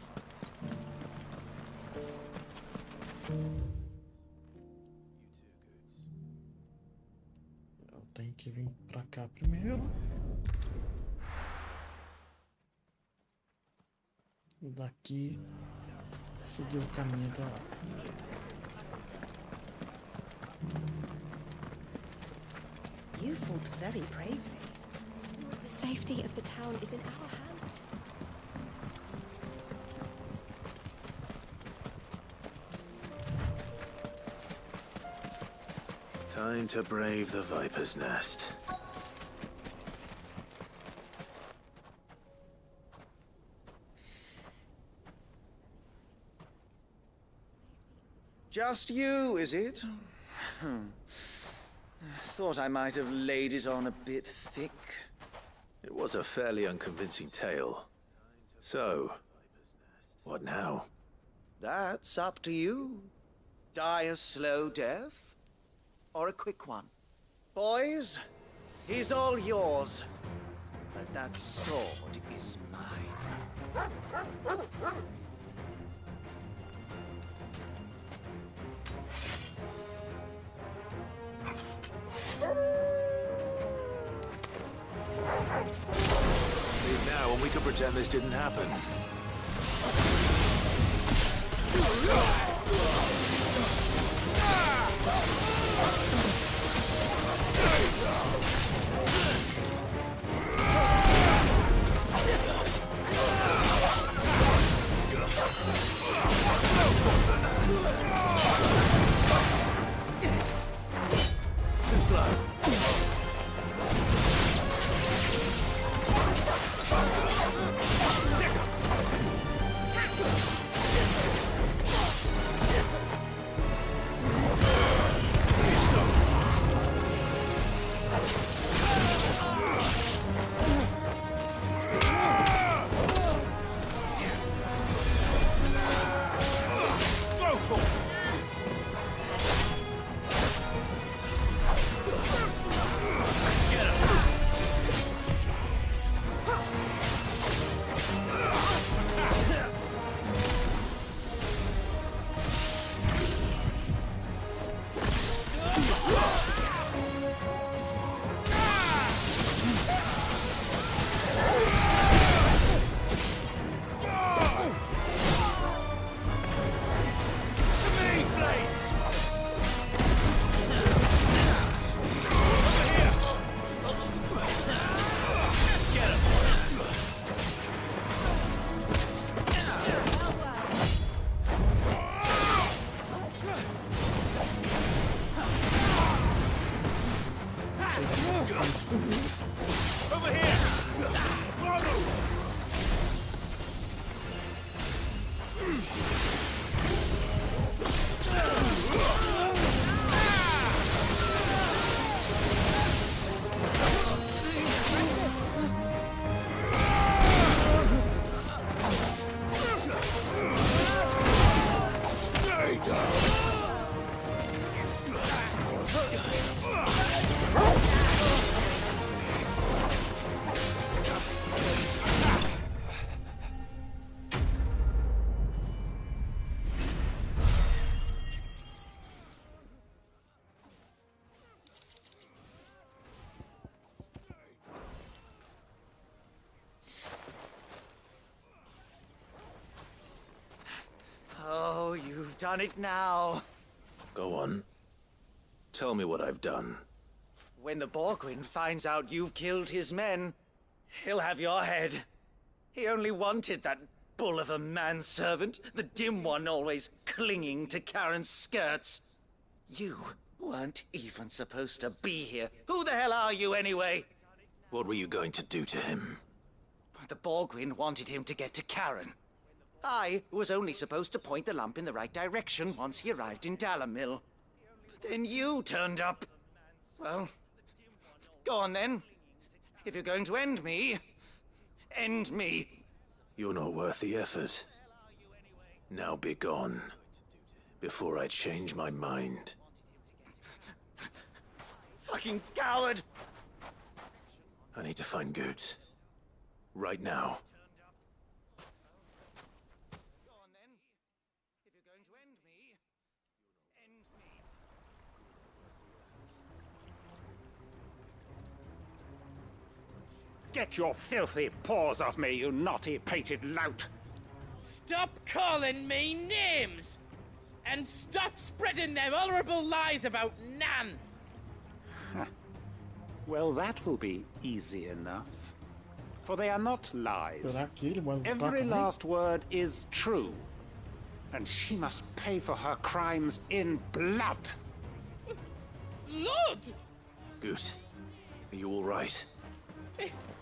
Eu tenho que vir pra cá primeiro. Daqui seguir o caminho da. You fought very bravely. The safety of the town is in our hands. Time to brave the Viper's Nest. Just you, is it? Thought I might have laid it on a bit thick. It was a fairly unconvincing tale. So, what now? That's up to you. Die a slow death, or a quick one. Boys, he's all yours. But that sword is mine. Leave now, and we can pretend this didn't happen. Too slow. Over here! Oh, you've done it now. Go on. Tell me what I've done. When the Borgwyn finds out you've killed his men, he'll have your head. He only wanted that bull of a manservant, the dim one always clinging to Karen's skirts. You weren't even supposed to be here. Who the hell are you anyway? What were you going to do to him? The Borgwyn wanted him to get to Karen. I was only supposed to point the lamp in the right direction once he arrived in Dalamil. But then you turned up. Well, go on then. If you're going to end me, end me. You're not worth the effort. Now be gone, before I change my mind. Fucking coward! I need to find Goods. Right now. Go on then. If you're going to end me, end me. Get your filthy paws off me, you naughty-pated lout! Stop calling me names! And stop spreading them horrible lies about Nan! Well, that will be easy enough. For they are not lies. Every last word is true. And she must pay for her crimes in blood. Blood? Goose, are you all right?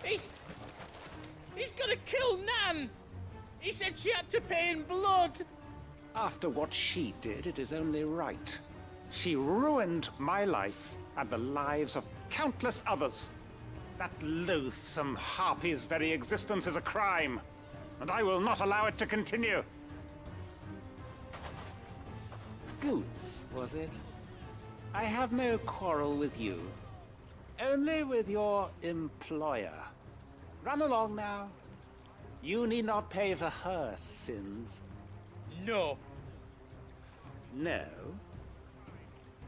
He's gonna kill Nan! He said she had to pay in blood! After what she did, it is only right. She ruined my life and the lives of countless others. That loathsome harpy's very existence is a crime, and I will not allow it to continue. Goods, was it? I have no quarrel with you. Only with your employer. Run along now. You need not pay for her sins. No. No?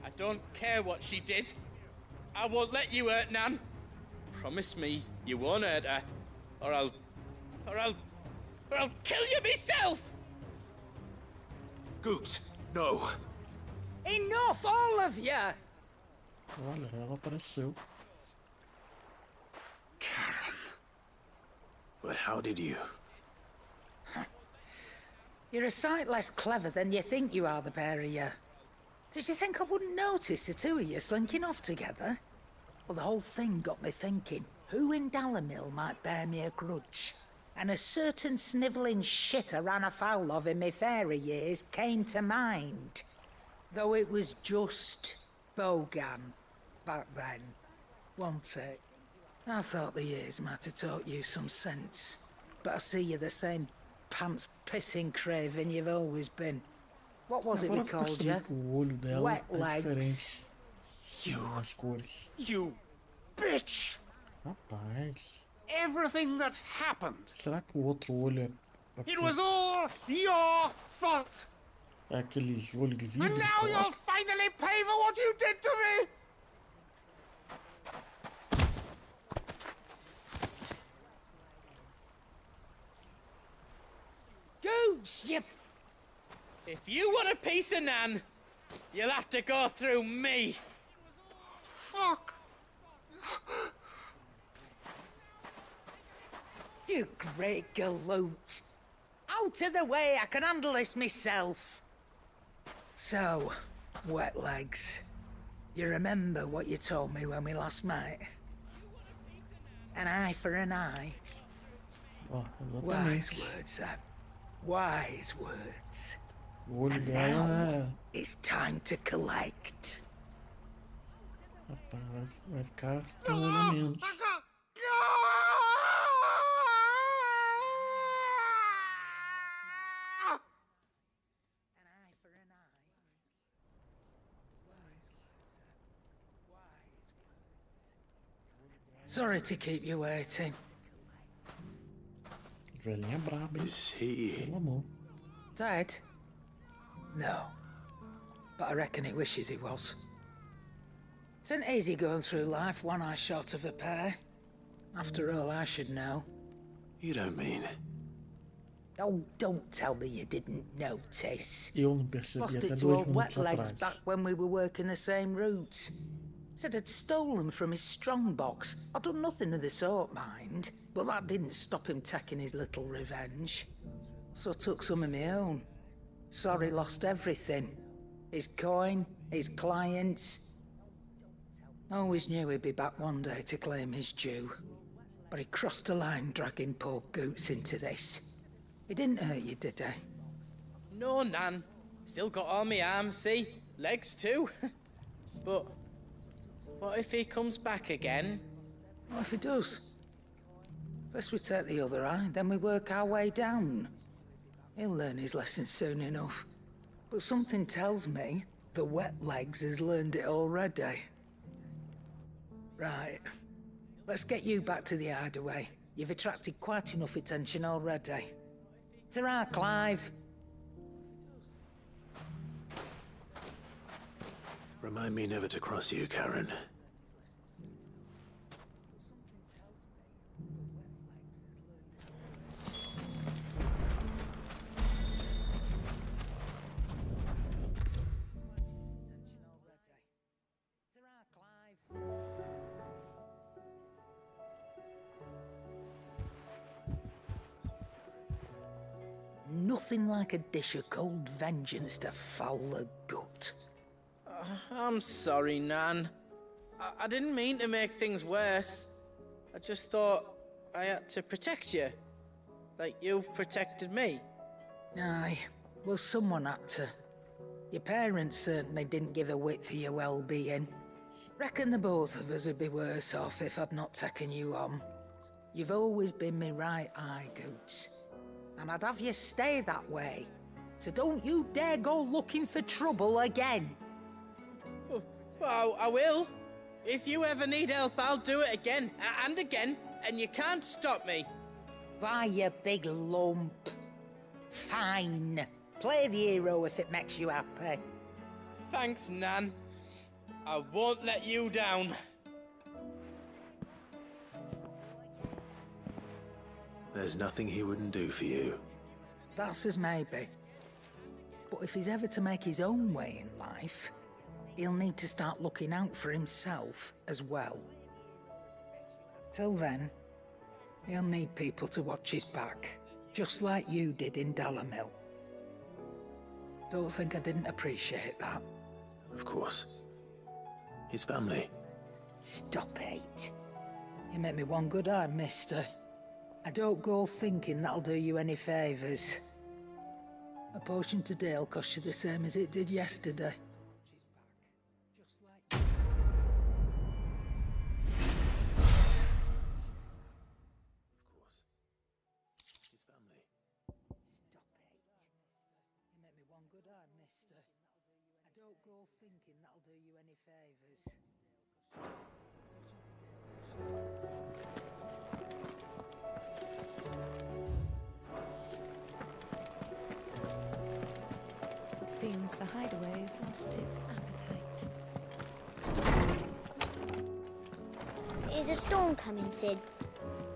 I don't care what she did. I won't let you hurt Nan. Promise me you won't hurt her, or I'll kill you myself! Goops, no. Enough, all of you! Olha, ela apareceu. But how did you? You're a sight less clever than you think you are, the pair of you. Did you think I wouldn't notice the two of you slinking off together? Well, the whole thing got me thinking, who in Dalamil might bear me a grudge? And a certain snivelling shit I ran afoul of in my fairy years came to mind. Though it was just Bogan back then, wasn't it? I thought the years might have taught you some sense, but I see you're the same pants-pissing craven you've always been. What was it we called you? Wet legs. You bitch! Rapaz. Everything that happened. Será que o outro olho é... It was all your fault. É aqueles olhos de vidro? And now you'll finally pay for what you did to me. Gooch, you... If you want a piece of Nan, you'll have to go through me. Fuck. You great galoot. Out of the way, I can handle this myself. So, wet legs, you remember what you told me when we last met? An eye for an eye. Oh, wise words, that. Wise words. O olho And dela now, it's time to collect. Rapaz, vai ficar com um olho a menos. Sorry to keep you waiting. Velhinha braba, hein? Is he? Pelo amor. Dead? No. But I reckon he wishes he was. It isn't easy going through life one eye short of a pair. After all, I should know. You don't mean... Oh, don't tell me you didn't notice. Eu não percebi Lost até it to 2 old minutos wet legs atrás. back when we were working the same routes. Said I'd stolen from his strongbox. I'd done nothing of the sort, mind. But that didn't stop him taking his little revenge. So took some of my own. Sorry, lost everything. His coin, his clients. Always knew he'd be back one day to claim his due. But he crossed a line dragging poor Goots into this. He didn't hurt you, did he? No, Nan. Still got all my arms, see? Legs too. But what if he comes back again? What if he does? First we take the other eye, then we work our way down. He'll learn his lesson soon enough. But something tells me the wet legs has learned it already. Right. Let's get you back to the hideaway. You've attracted quite enough attention already. Ta-ra, Clive. Remind me never to cross you, Karen. Nothing like a dish of cold vengeance to foul the gut. I'm sorry, Nan. I didn't mean to make things worse. I just thought I had to protect you. Like you've protected me. Aye, well, someone had to. Your parents certainly didn't give a whit for your well-being. Reckon the both of us would be worse off if I'd not taken you on. You've always been me right eye, Goots. And I'd have you stay that way. So don't you dare go looking for trouble again. Well, I will. If you ever need help, I'll do it again and again, and you can't stop me. Why, you big lump. Fine. Play the hero if it makes you happy. Thanks, Nan. I won't let you down. There's nothing he wouldn't do for you. That's as maybe. But if he's ever to make his own way in life, he'll need to start looking out for himself as well. Till then, he'll need people to watch his back, just like you did in Dalamil. Don't think I didn't appreciate that. Of course. His family. Stop it. You make me one good eye, mister. I don't go thinking that'll do you any favours. A potion today will cost you the same as it did yesterday. Go thinking that'll do you any favours. It seems the hideaway's lost its appetite. Is a storm coming, Sid?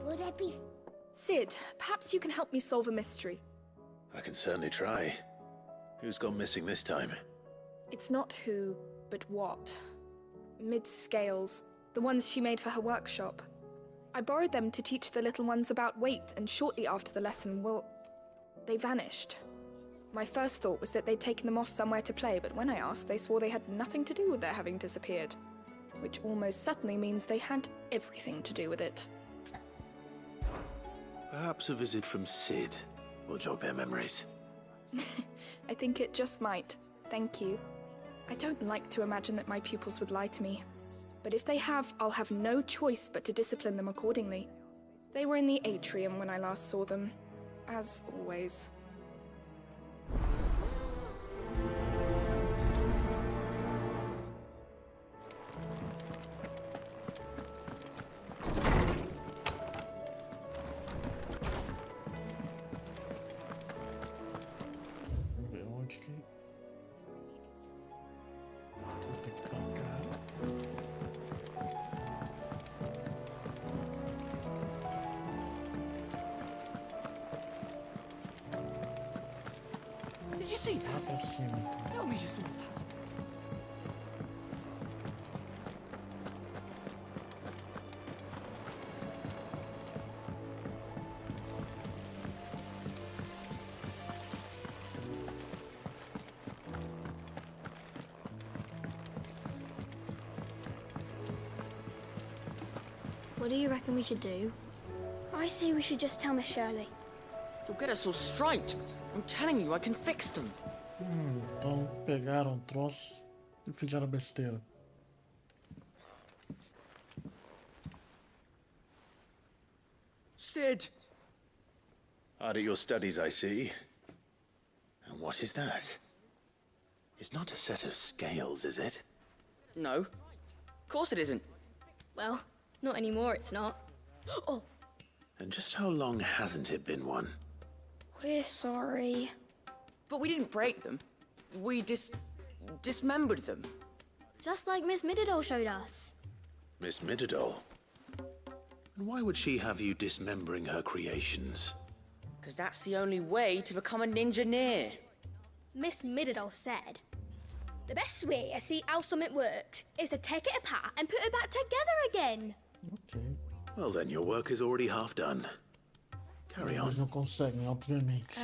Will there be... Sid, perhaps you can help me solve a mystery. I can certainly try. Who's gone missing this time? It's not who, but what. Mid's scales, the ones she made for her workshop. I borrowed them to teach the little ones about weight, and shortly after the lesson, well, they vanished. My first thought was that they'd taken them off somewhere to play, but when I asked, they swore they had nothing to do with their having disappeared. Which almost certainly means they had everything to do with it. Perhaps a visit from Sid will jog their memories. I think it just might. Thank you. I don't like to imagine that my pupils would lie to me. But if they have, I'll have no choice but to discipline them accordingly. They were in the atrium when I last saw them, as always. Did you see that? Tell me you saw that. What do you reckon we should do? I say we should just tell Miss Shirley. You'll get us all straight. I'm telling you, I can fix them. Então pegaram o troço e fizeram besteira. Sid! Hard at your studies, I see. And what is that? It's not a set of scales, is it? No. Of course it isn't. Well, not anymore, it's not. Oh! And just how long hasn't it been one? We're sorry. But we didn't break them. We dismembered them. Just like Miss Mididol showed us. Miss Mididol? And why would she have you dismembering her creations? Because that's the only way to become a ninja-neer. Miss Mididol said, the best way to see how something works is to take it apart and put it back together again. Ok. Well then, your work is already half done. Carry on. Eles não conseguem, obviamente.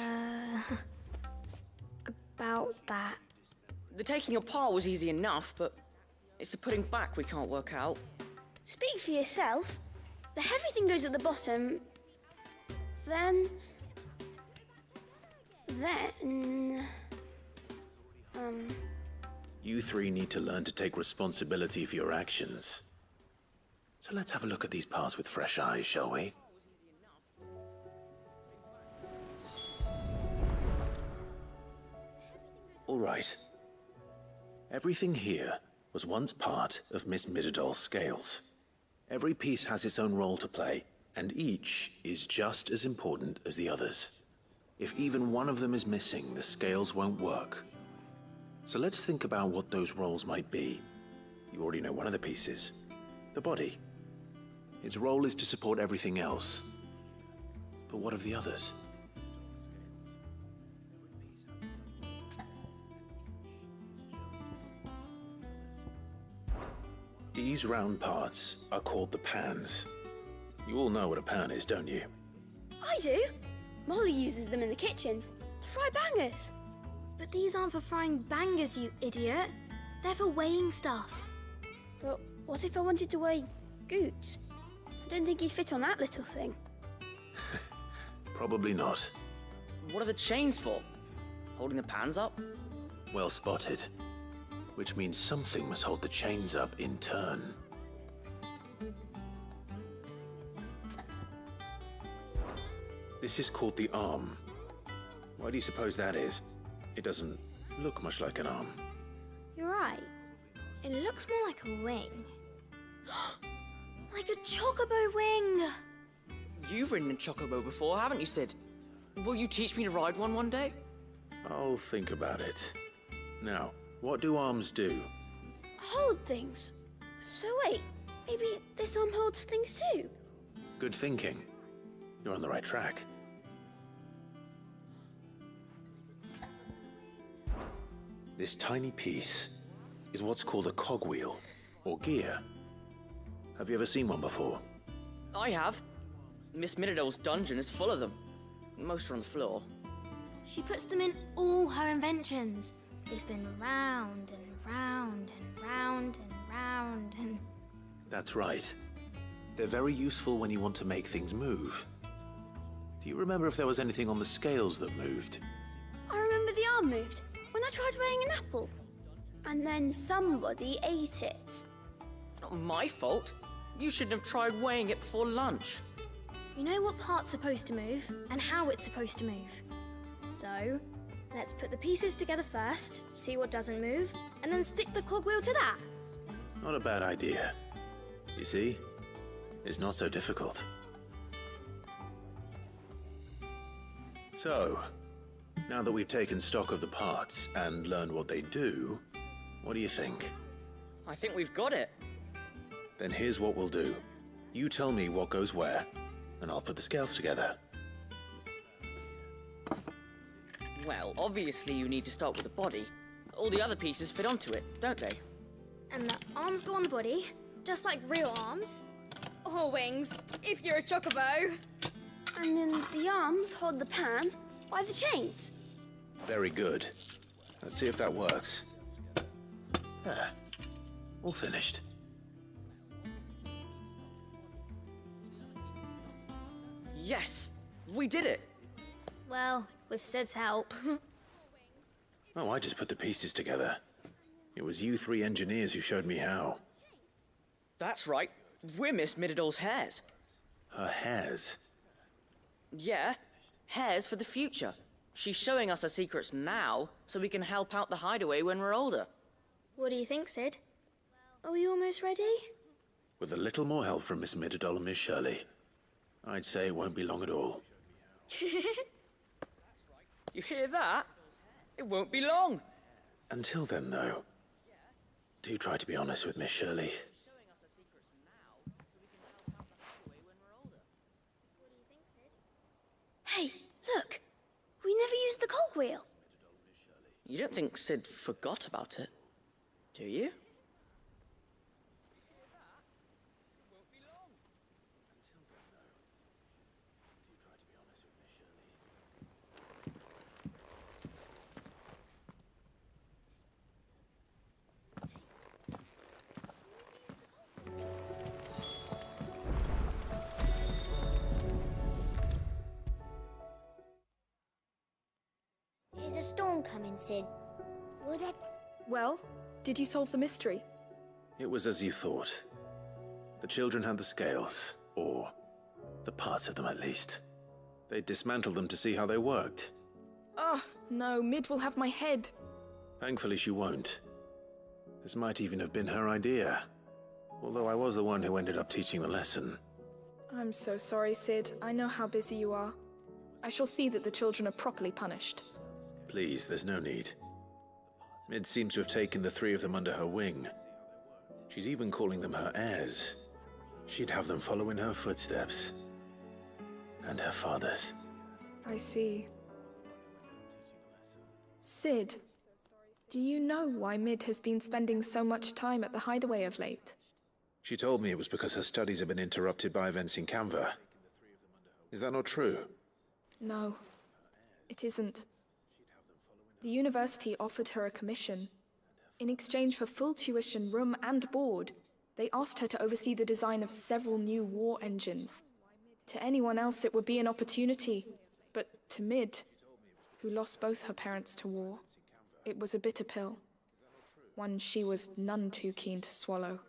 About that. The taking apart was easy enough, but it's the putting back we can't work out. Speak for yourself. The heavy thing goes at the bottom. Then... You three need to learn to take responsibility for your actions. So let's have a look at these parts with fresh eyes, shall we? All right. Everything here was once part of Miss Mididol's scales. Every piece has its own role to play, and each is just as important as the others. If even one of them is missing, the scales won't work. So let's think about what those roles might be. You already know one of the pieces, the body. Its role is to support everything else. But what of the others? These round parts are called the pans. You all know what a pan is, don't you? I do. Molly uses them in the kitchens to fry bangers. But these aren't for frying bangers, you idiot. They're for weighing stuff. But what if I wanted to weigh Goots? I don't think he'd fit on that little thing. Probably not. What are the chains for? Holding the pans up? Well spotted. Which means something must hold the chains up in turn. This is called the arm. Why do you suppose that is? It doesn't look much like an arm. You're right. It looks more like a wing. Like a chocobo wing! You've ridden a chocobo before, haven't you, Sid? Will you teach me to ride one day? I'll think about it. Now, what do arms do? Hold things. So wait, maybe this arm holds things too? Good thinking. You're on the right track. This tiny piece is what's called a cogwheel, or gear. Have you ever seen one before? I have. Miss Mididol's dungeon is full of them. Most are on the floor. She puts them in all her inventions. They spin round and round and round and round and... That's right. They're very useful when you want to make things move. Do you remember if there was anything on the scales that moved? I remember the arm moved when I tried weighing an apple. And then somebody ate it. Not my fault. You shouldn't have tried weighing it before lunch. You know what part's supposed to move and how it's supposed to move. So, let's put the pieces together first, see what doesn't move, and then stick the cogwheel to that. Not a bad idea. You see? It's not so difficult. So, now that we've taken stock of the parts and learned what they do, what do you think? I think we've got it. Then here's what we'll do. You tell me what goes where, and I'll put the scales together. Well, obviously you need to start with the body. All the other pieces fit onto it, don't they? And the arms go on the body, just like real arms. Or wings, if you're a chocobo. And then the arms hold the pans by the chains. Very good. Let's see if that works. There. All finished. Yes! We did it! Well, with Sid's help. Oh, I just put the pieces together. It was you three engineers who showed me how. That's right. We're Miss Mididol's hairs. Her hairs? Yeah, hairs for the future. She's showing us her secrets now, so we can help out the hideaway when we're older. What do you think, Sid? Are we almost ready? With a little more help from Miss Mididol and Miss Shirley, I'd say it won't be long at all. You hear that? It won't be long. Until then, though, do try to be honest with Miss Shirley. Hey, look! We never used the cogwheel. You don't think Sid forgot about it, do you? Is a storm coming, Sid? Will there... Well, did you solve the mystery? It was as you thought. The children had the scales, or the parts of them at least. They dismantled them to see how they worked. Oh, no, Mid will have my head. Thankfully she won't. This might even have been her idea. Although I was the one who ended up teaching the lesson. I'm so sorry, Sid. I know how busy you are. I shall see that the children are properly punished. Please, there's no need. Mid seems to have taken the three of them under her wing. She's even calling them her heirs. She'd have them follow in her footsteps. And her father's. I see. Sid, do you know why Mid has been spending so much time at the hideaway of late? She told me it was because her studies have been interrupted by events in Canva. Is that not true? No, it isn't. The university offered her a commission. In exchange for full tuition, room and board, they asked her to oversee the design of several new war engines. To anyone else it would be an opportunity, but to Mid, who lost both her parents to war, it was a bitter pill. One she was none too keen to swallow.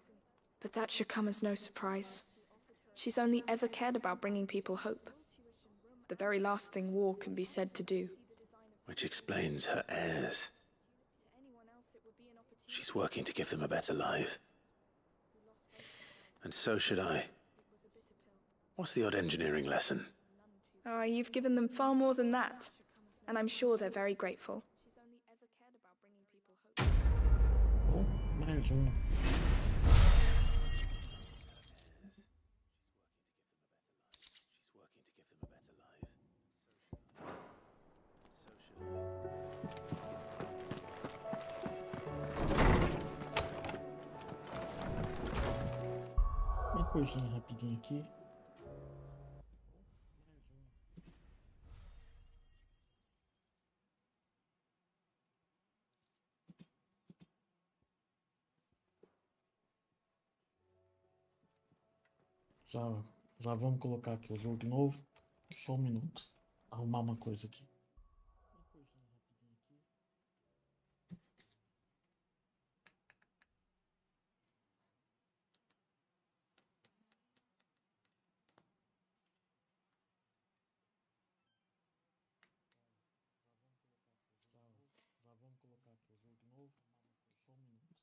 But that should come as no surprise. She's only ever cared about bringing people hope. The very last thing war can be said to do. Which explains her heirs. She's working to give them a better life. And so should I. What's the odd engineering lesson? Ah, you've given them far more than that. And I'm sure they're very grateful. Oh, mais uma. Uma coisinha rapidinho aqui. Já vamos colocar aqui o jogo de novo. Só um minuto. Arrumar uma coisa aqui. Já vamos colocar aqui o jogo de novo. Só um minuto.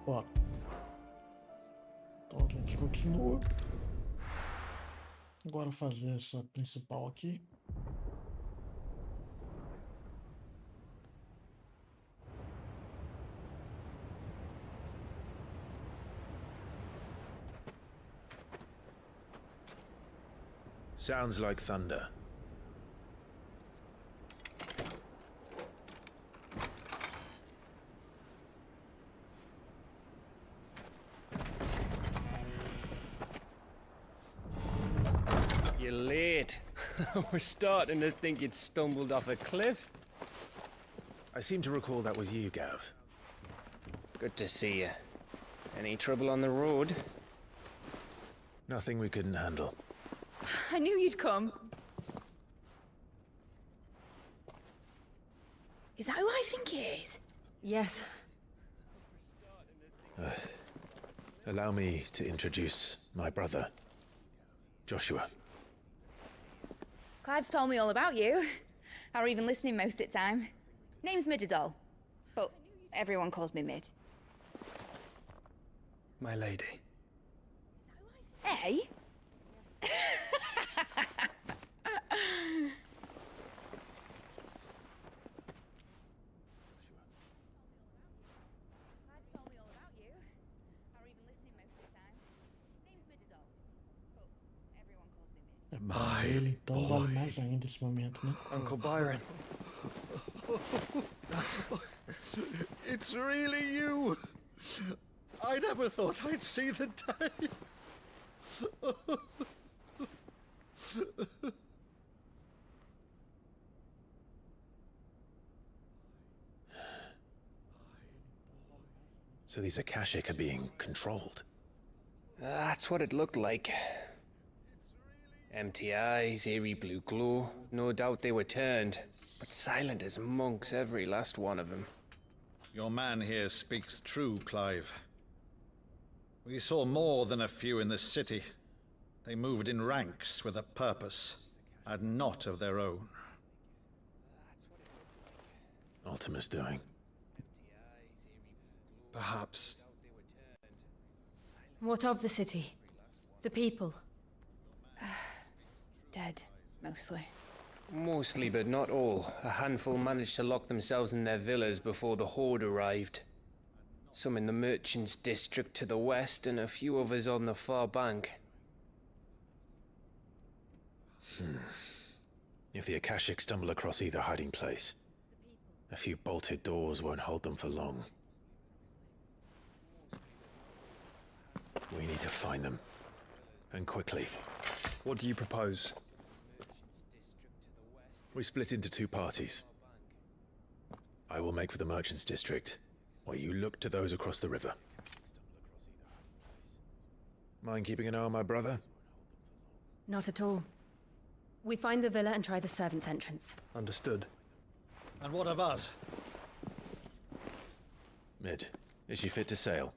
Ó, então a gente continua. Agora fazer essa principal aqui. Sounds like thunder. You're late. We're starting to think you'd stumbled off a cliff. I seem to recall that was you, Gav. Good to see you. Any trouble on the road? Nothing we couldn't handle. I knew you'd come. Is that who I think it is? Yes. Allow me to introduce my brother, Joshua. Clive's told me all about you. Or even listening most of the time. Name's Midadol, but everyone calls me Mid. My lady. Hey? Ele então vale mais ainda esse momento, né? Uncle Byron. It's really you! I never thought I'd see the day. So these Akashic are being controlled? That's what it looked like. Empty eyes, eerie blue glow. No doubt they were turned, but silent as monks, every last one of them. Your man here speaks true, Clive. We saw more than a few in this city. They moved in ranks with a purpose, and not of their own. Ultima's doing. Perhaps. What of the city? The people? Dead, mostly. Mostly, but not all. A handful managed to lock themselves in their villas before the Horde arrived. Some in the Merchants' District to the west, and a few others on the far bank. If the Akashic stumble across either hiding place, a few bolted doors won't hold them for long. We need to find them. And quickly. What do you propose? We split into two parties. I will make for the Merchants' District, while you look to those across the river. Mind keeping an eye on my brother? Not at all. We find the villa and try the servants' entrance. Understood. And what of us? Mid, is she fit to sail?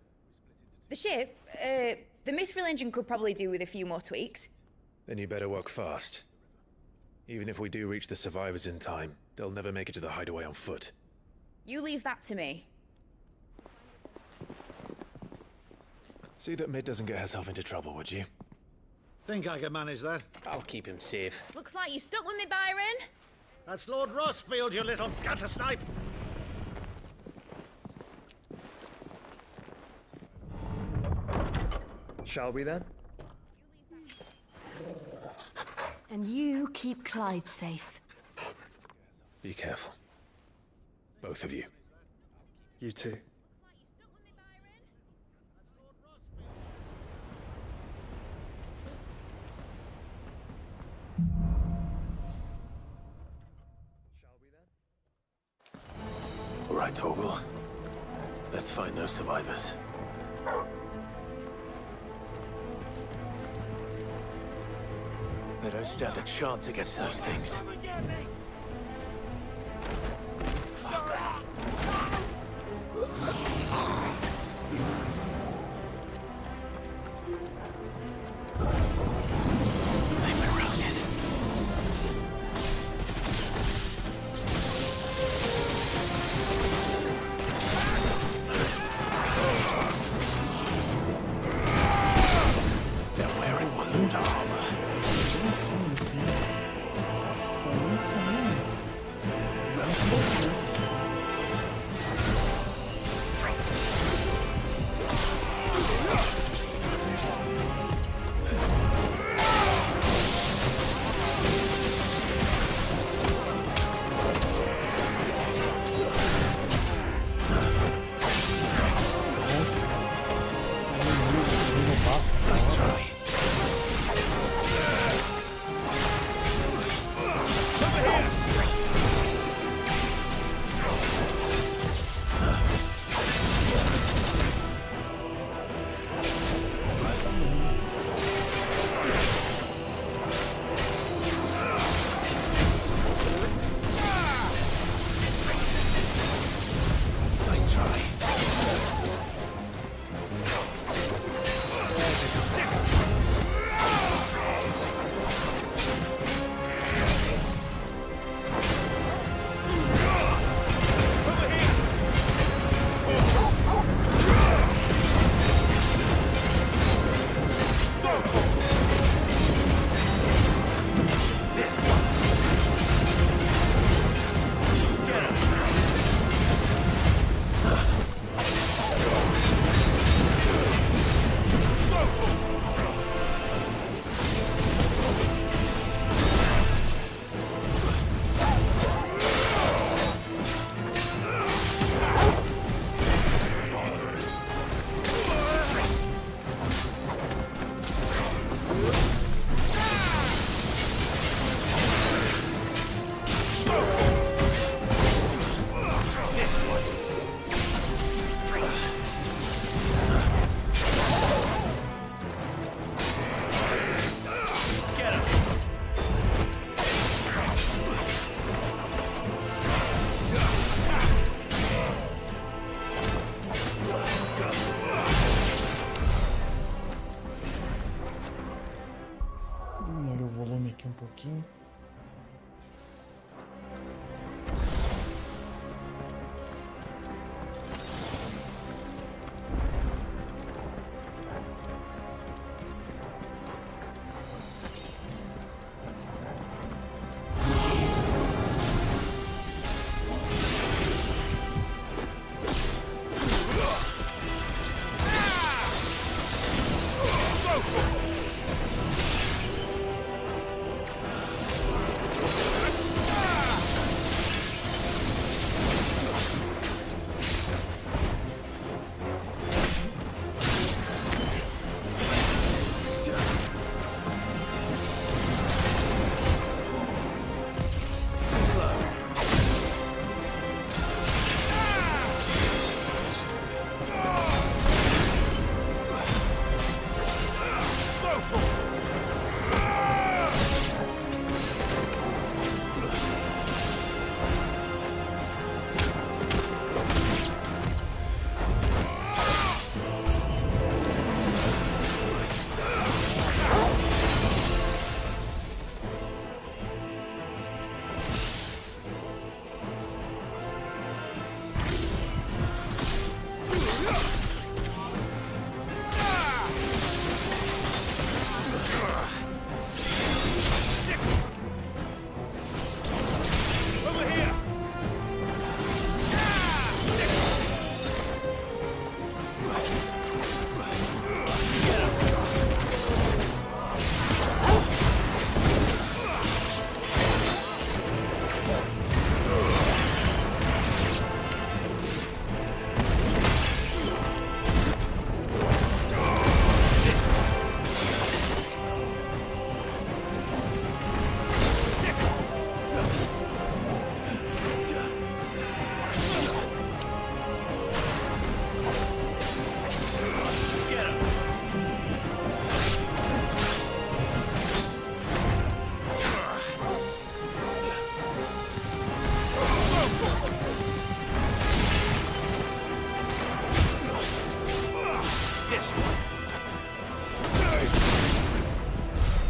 The ship, the Mithril engine could probably do with a few more tweaks. Then you better work fast. Even if we do reach the survivors in time, they'll never make it to the hideaway on foot. You leave that to me. See that Mid doesn't get herself into trouble, would you? Think I can manage that? I'll keep him safe. Looks like you stuck with me, Byron. That's Lord Rossfield, you little gutter snipe! Shall we then? And you keep Clive safe. Be careful. Both of you. You too. All right, Torgal. Let's find those survivors. They don't stand a chance against those things. Nice try. Nice try. Olha o volume aqui um pouquinho.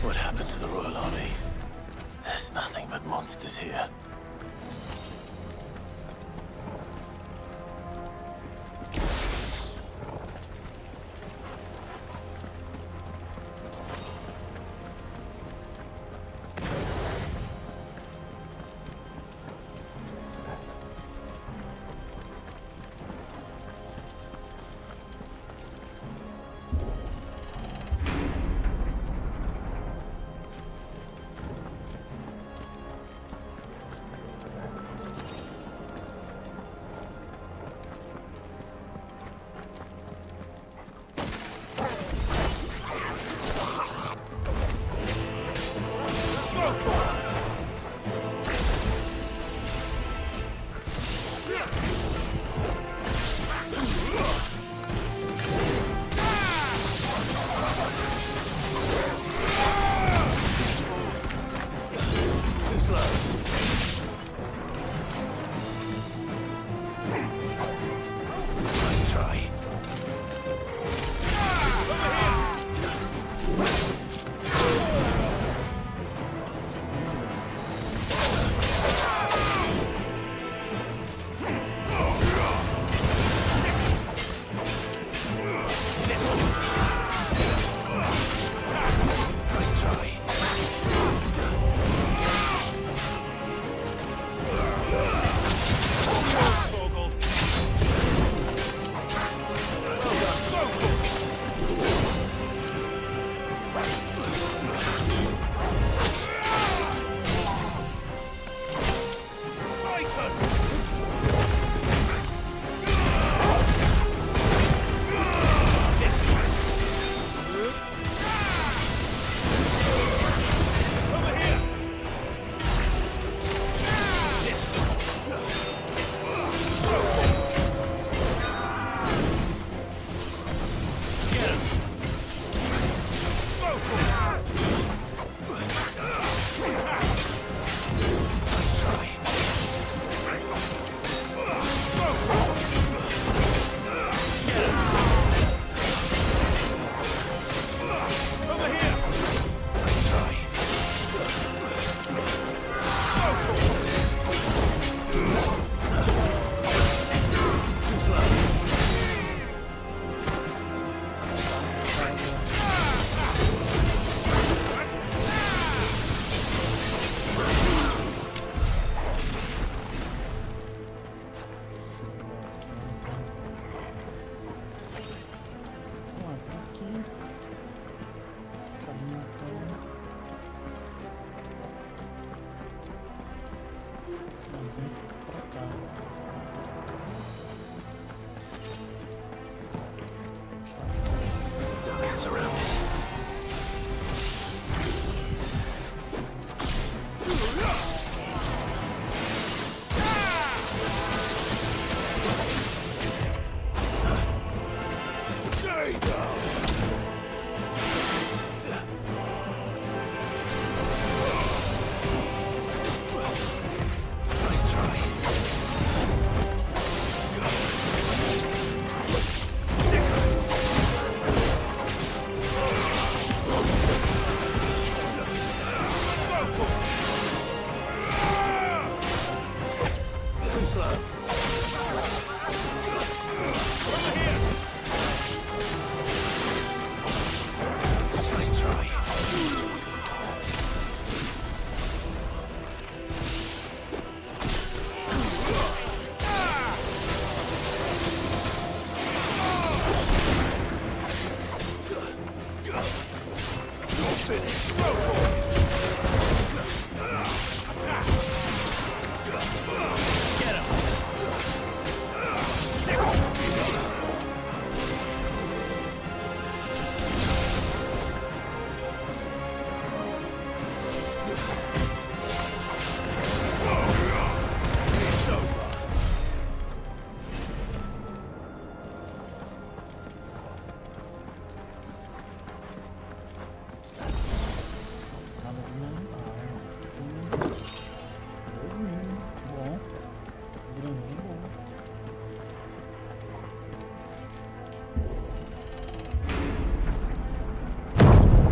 What happened to the Royal Army? There's nothing but monsters here.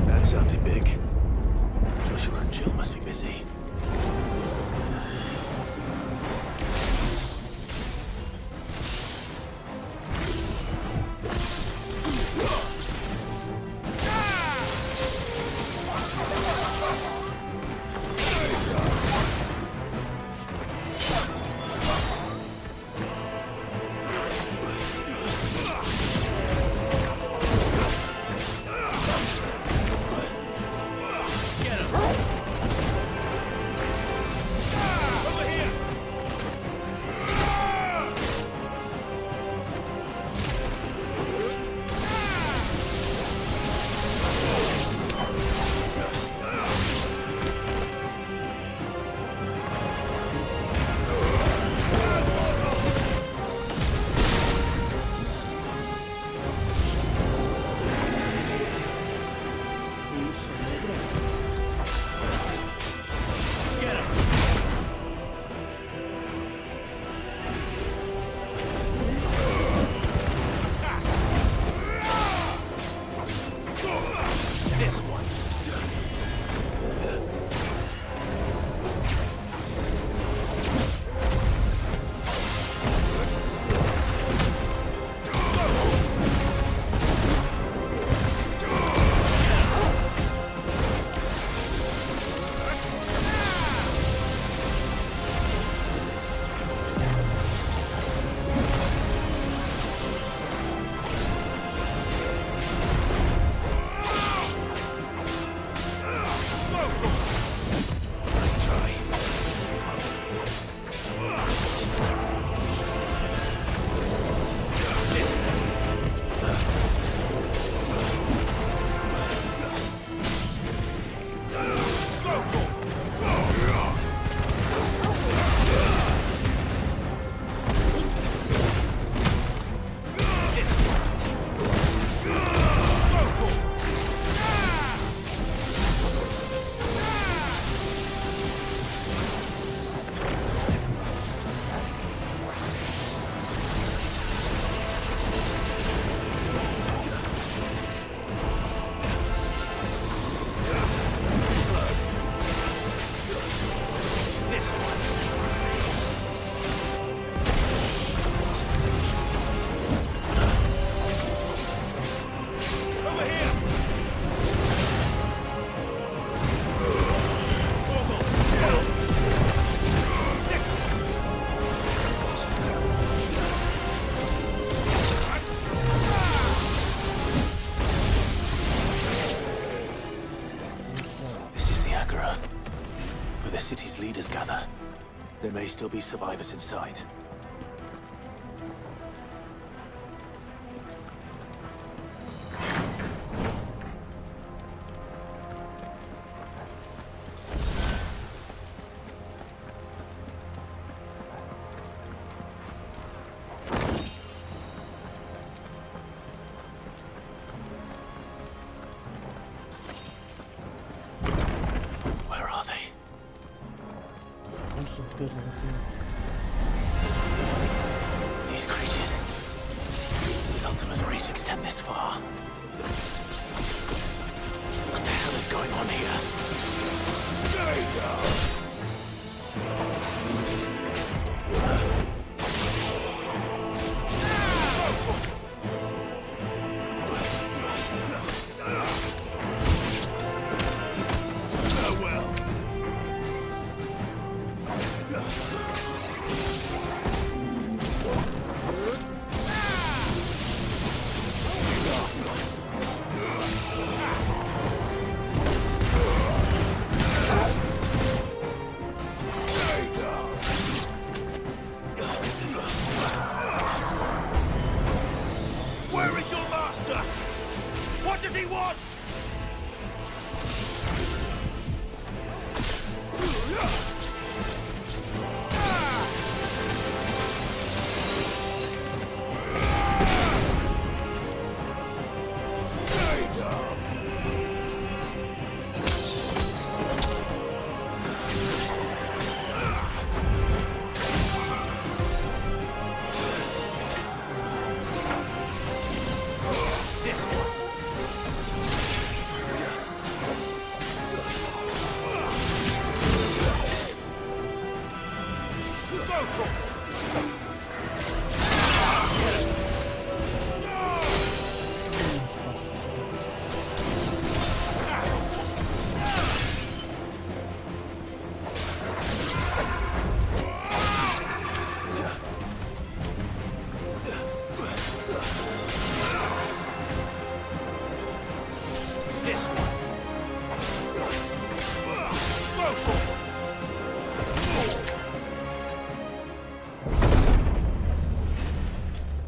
That sounded big. Joshua and Jill must be busy. Where the city's leaders gather. There may still be survivors inside. These creatures. Does Ultima's reach extend this far? What the hell is going on here?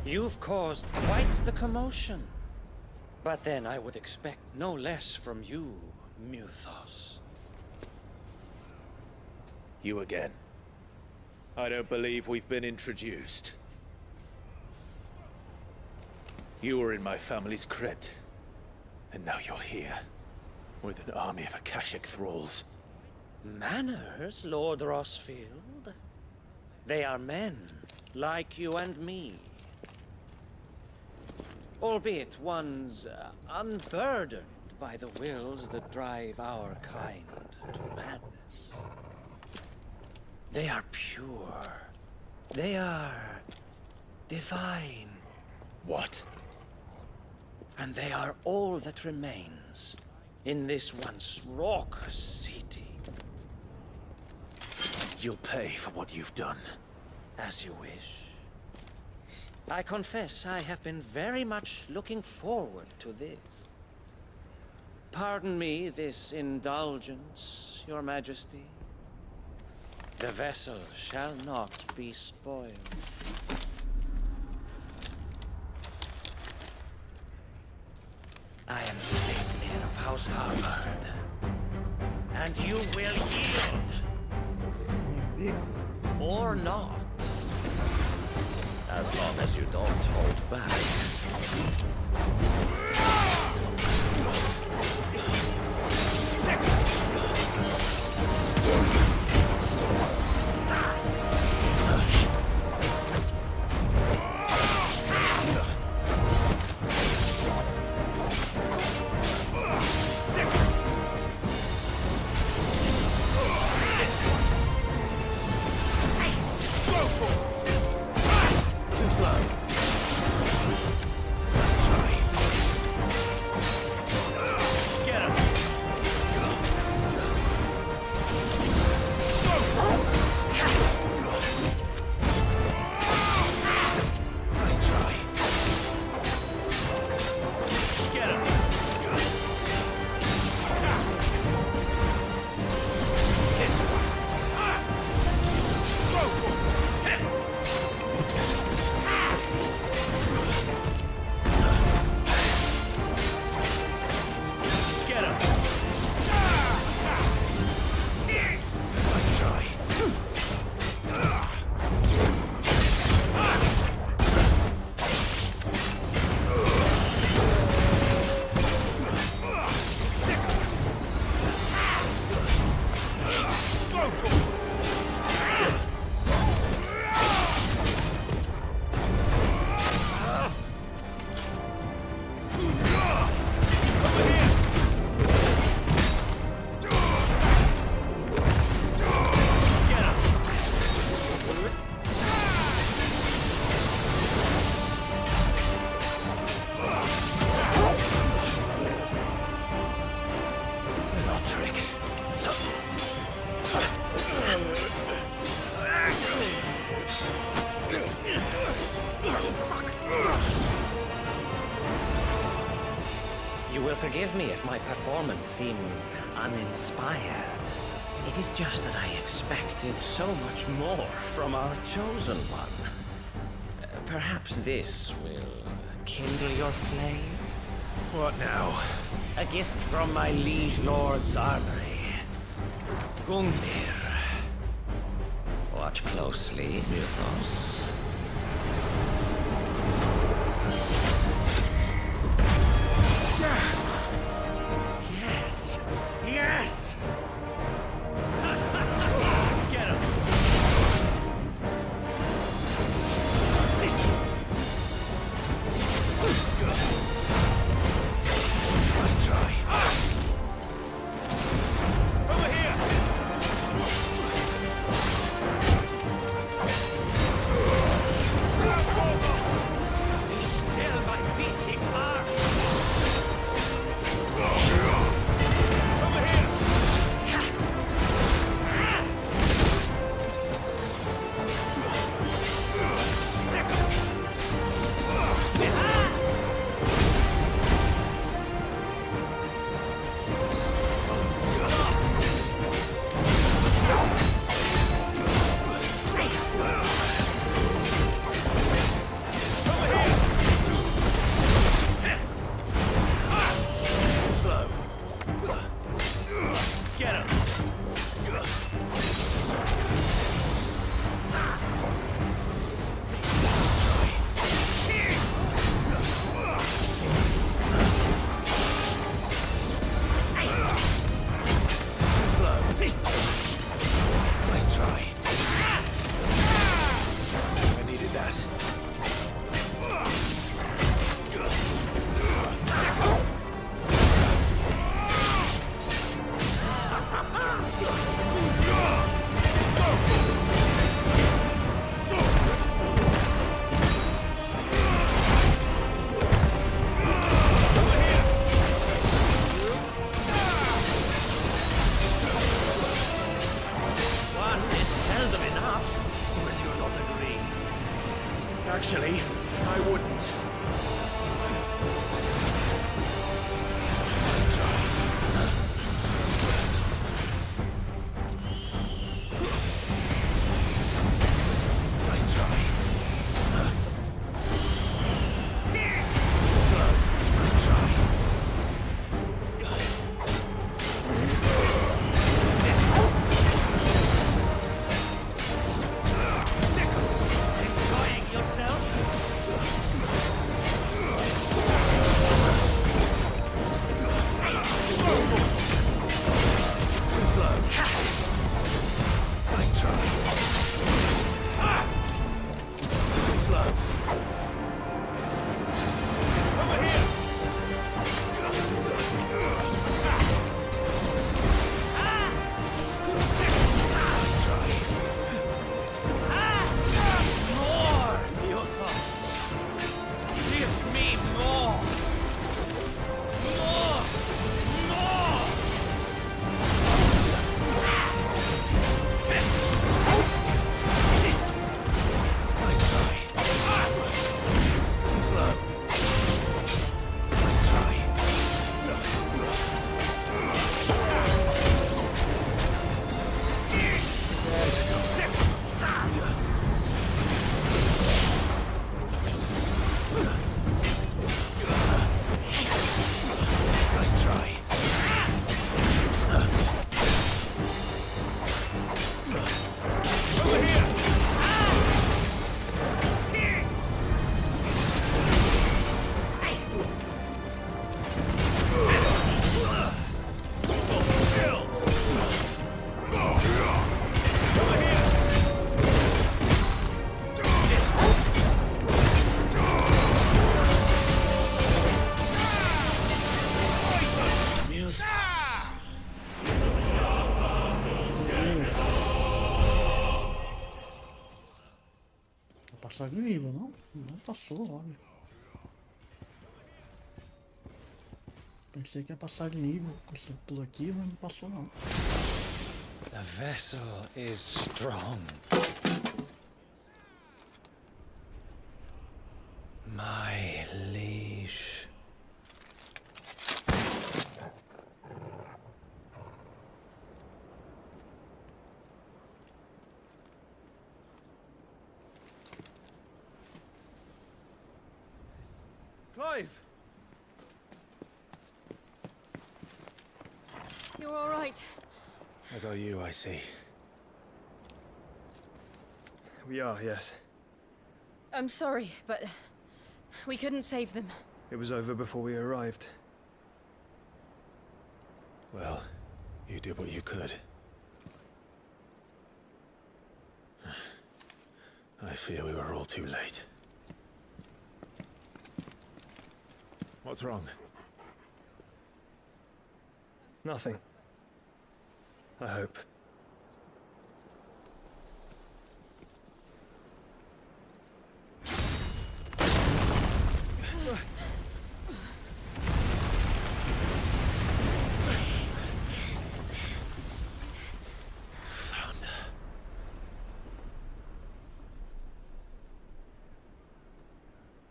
You've caused quite the commotion. But then I would expect no less from you, Muthos. You again. I don't believe we've been introduced. You were in my family's crypt. And now you're here. With an army of Akashic thralls. Manners, Lord Rosfield? They are men, like you and me. Albeit ones unburdened by the wills that drive our kind to madness. They are pure. They are divine. What? And they are all that remains in this once raucous city. You'll pay for what you've done. As you wish. I confess I have been very much looking forward to this. Pardon me this indulgence, Your Majesty. The vessel shall not be spoiled. I am Sleipnir of House Harvard. And you will yield. Or not. As long as you don't hold back. You will forgive me if my performance seems uninspired. It is just that I expected so much more from our chosen one. Perhaps this will kindle your flame? What now? A gift from my liege lord's armory. Gungnir, watch closely, Mythos. Yes! Yes! Get him! Nice try. Over here! He's still my beating heart! Over here! Slow. Get him. Slow. Nice try. I needed that. One is seldom enough. Would you not agree? Actually, I wouldn't. Nice try. Slow. Nice try. Enjoying yourself? Too slow. Nice try. Too slow. Over here! Nice try. More, Mythos. Give me more. More. More. Nice try. Too slow. Nice try. There's a go. Nice try. Over here! Passar de nível, não? Não passou, olha. Pensei que ia passar de nível com isso tudo aqui, mas não passou não. The vessel is strong. My liege. Clive! You're all right. As are you, I see. We are, yes. I'm sorry, but we couldn't save them. It was over before we arrived. Well, you did what you could. I fear we were all too late. What's wrong? Nothing. I hope.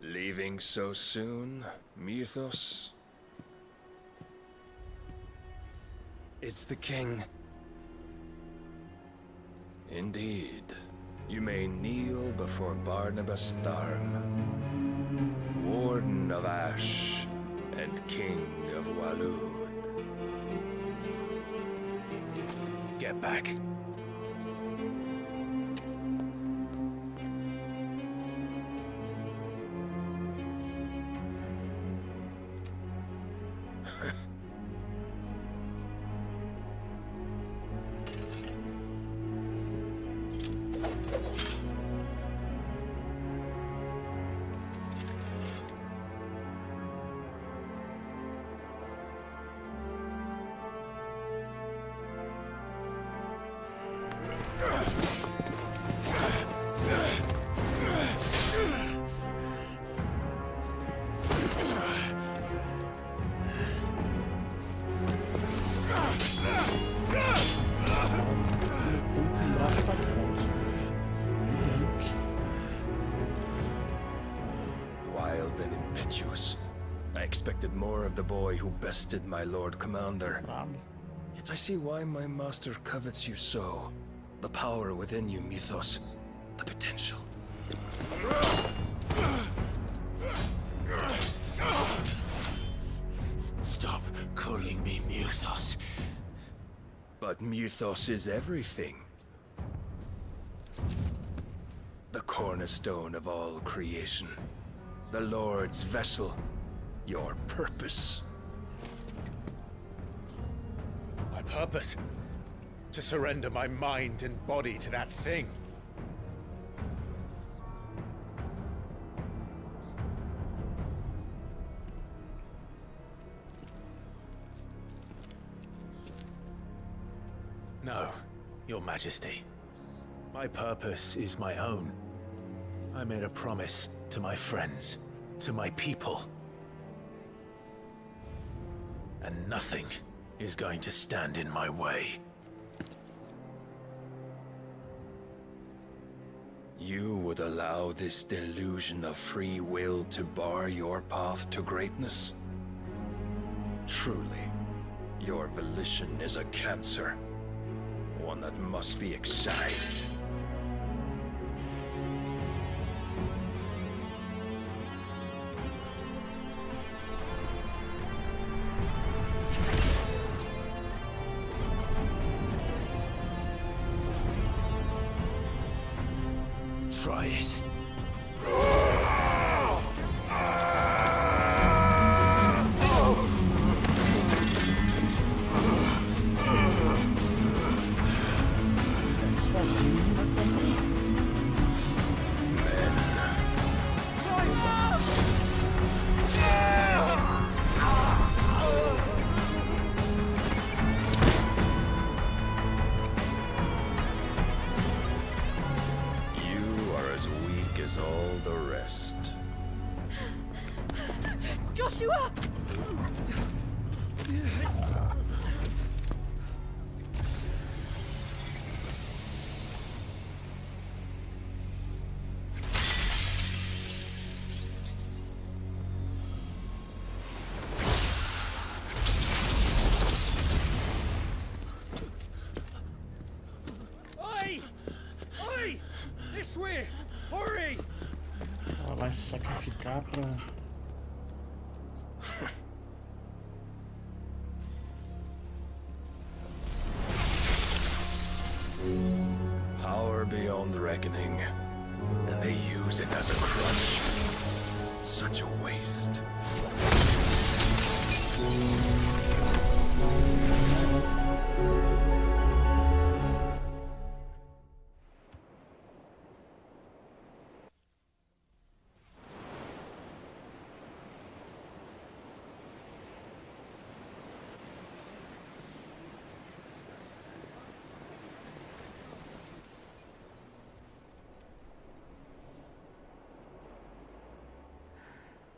Leaving so soon, Mythos? It's the king. Indeed. You may kneel before Barnabas Tharm, Warden of Ash and King of Waloed. Get back. Wild and impetuous. I expected more of the boy who bested my Lord Commander. Yet I see why my master covets you so. The power within you, Mythos. The potential. Stop calling me Mythos. But Mythos is everything. The cornerstone of all creation. The Lord's vessel. Your purpose. My purpose? To surrender my mind and body to that thing. No, Your Majesty. My purpose is my own. I made a promise to my friends, to my people. And nothing is going to stand in my way. You would allow this delusion of free will to bar your path to greatness? Truly, your volition is a cancer. One that must be excised. Try it. All the rest. Joshua! Oi! Oi! This way! Hurry! Ela vai se sacrificar pra... Power beyond reckoning. and they use it as a crutch. Such a waste.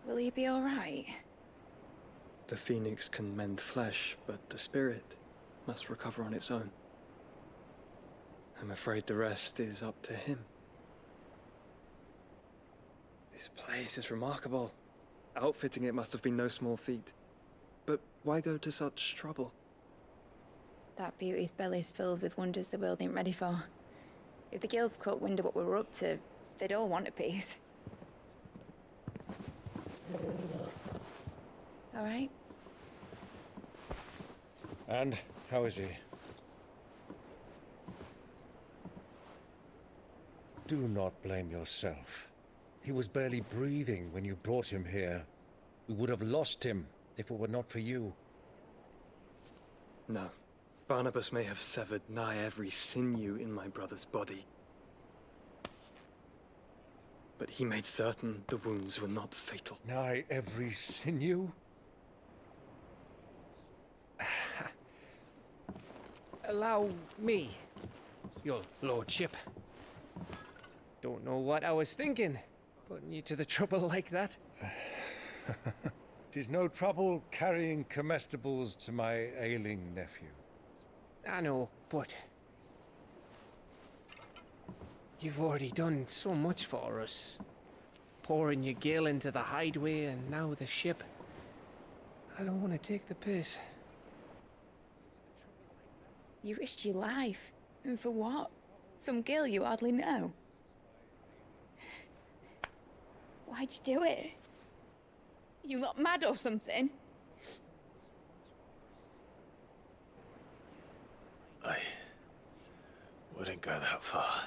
Will he be all right? The phoenix can mend flesh, but the spirit must recover on its own. I'm afraid the rest is up to him. This place is remarkable. Outfitting it must have been no small feat. But why go to such trouble? That beauty's belly's filled with wonders the world ain't ready for. If the guilds caught wind of what we were up to, they'd all want a piece. All right? And how is he? Do not blame yourself. He was barely breathing when you brought him here. We would have lost him if it were not for you. No. Barnabas may have severed nigh every sinew in my brother's body. But he made certain the wounds were not fatal. Nigh every sinew? Allow me, your lordship. Don't know what I was thinking, putting you to the trouble like that. 'Tis no trouble carrying comestibles to my ailing nephew. I know, but you've already done so much for us. Pouring your gil into the hideaway and now the ship. I don't want to take the piss. You risked your life. And for what? Some girl you hardly know. Why'd you do it? You not mad or something? I wouldn't go that far.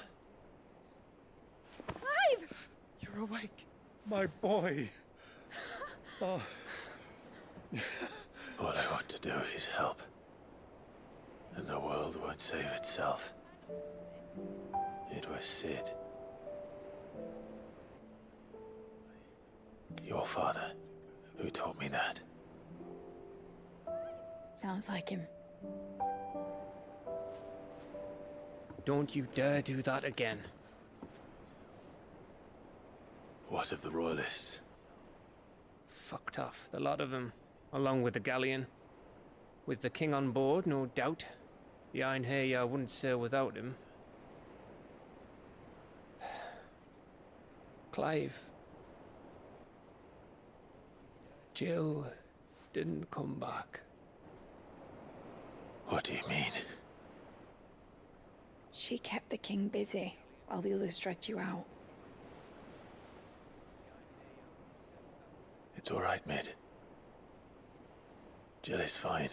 Clive! You're awake, my boy. Oh. All I want to do is help. And the world won't save itself. It was Sid. Your father, who taught me that. Sounds like him. Don't you dare do that again. What of the Royalists? Fucked off, the lot of them, along with the galleon. With the king on board, no doubt. Behind here, I wouldn't sail without him. Clive. Jill didn't come back. What do you mean? She kept the king busy while the others dragged you out. It's all right, Mid. Jill is fine.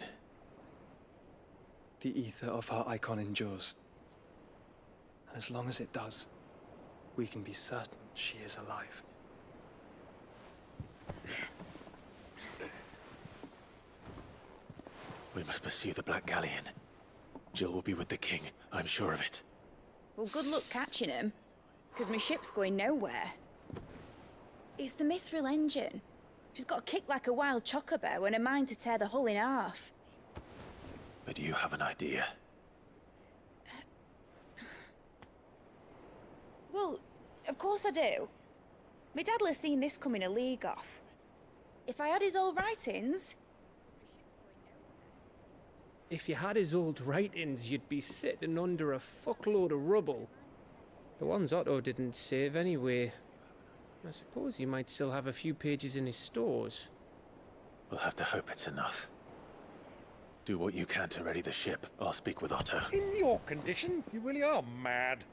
The ether of her icon endures. And as long as it does, we can be certain she is alive. We must pursue the Black Galleon. Jill will be with the king, I'm sure of it. Well, good luck catching him, because my ship's going nowhere. It's the Mithril engine. She's got a kick like a wild chocobo and a mind to tear the hull in half. But do you have an idea? Well, of course I do. My dad'll have seen this coming a league off. If I had his old writings... If you had his old writings, you'd be sitting under a fuckload of rubble. The ones Otto didn't save anyway. I suppose you might still have a few pages in his stores. We'll have to hope it's enough. Do what you can to ready the ship. I'll speak with Otto. In your condition, you really are mad.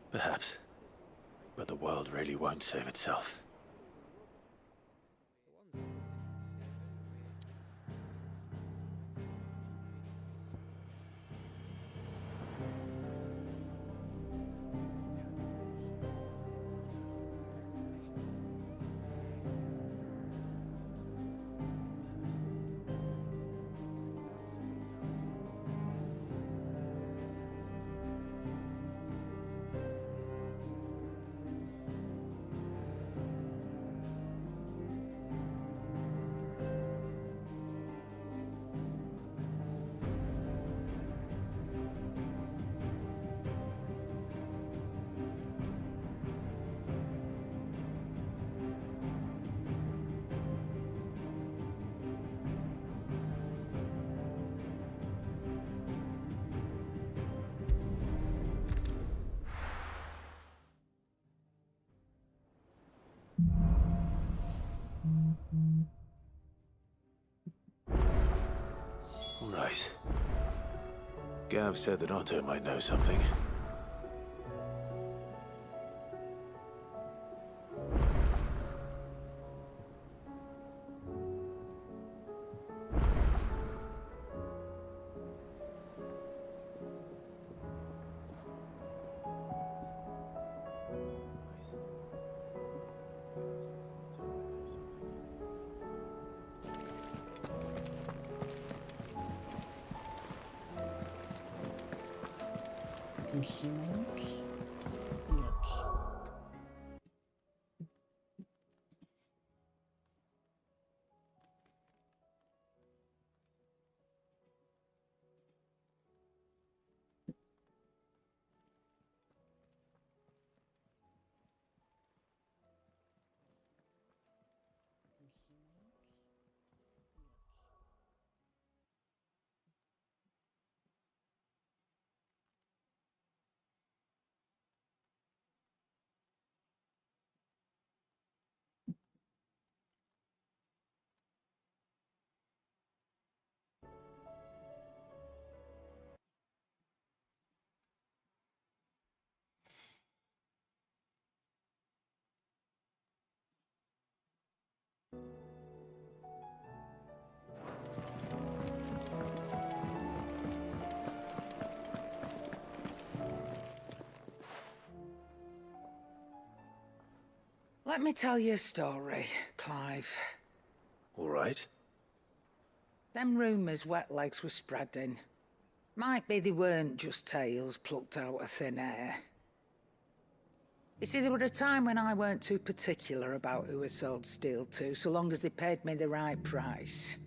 Perhaps. But the world really won't save itself. Right. Gav said that Otto might know something. Em cima aqui. E aqui. Let me tell you a story, Clive. All right. Them rumours wet legs were spreading. Might be they weren't just tales plucked out of thin air. You see, there were a time when I weren't too particular about who I sold steel to, so long as they paid me the right price.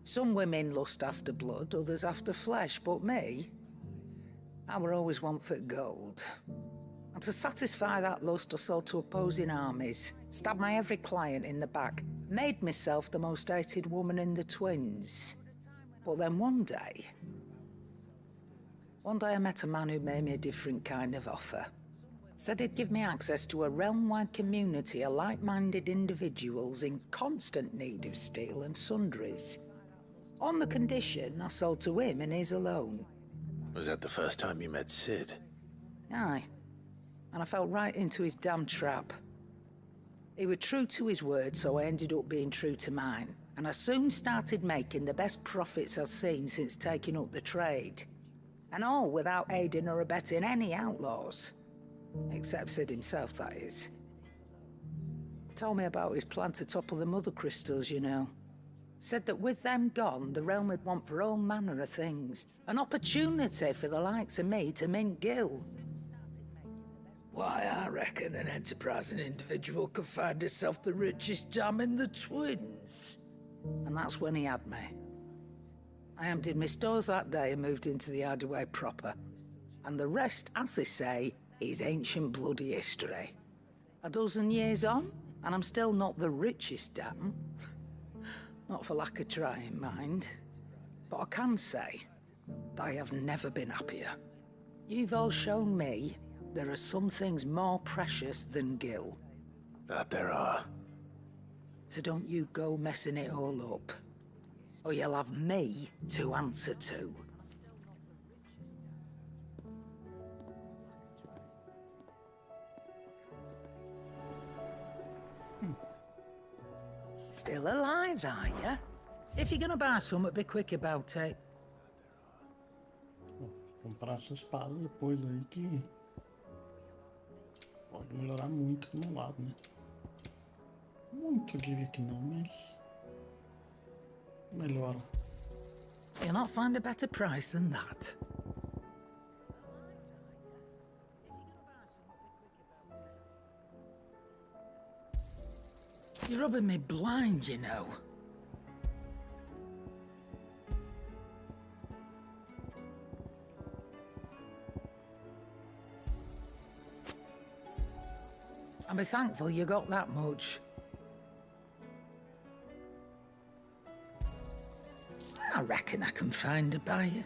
Some women lust after blood, others after flesh, but me, I were always one for gold. And to satisfy that lust, I sold to opposing armies, stabbed my every client in the back, made myself the most hated woman in the twins. But then one day I met a man who made me a different kind of offer. Said he'd give me access to a realm-wide community of like-minded individuals in constant need of steel and sundries. On the condition I sold to him and his alone. Was that the first time you met Sid? Aye. And I fell right into his damn trap. He was true to his word, so I ended up being true to mine. And I soon started making the best profits I've seen since taking up the trade. And all without aiding or abetting any outlaws. Except Sid himself, that is. Told me about his plan to topple the mother crystals, you know. Said that with them gone, the realm would want for all manner of things. An opportunity for the likes of me to mint gil. Why, I reckon an enterprising individual could find himself the richest dam in the twins. And that's when he had me. I emptied my stores that day and moved into the hideaway proper. And the rest, as they say, is ancient bloody history. A dozen years on, and I'm still not the richest dam. Not for lack of trying, mind. But I can say, I have never been happier. You've all shown me there are some things more precious than gil. That there are. So don't you go messing it all up. Or you'll have me to answer to. Still alive, are you? If you're gonna buy some, be quick about it. Vou comprar essa espada depois aí que pode melhorar muito pro meu lado, né? Muito, eu diria que não, mas melhora. You'll not find a better price than that. You're rubbing me blind, you know. I'll be thankful you got that much. I reckon I can find a buyer.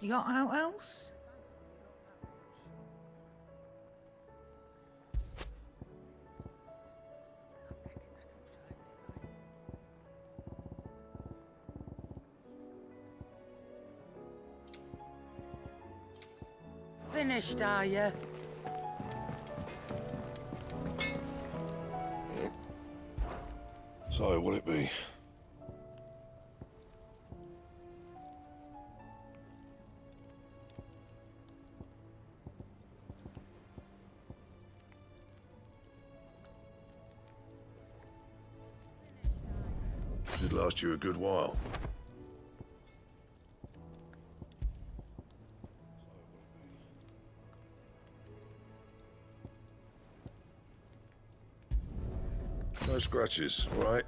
You got out else? Finished, are you? So, what'll it be? Should last you a good while. No scratches, all right?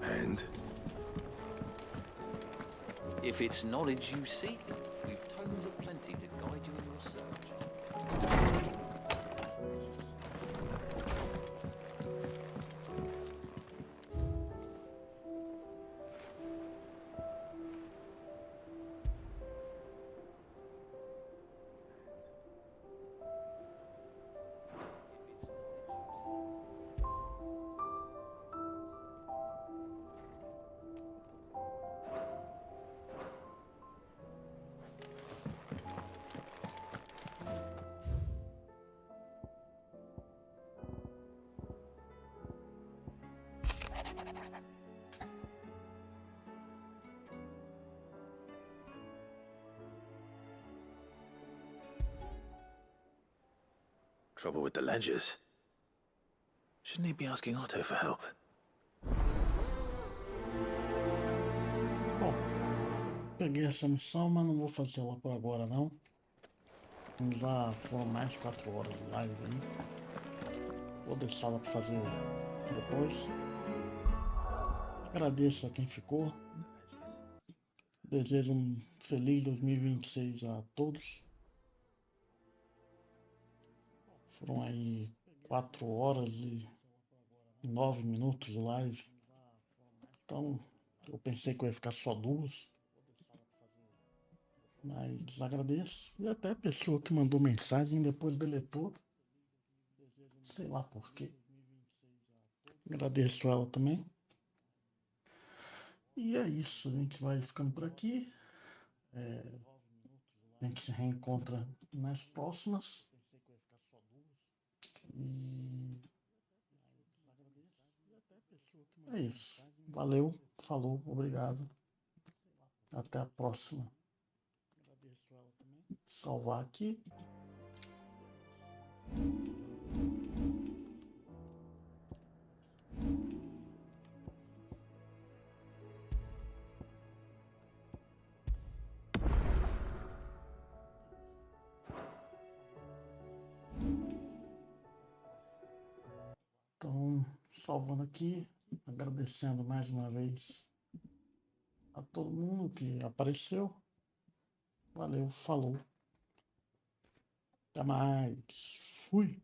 And? If it's knowledge you seek, we've tomes of plenty to guide you in your search. Trouble with the ledgers. Shouldn't he be asking Otto for help? Bom, peguei essa missão, mas não vou fazer ela por agora não. Já foram mais 4 horas de live aí. Vou deixá-la para fazer depois. Agradeço a quem ficou. Desejo um feliz 2026 a todos. Foram aí 4 horas e 9 minutos de live. Então, eu pensei que eu ia ficar só 2. Mas agradeço. E até a pessoa que mandou mensagem depois deletou. Sei lá por quê. Agradeço ela também. E é isso. A gente vai ficando por aqui. A gente se reencontra nas próximas. E é isso. Valeu, falou, obrigado. Até a próxima. Salvar aqui. Então, salvando aqui, agradecendo mais uma vez a todo mundo que apareceu. Valeu, falou. Até mais. Fui.